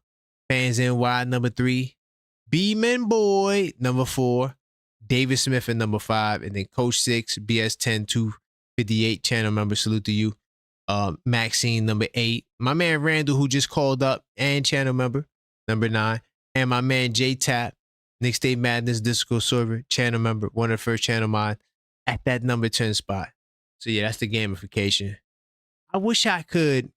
Fans NY number 3, B-Man Boy number 4, David Smith at number 5, and then Coach 6, BS10 258 channel member. Salute to you. Maxine number 8, my man Randall who just called up and channel member number 9, and my man J Tap, Knicks State Madness Discord server channel member, one of the first channel mine at that number 10 spot. So yeah, that's the gamification. I wish I could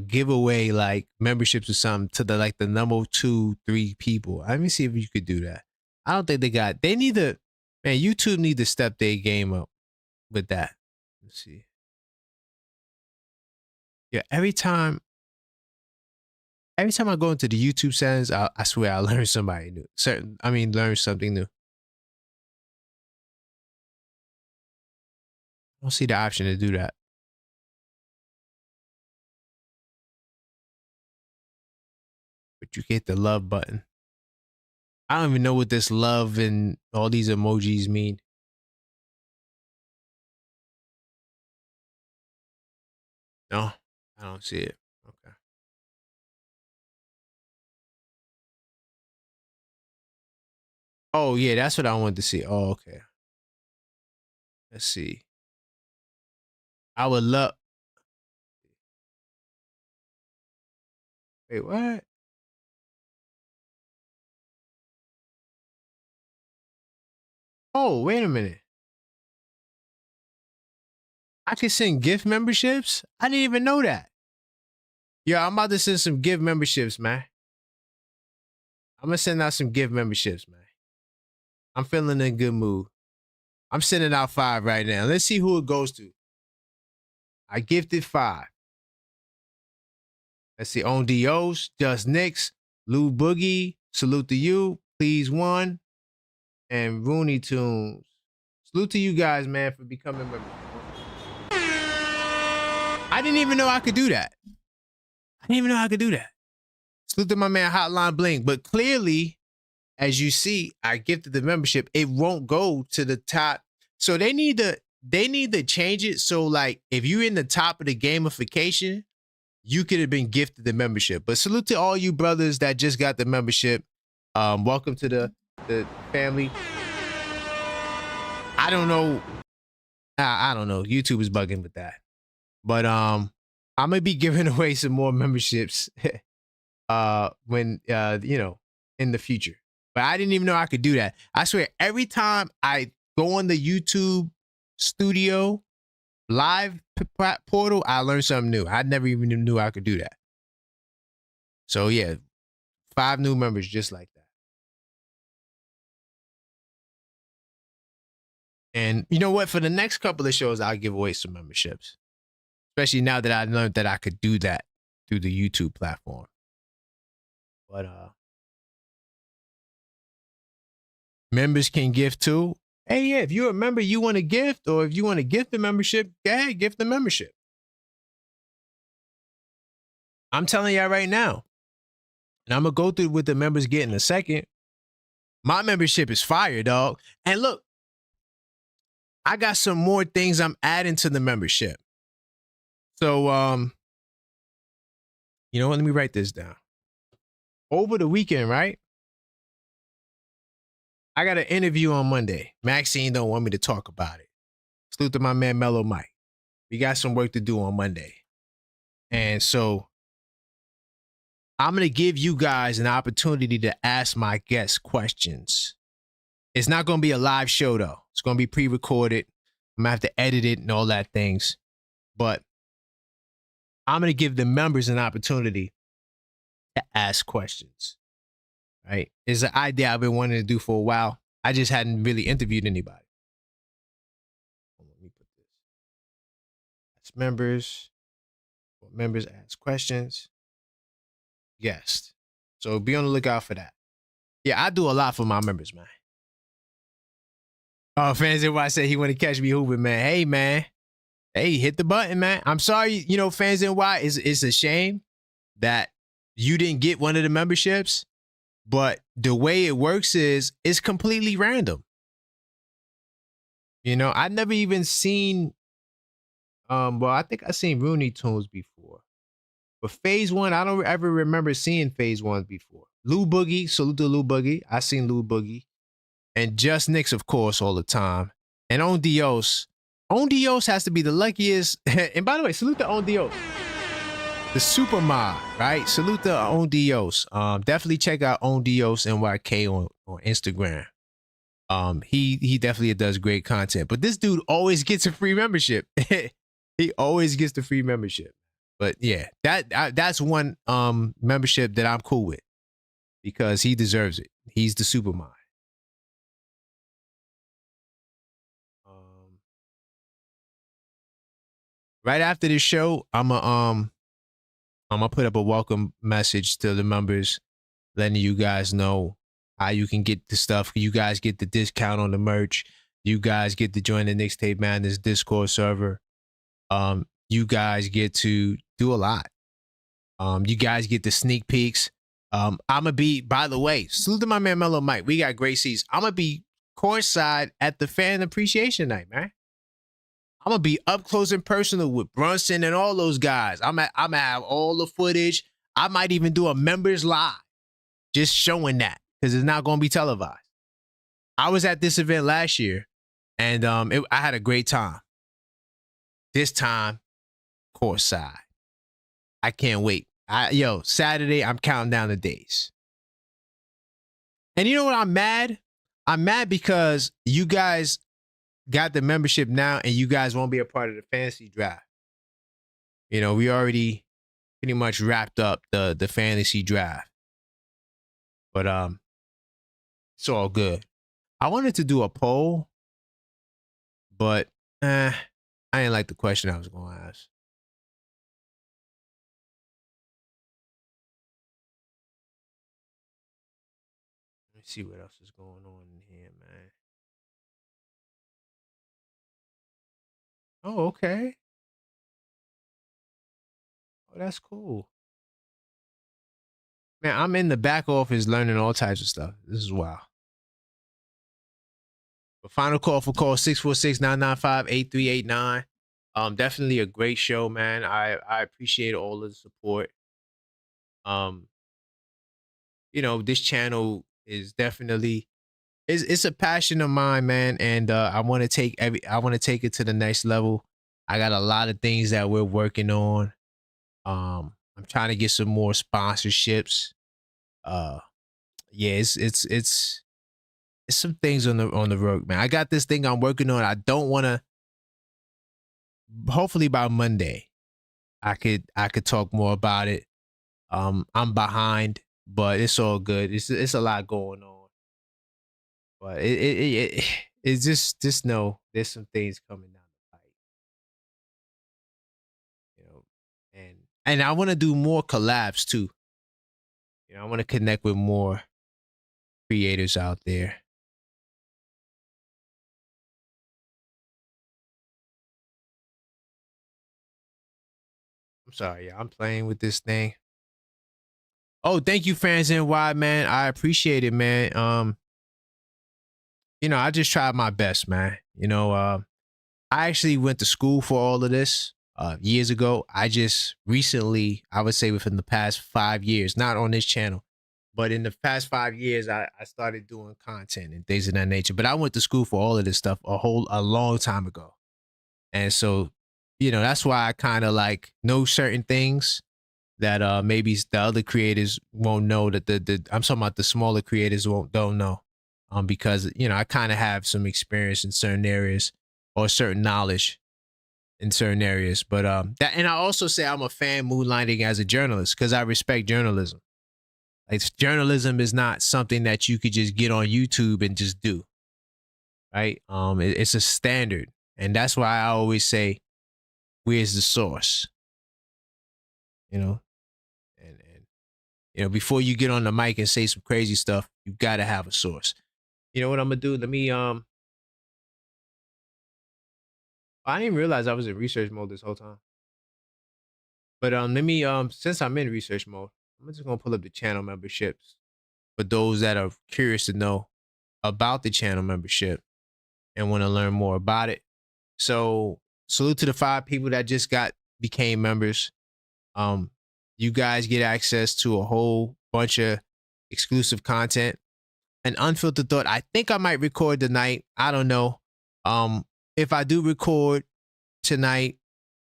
give away like memberships or something to the number 2, 3 people. Let me see if you could do that. I don't think they need to, man, YouTube need to step their game up with that. Let's see. Yeah, every time I go into the YouTube settings, I swear I learn somebody new. Learn something new. I don't see the option to do that. But you get the love button. I don't even know what this love and all these emojis mean. No, I don't see it. Okay. Oh, yeah, that's what I wanted to see. Oh, okay. Let's see. I would love. Wait, what? Oh, wait a minute. I can send gift memberships? I didn't even know that. Yeah, I'm about to send some gift memberships, man. I'm gonna send out some gift memberships, man. I'm feeling in a good mood. I'm sending out 5 right now. Let's see who it goes to. I gifted 5. Let's see. On Dios, Just Knicks, Lou Boogie, salute to you. Please 1. And Rooney Tunes. Salute to you guys, man, for becoming members. I didn't even know I could do that. I didn't even know I could do that. Salute to my man Hotline Bling. But clearly, as you see, I gifted the membership. It won't go to the top. So they need to change it. So like if you're in the top of the gamification, you could have been gifted the membership. But salute to all you brothers that just got the membership. Welcome to the family. I don't know. I don't know. YouTube is bugging with that. But I'm gonna be giving away some more memberships when in the future. But I didn't even know I could do that. I swear, every time I go on the YouTube studio live portal, I learn something new. I never even knew I could do that. So yeah, 5 new members just like that. And you know what? For the next couple of shows, I'll give away some memberships. Especially now that I learned that I could do that through the YouTube platform. But members can gift too. Hey, yeah, if you're a member, you want to gift, or if you want to gift the membership, go ahead, gift the membership. I'm telling y'all right now, and I'm gonna go through what the members get in a second. My membership is fire, dog. And look, I got some more things I'm adding to the membership. So, you know what? Let me write this down. Over the weekend, right? I got an interview on Monday. Maxine don't want me to talk about it. Salute to my man Mellow Mike. We got some work to do on Monday. And so I'm going to give you guys an opportunity to ask my guests questions. It's not going to be a live show, though. It's going to be pre-recorded. I'm going to have to edit it and all that things. But I'm going to give the members an opportunity to ask questions. Right? It's an idea I've been wanting to do for a while. I just hadn't really interviewed anybody. Let me put this. Ask members. Members ask questions. Guest. So be on the lookout for that. Yeah, I do a lot for my members, man. Oh, fans NY said he want to catch me hooping, man. Hey, man. Hey, hit the button, man. I'm sorry, fans NY, it's a shame that you didn't get one of the memberships, but the way it works is it's completely random. I've never even seen, I think I seen Rooney Tunes before. But phase 1, I don't ever remember seeing phase 1 before. Lou Boogie, salute to Lou Boogie. I seen Lou Boogie. And Just Knicks, of course, all the time. And On Dios. On Dios has to be the luckiest. And by the way, salute to On Dios. The super mod, right? Salute to On Dios. Definitely check out On Dios NYK on Instagram. He definitely does great content. But this dude always gets a free membership. He always gets the free membership. But yeah, that's one membership that I'm cool with because he deserves it. He's the super mind. Right after the show, I'm gonna put up a welcome message to the members, letting you guys know how you can get the stuff. You guys get the discount on the merch. You guys get to join the Knicks Tape Madness Discord server. You guys get to do a lot. You guys get the sneak peeks. I'm gonna be, by the way, salute to my man Mellow Mike. We got great seats. I'm gonna be courtside at the fan appreciation night, man. I'm gonna be up close and personal with Brunson and all those guys. I'm gonna have all the footage. I might even do a members live, just showing that because it's not gonna be televised. I was at this event last year, and I had a great time. This time, courtside. I can't wait. Saturday, I'm counting down the days. And you know what? I'm mad. I'm mad because you guys got the membership now and you guys won't be a part of the fantasy draft. You know, we already pretty much wrapped up the fantasy draft. But it's all good. I wanted to do a poll, but I didn't like the question I was going to ask. Let me see what else is going on in here, man. Oh, okay. Oh, that's cool. Man, I'm in the back office learning all types of stuff. This is wild. But final call for call 646-995-8389. Definitely a great show, man. I appreciate all of the support. You know, this channel is definitely it's a passion of mine, man, and I want to take it to the next level. I got a lot of things that we're working on. I'm trying to get some more sponsorships. Yeah, it's some things on the road, man. I got this thing I'm working on. I don't want to. Hopefully by Monday, I could talk more about it. I'm behind, but it's all good. It's a lot going on, but it's just know there's some things coming down the pipe, you know, and I want to do more collabs too. You know, I want to connect with more creators out there. I'm sorry, yeah, I'm playing with this thing. Oh, thank you, fans NY, man. I appreciate it, man. You know, I just tried my best, man. You know, I actually went to school for all of this years ago. I just recently, I would say within the past 5 years, not on this channel, but in the past 5 years, I started doing content and things of that nature. But I went to school for all of this stuff a long time ago. And so, you know, that's why I kind of like know certain things that maybe the other creators won't know, that I'm talking about the smaller creators don't know. Because, you know, I kind of have some experience in certain areas or certain knowledge in certain areas. But that, and I also say I'm a fan moonlighting as a journalist because I respect journalism. Like, journalism is not something that you could just get on YouTube and just do. Right? It's a standard. And that's why I always say, where's the source? You know? And you know, before you get on the mic and say some crazy stuff, you gotta have a source. You know what I'm gonna do? Let me I didn't realize I was in research mode this whole time. But let me since I'm in research mode, I'm just gonna pull up the channel memberships for those that are curious to know about the channel membership and want to learn more about it. So salute to the 5 people that just became members. You guys get access to a whole bunch of exclusive content. An unfiltered thought. I think I might record tonight. I don't know. If I do record tonight,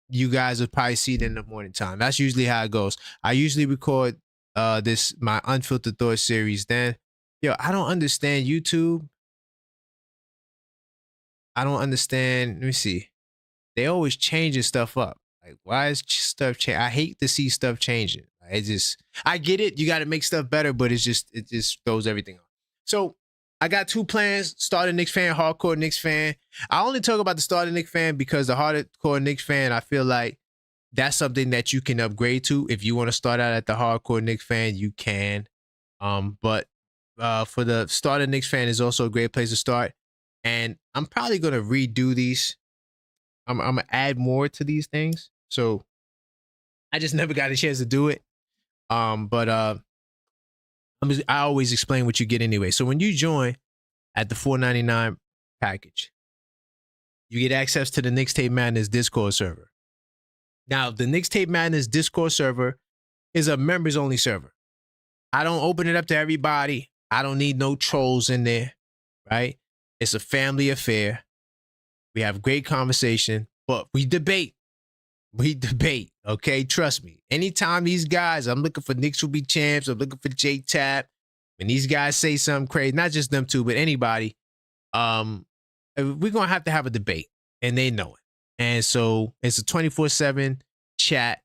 you guys will probably see it in the morning time. That's usually how it goes. I usually record my unfiltered thought series. Then, yo, I don't understand YouTube. I don't understand. Let me see. They always changing stuff up. Like, why is stuff change? I hate to see stuff changing. I get it. You got to make stuff better, but it just throws everything off. So I got 2 plans: starter Knicks fan, hardcore Knicks fan. I only talk about the starter Knicks fan because the hardcore Knicks fan, I feel like that's something that you can upgrade to. If you want to start out at the hardcore Knicks fan, you can. But for the starter Knicks fan is also a great place to start. And I'm probably gonna redo these. I'm gonna add more to these things. So I just never got a chance to do it. But I always explain what you get anyway. So when you join at the $4.99 package, you get access to the Knicks Tape Madness Discord server. Now, the Knicks Tape Madness Discord server is a members only server. I don't open it up to everybody. I don't need no trolls in there, right? It's a family affair. We have great conversation, but we debate. We debate, okay? Trust me. Anytime these guys, I'm looking for Knicks will be champs, I'm looking for J-Tap. When these guys say something crazy, not just them two, but anybody, we're gonna have to have a debate, and they know it. And so it's a 24/7 chat.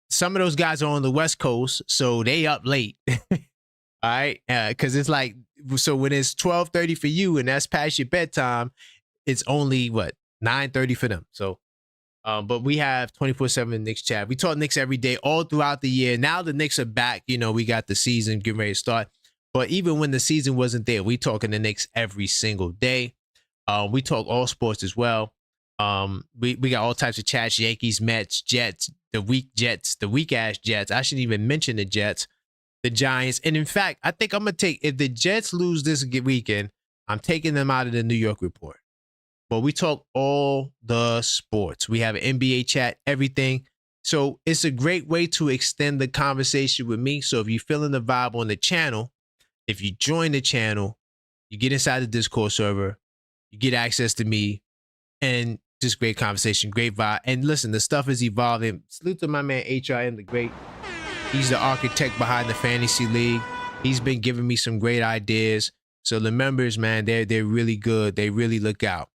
Some of those guys are on the West Coast, so they up late. All right, because it's like, so when it's 12:30 for you and that's past your bedtime, it's only what 9:30 for them. So, but we have 24/7 Knicks chat. We talk Knicks every day, all throughout the year. Now the Knicks are back. You know, we got the season getting ready to start. But even when the season wasn't there, we talking the Knicks every single day. We talk all sports as well. We got all types of chats: Yankees, Mets, Jets, the weak ass Jets. I shouldn't even mention the Jets, the Giants, and in fact, I think I'm gonna take, if the Jets lose this weekend, I'm taking them out of the New York report. But we talk all the sports. We have an NBA chat, everything. So it's a great way to extend the conversation with me. So if you're feeling the vibe on the channel, if you join the channel, you get inside the Discord server, you get access to me, and just great conversation, great vibe. And listen, the stuff is evolving. Salute to my man HRM the Great. He's the architect behind the Fantasy League. He's been giving me some great ideas. So the members, man, they're really good. They really look out.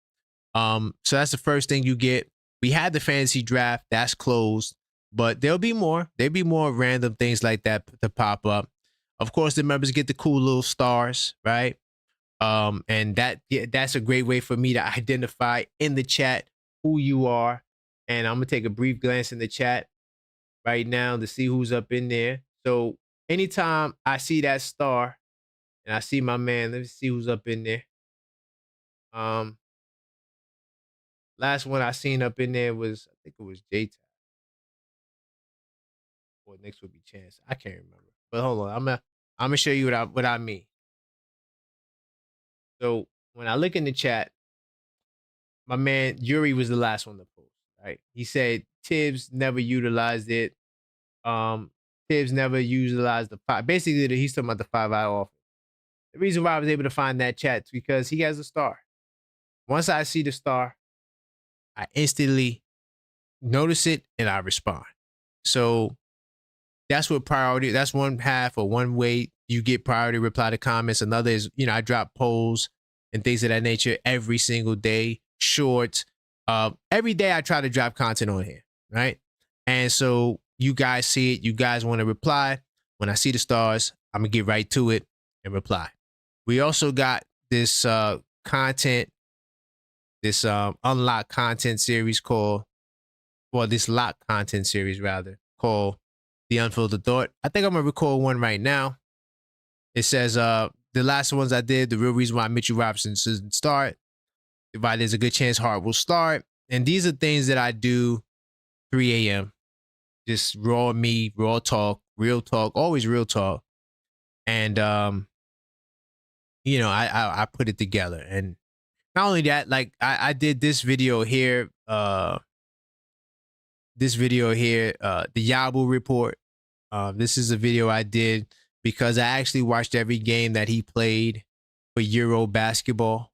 So that's the first thing you get. We had the fantasy draft, that's closed, but there'll be more. There'll be more random things like that to pop up. Of course, the members get the cool little stars, right? And that's a great way for me to identify in the chat who you are. And I'm gonna take a brief glance in the chat right now to see who's up in there. So anytime I see that star and I see my man, let me see who's up in there. Last one I seen up in there was, I think it was J-Tap. Or next would be Chance. I can't remember. But hold on, I'm gonna show you what I mean. So when I look in the chat, my man Yuri was the last one to post, right? He said Tibbs never utilized it. Tibbs never utilized the five. Basically, he's talking about the 5-eye offer. The reason why I was able to find that chat is because he has a star. Once I see the star, I instantly notice it and I respond. So that's what priority, that's one half or one way you get priority reply to comments. Another is, I drop polls and things of that nature every single day, shorts. Every day I try to drop content on here, right? And so you guys see it, you guys want to reply. When I see the stars, I'm gonna get right to it and reply. We also got this content, this unlocked content series called, well, this locked content series rather, called The Unfiltered Thought. I think I'm gonna record one right now. It says the last ones I did, the real reason why Mitchell Robinson shouldn't start, why there's a good chance Hart will start. And these are things that I do 3 a.m. Just raw me, raw talk, real talk, always real talk. And I put it together. And not only that, like I did this video here, the Yabu report. This is a video I did because I actually watched every game that he played for Euro basketball.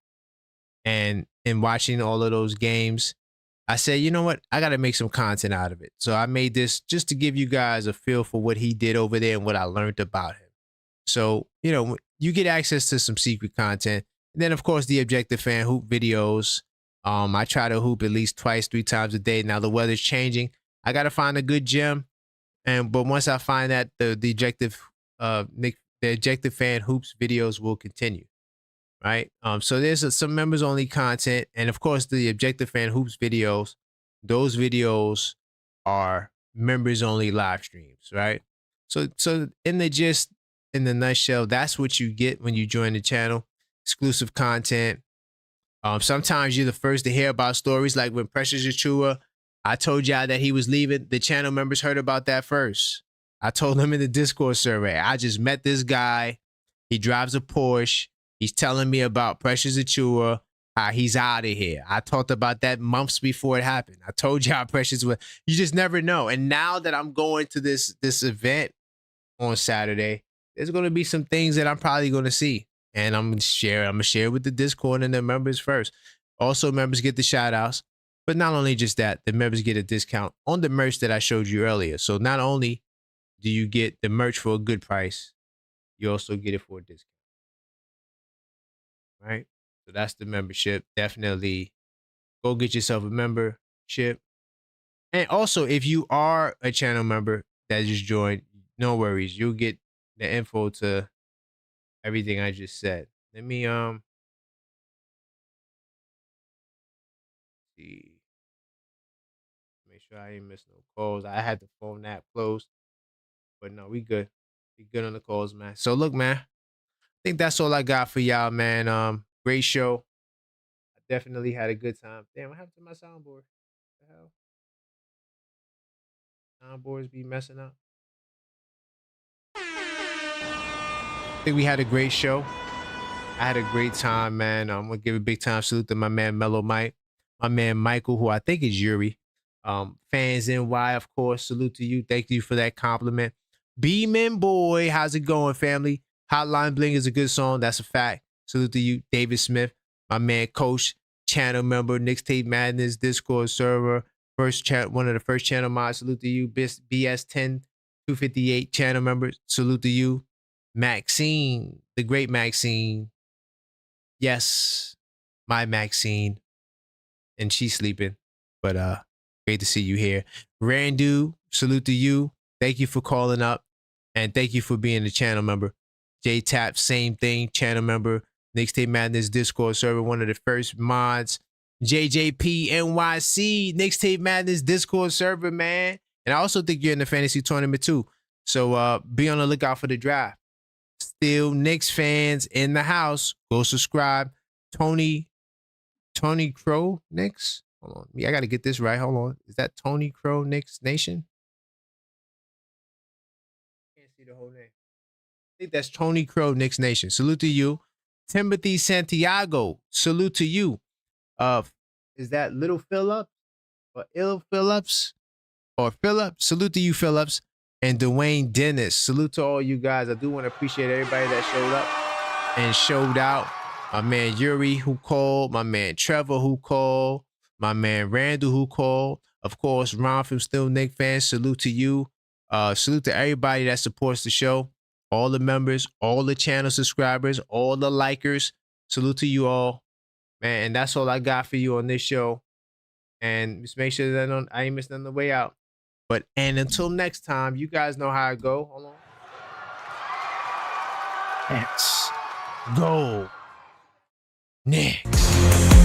And in watching all of those games, I said, you know what? I got to make some content out of it. So I made this just to give you guys a feel for what he did over there and what I learned about him. So, you get access to some secret content. And then, of course, the Objective Fan Hoop videos. I try to hoop at least 2-3 times a day. Now the weather's changing. I got to find a good gym. But once I find that, the Objective Fan Hoops videos will continue. Right. So there's some members only content. And of course, the Objective Fan Hoops videos, those videos are members only live streams. Right. So in the nutshell, that's what you get when you join the channel. Exclusive content. Sometimes you're the first to hear about stories, like when Precious Achua, I told y'all that he was leaving. The channel members heard about that first. I told them in the Discord survey. I just met this guy. He drives a Porsche. He's telling me about Precious Achua. He's out of here. I talked about that months before it happened. I told y'all Precious was. You just never know. And now that I'm going to this event on Saturday, there's going to be some things that I'm probably going to see, and I'm gonna share with the Discord and the members first. Also, members get the shout outs, but not only just that, the members get a discount on the merch that I showed you earlier. So not only do you get the merch for a good price, you also get it for a discount. Right? So that's the membership. Definitely go get yourself a membership. And also, if you are a channel member that just joined, no worries. You'll get the info to everything I just said. Let me see. Make sure I ain't miss no calls. I had the phone app closed. But no, we good. We good on the calls, man. So look, man, I think that's all I got for y'all, man. Great show. I definitely had a good time. Damn, what happened to my soundboard? What the hell? Soundboards be messing up. I think we had a great show. I had a great time, man. I'm gonna give a big time salute to my man Mellow Mike, my man Michael, who I think is Yuri. Fans NY, of course. Salute to you. Thank you for that compliment. Beeman Boy, how's it going, family? Hotline Bling is a good song. That's a fact. Salute to you, David Smith, my man Coach, channel member, Knicks Tape Madness, Discord server, one of the first channel mods. Salute to you, BS10 258 channel member. Salute to you, Maxine, the great Maxine. Yes, my Maxine, and she's sleeping, but great to see you here. Randu, salute to you. Thank you for calling up, and thank you for being a channel member. J Tap, same thing, channel member. Knicks Tape Madness Discord server, one of the first mods. JJP NYC, Knicks Tape Madness Discord server, man. And I also think you're in the fantasy tournament too. So be on the lookout for the draft. Still Knicks fans in the house. Go subscribe. Tony Crow Knicks. Hold on. Yeah, I got to get this right. Hold on. Is that Tony Crow Knicks Nation? Can't see the whole name. I think that's Tony Crow Knicks Nation. Salute to you. Timothy Santiago. Salute to you. Is that Little Phillips or Ill Phillips or Phillips? Salute to you, Phillips. And Dwayne Dennis. Salute to all you guys. I do want to appreciate everybody that showed up and showed out. My man Yuri who called, my man Trevor who called, my man Randall who called. Of course, Ron from Still Nick fans. Salute to you. Salute to everybody that supports the show. All the members, all the channel subscribers, all the likers. Salute to you all. Man, and that's all I got for you on this show. And just make sure that I ain't missing on the way out. And until next time, you guys know how I go. Hold on. Let's go Knicks.